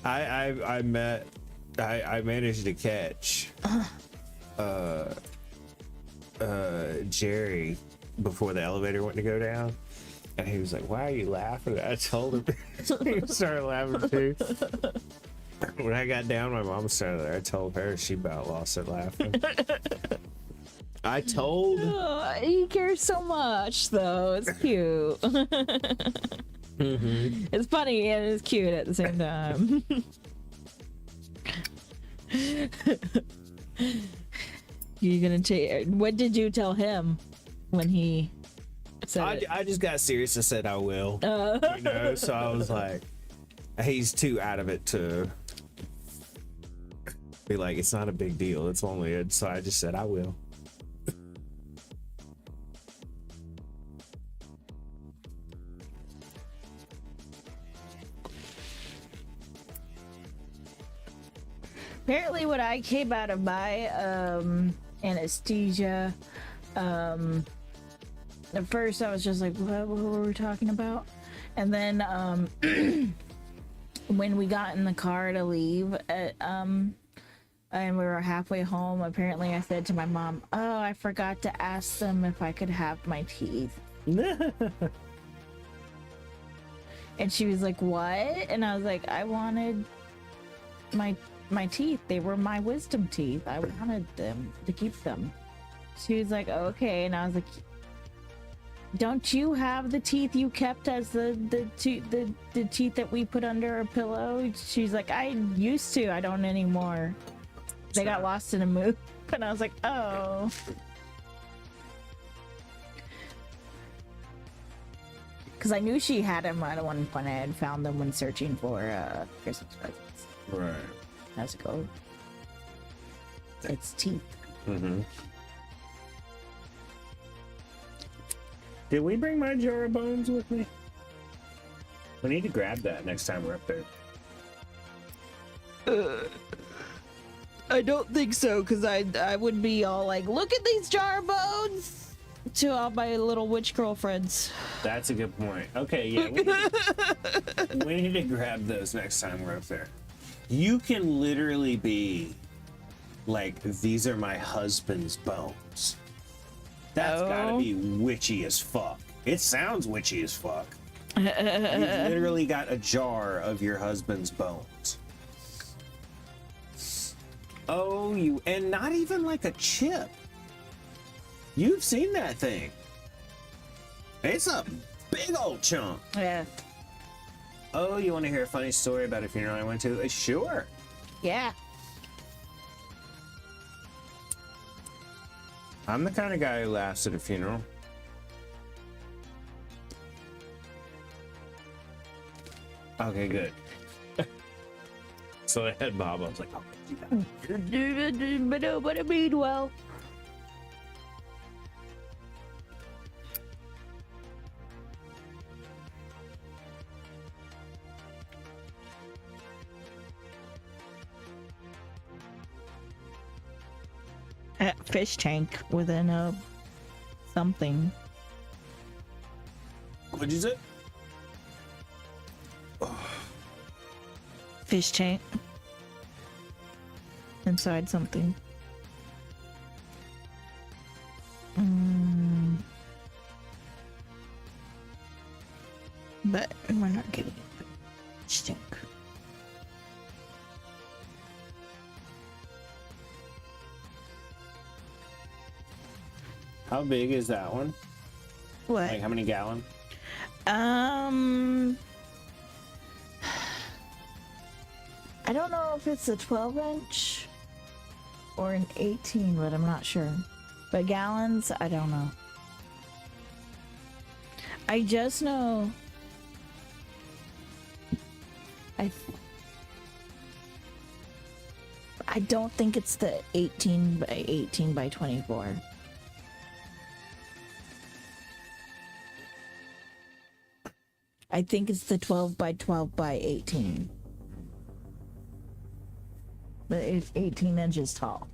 I managed to catch Jerry before the elevator went to go down, and he was like, "Why are you laughing?" I told him. He started laughing too. When I got down, my mom started there. I told her, she about lost it laughing. I told. Oh, he cares so much, though. It's cute. It's funny and it's cute at the same time. You gonna take? What did you tell him when he said it? I just got serious and said I will. You know, so I was like, he's too out of it to be like, it's not a big deal. It's only it. So I just said I will. Apparently, when I came out of my anesthesia, at first I was just like, what were we talking about? And then when we got in the car to leave, and we were halfway home, apparently I said to my mom, oh, I forgot to ask them if I could have my teeth. And she was like, what? And I was like, I wanted my teeth. They were my wisdom teeth. I wanted them to keep them. She was like, okay. And I was like, don't you have the teeth you kept as the teeth that we put under a pillow? She's like, I used to. I don't anymore. They got lost in a move. And I was like, oh. Because I knew she had them at one point. I had found them when searching for Christmas presents. Right. How's it go? It's teeth. Mm-hmm. Did we bring my jar of bones with me? We need to grab that next time we're up there. I don't think so, because I would be all like, look at these jar bones to all my little witch girlfriends. That's a good point. Okay, yeah. We need to grab those next time we're up there. You can literally be like, these are my husband's bones. That's gotta be witchy as fuck. It sounds witchy as fuck. You literally got a jar of your husband's bones. Oh, and not even like a chip. You've seen that thing. It's a big old chunk. Yeah. Oh, you want to hear a funny story about a funeral I went to? Sure. Yeah. I'm the kind of guy who laughs at a funeral. Okay, good. So I had Bob. I was like, oh, But I mean, well. A fish tank within a something. What'd you say? Fish tank inside something. But we're not getting it. Fish tank. How big is that one? What? Like how many gallon? I don't know if it's a 12-inch or an 18, but I'm not sure. But gallons, I don't know. I just know I don't think it's the 18 by 18 by 24. I think it's the 12 by 12 by 18. But it's 18 inches tall.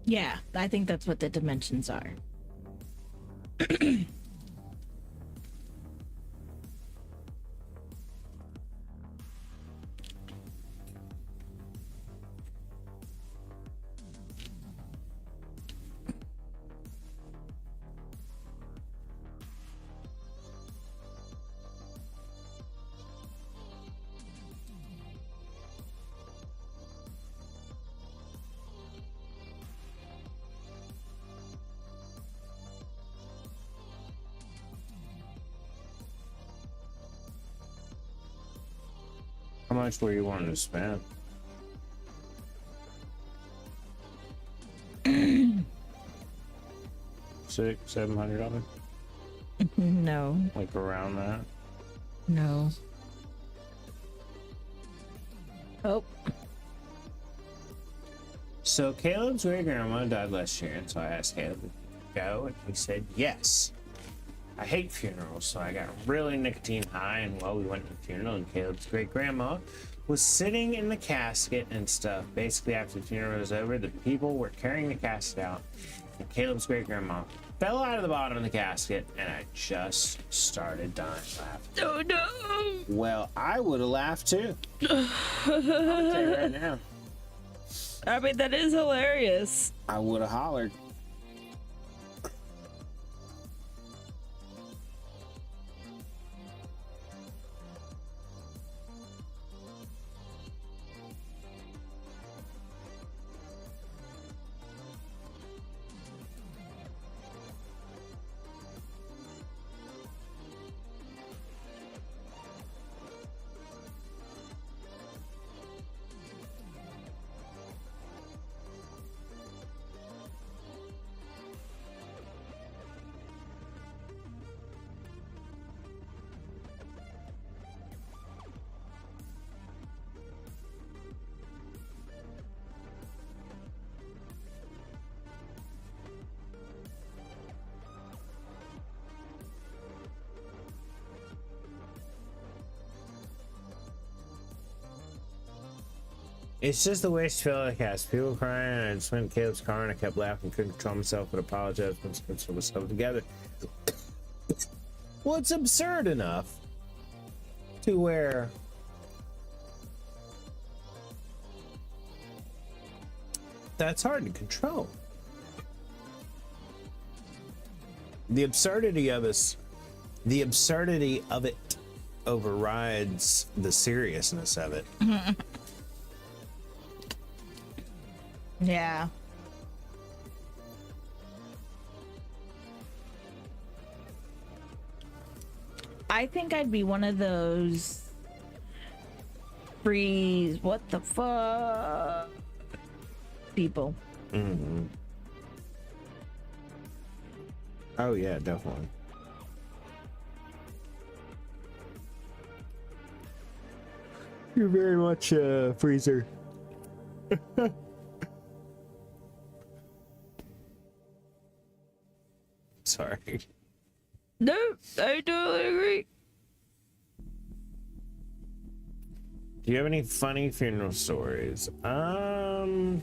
Yeah, I think that's what the dimensions are. much were you wanting to spend? $600-700, No, like around that. no. Oh, So Caleb's great grandma died last year, and so I asked Caleb if he could go, and he said yes. I hate funerals, so I got really nicotine high, and while we went to the funeral, and Caleb's great grandma was sitting in the casket and stuff. Basically, after the funeral was over, the people were carrying the casket out, and Caleb's great grandma fell out of the bottom of the casket, and I just started dying laughing. oh no! Well, I would have laughed too. I'll tell you right now. I mean, that is hilarious. I would have hollered. It's just the way she felt like I was people crying, and I just went in Caleb's car and I kept laughing, couldn't control myself, but apologized once I put myself together. Well, it's absurd enough to where that's hard to control. The absurdity of it overrides the seriousness of it. Yeah. I think I'd be one of those freeze, what the fuck people. Mm-hmm. Oh yeah, definitely. You're very much a freezer. Sorry. No, I totally agree. Do you have any funny funeral stories? I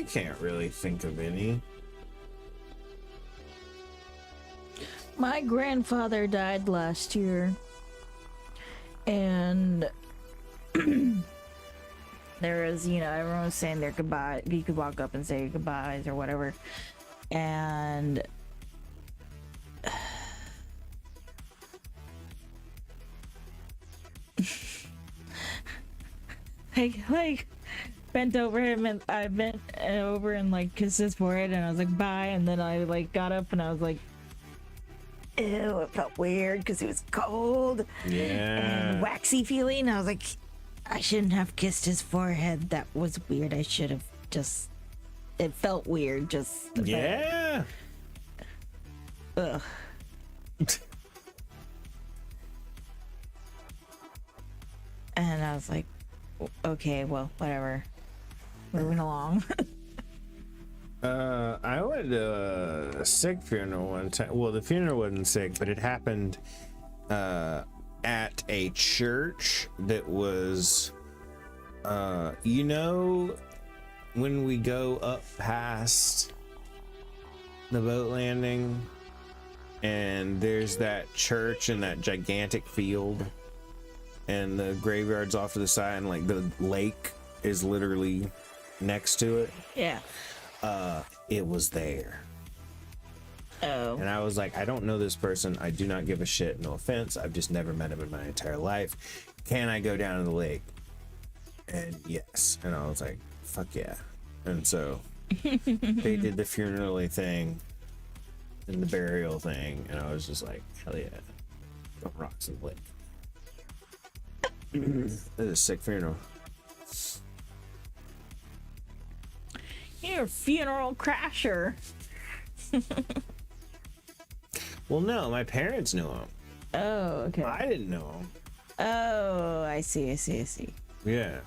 can't really think of any. My grandfather died last year, and there was, everyone was saying their goodbye. You could walk up and say goodbyes or whatever, and I bent over him, and I bent over and kissed his forehead, and I was like bye, and then I got up and I was like, ew, it felt weird because it was cold. Yeah. And waxy feeling. I was like, I shouldn't have kissed his forehead. That was weird. I should have just. It felt weird. Just. Yeah. Ugh. And I was like, okay, well, whatever. Moving along. I went to a sick funeral one time. Well, the funeral wasn't sick, but it happened at a church that was, when we go up past the boat landing and there's that church in that gigantic field and the graveyard's off to the side and the lake is literally next to it. Yeah. It was there. Oh. And I was like, I don't know this person. I do not give a shit. No offense. I've just never met him in my entire life. Can I go down to the lake? And yes. And I was like, fuck yeah. And so They did the funerally thing and the burial thing, and I was just like, hell yeah, don't rocks and lick. This is a sick funeral. You're a funeral crasher. Well, no, my parents knew him. Oh, okay. I didn't know him. Oh, I see. Yeah.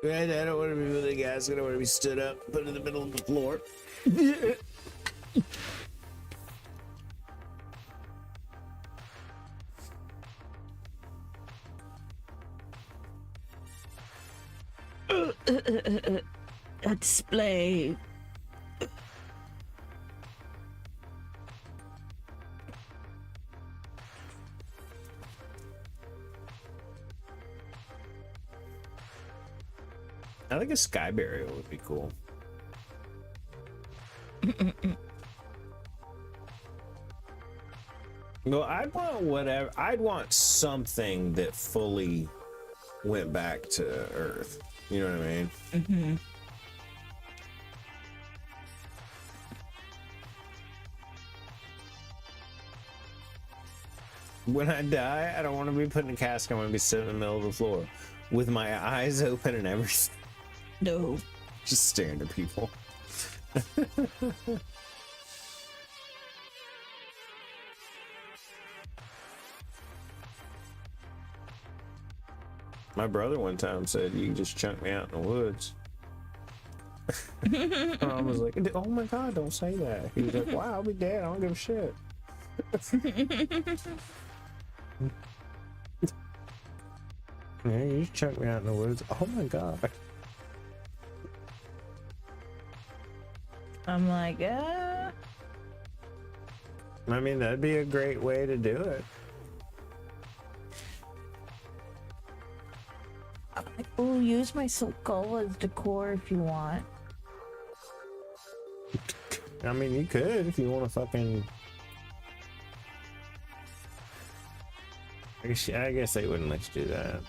Right, I don't want to be with the guys. I don't want to be stood up, put in the middle of the floor. A display. I think a sky burial would be cool. No, I'd want whatever. I'd want something that fully went back to Earth. You know what I mean? Mm-hmm. When I die, I don't want to be put in a casket. I want to be sitting in the middle of the floor with my eyes open and everything. No. Just staring at people. My brother one time said, "You can just chunk me out in the woods." I was like, "Oh my God, don't say that." He was like, "Wow, I'll be dead. I don't give a shit." Yeah, you just chunk me out in the woods. Oh my God. I'm like, I mean, that'd be a great way to do it. oh, use my skull as decor if you want. I mean, you could if you want to fucking. I guess they wouldn't let you do that.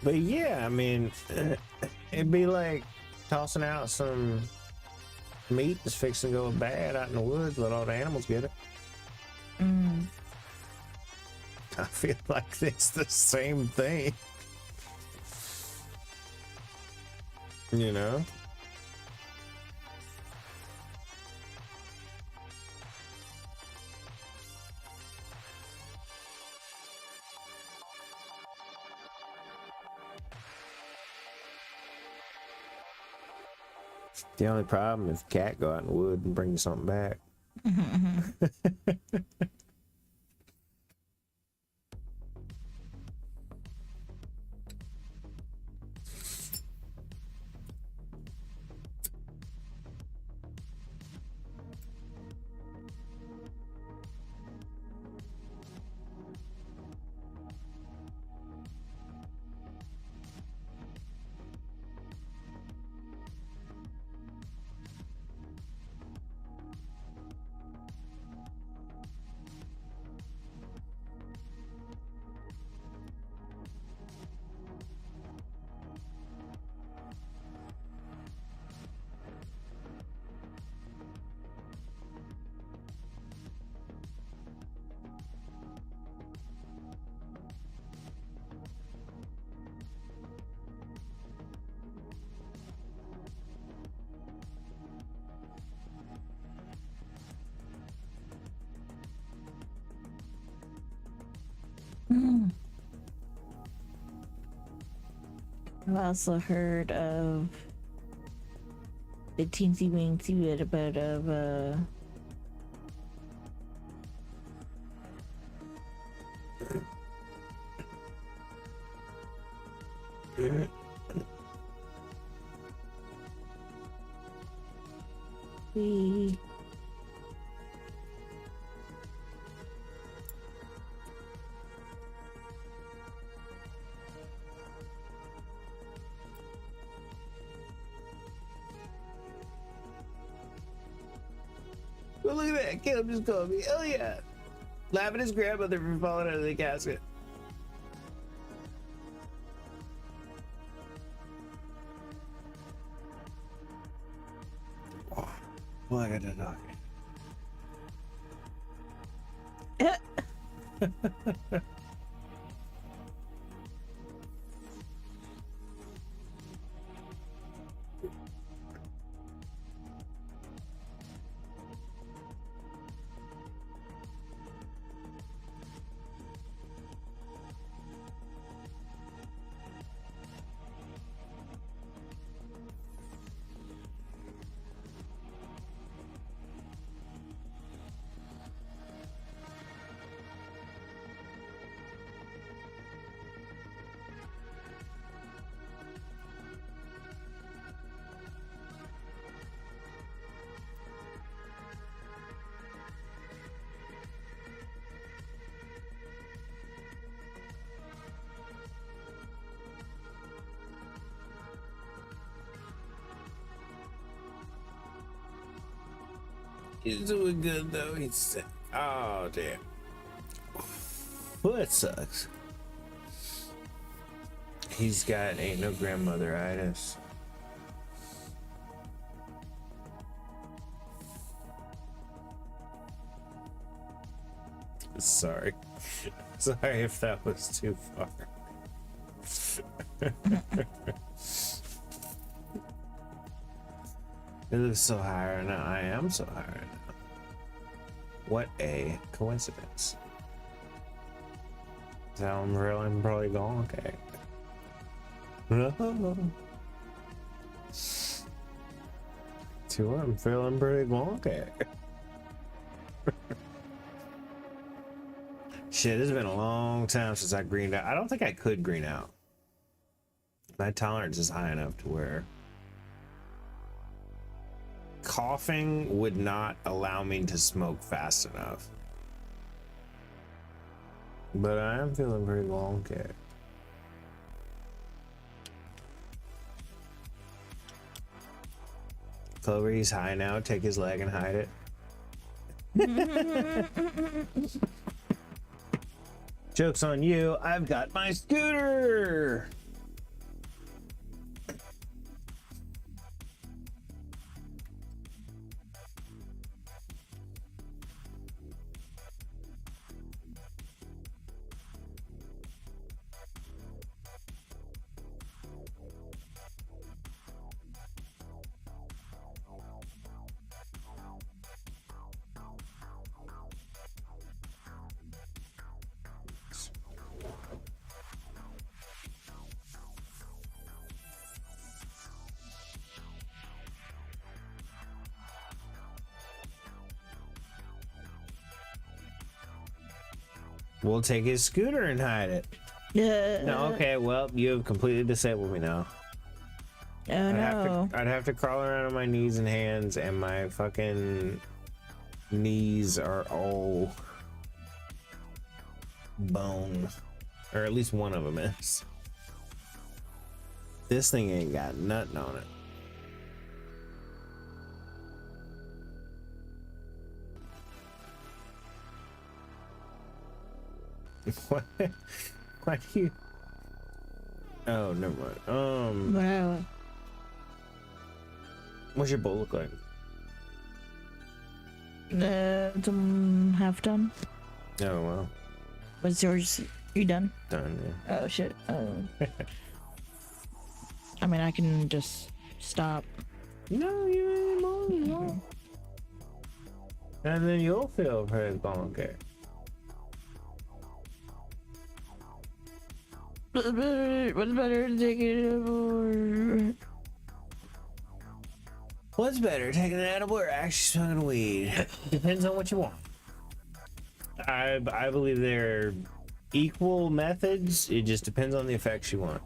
But yeah, I mean, it'd be like tossing out some meat that's fixing to go bad out in the woods, let all the animals get it. Mm. I feel like it's the same thing. You know? The only problem is cat go out in the wood and bring you something back. I've also heard of the teensy weensy bit about the Oh, look at that. Caleb just called me. Hell yeah. Laughing at his grandmother for falling out of the casket. Oh, look at the dog. He's doing good though. He's sick. Oh damn. Foot sucks. He's got ain't no grandmotheritis. Sorry. Sorry if that was too far. It looks so high right now. I am so high right now. What a coincidence. So I'm probably going okay. I'm feeling pretty wonky. Shit, it's been a long time since I greened out. I don't think I could green out. My tolerance is high enough to where coughing would not allow me to smoke fast enough. But I am feeling pretty wonky. Clover, he's high now. Take his leg and hide it. Joke's on you. I've got my scooter. We'll take his scooter and hide it. No, okay, well, you have completely disabled me now. Oh no. I'd have to crawl around on my knees and hands, and my fucking knees are all bone. Or at least one of them is. This thing ain't got nothing on it. What? Why do you? Oh, never mind. Wow. What's your bowl look like? It's half done. Oh well. What's yours? You done? Done. Yeah. Oh shit. Oh. I mean, I can just stop. No, you ain't more. And then you'll feel pretty bonky. What's better, taking it or... What's better, taking an edible or actually smoking weed? Depends on what you want. I believe they're equal methods. It just depends on the effects you want.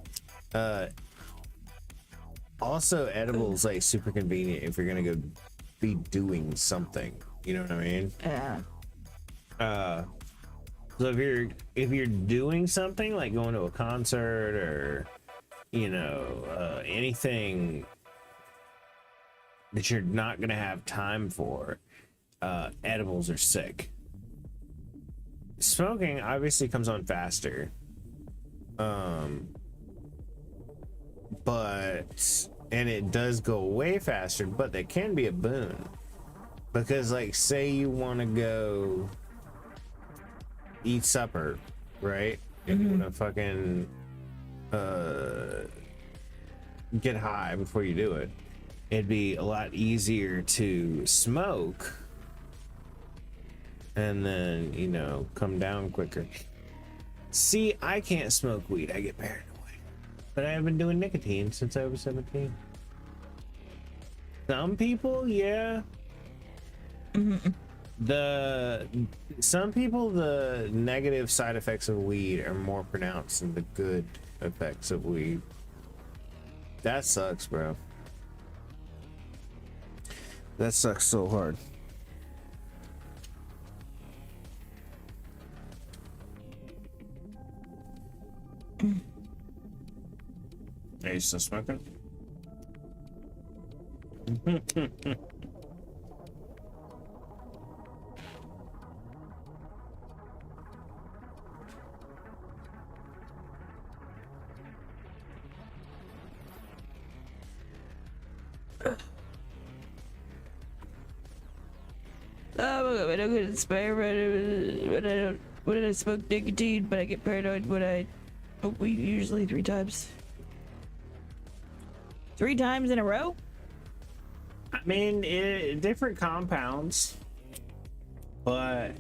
Also, edibles like super convenient if you're gonna go be doing something. You know what I mean? Yeah. So if you're doing something like going to a concert or anything that you're not gonna have time for, edibles are sick. Smoking obviously comes on faster. But and it does go way faster, but that can be a boon. Because like say you want to go eat supper, right? And you want to fucking get high before you do it. It'd be a lot easier to smoke and then, you know, come down quicker. See, I can't smoke weed. I get paranoid. But I have been doing nicotine since I was 17. Some people, yeah. Some people, the negative side effects of weed are more pronounced than the good effects of weed. That sucks, bro. That sucks so hard. Are you still smoking? I don't get inspired when I smoke nicotine, but I get paranoid when I smoke weed, usually 3 times. 3 times in a row? I mean, different compounds, but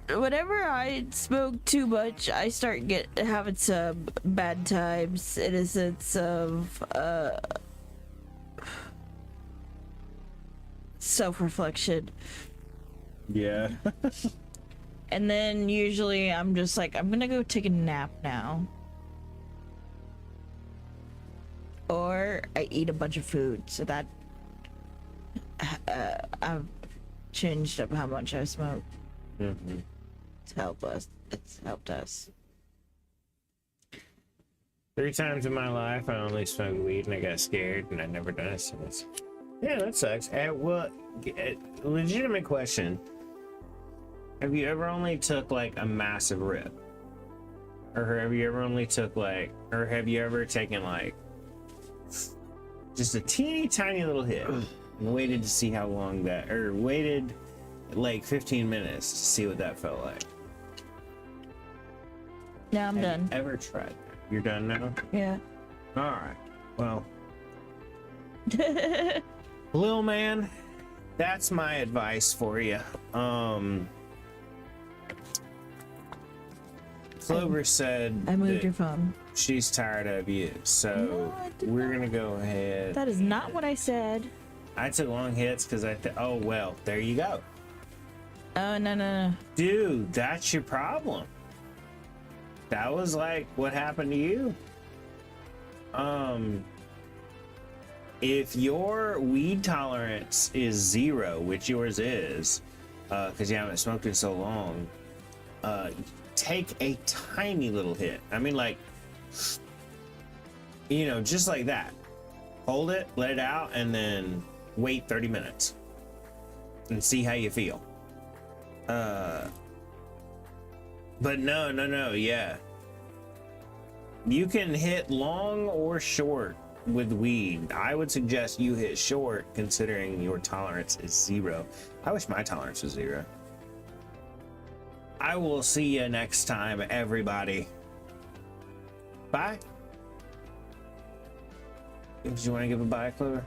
Whenever I smoke too much, I start having some bad times in a sense of self-reflection. yeah. And then usually I'm just like, I'm gonna go take a nap now. Or I eat a bunch of food, so that I've changed up how much I smoke. It's helped us. 3 times in my life, I only smoked weed and I got scared and I never done it since. Yeah, that sucks. Well, legitimate question. Have you ever only took like a massive rip? Or have you ever only took like, or have you ever taken like just a teeny tiny little hit and waited to see how long that, or waited like 15 minutes to see what that felt like? Now I'm done. Ever tried that? You're done now? Yeah. All right. Well, Lil man, that's my advice for you. Clover said I moved that your phone. she's tired of you, so No, I did we're not. gonna go ahead. That is not what I said. I took long hits because oh well, there you go. Oh, no. Dude, that's your problem. That was like what happened to you. If your weed tolerance is 0, which yours is, because you haven't smoked in so long, take a tiny little hit. I mean, like, you know, just like that. Hold it, let it out, and then wait 30 minutes and see how you feel. But no, yeah. You can hit long or short with weed. I would suggest you hit short considering your tolerance is 0. I wish my tolerance was 0. I will see you next time, everybody. Bye. Did you want to give a bye, Clover?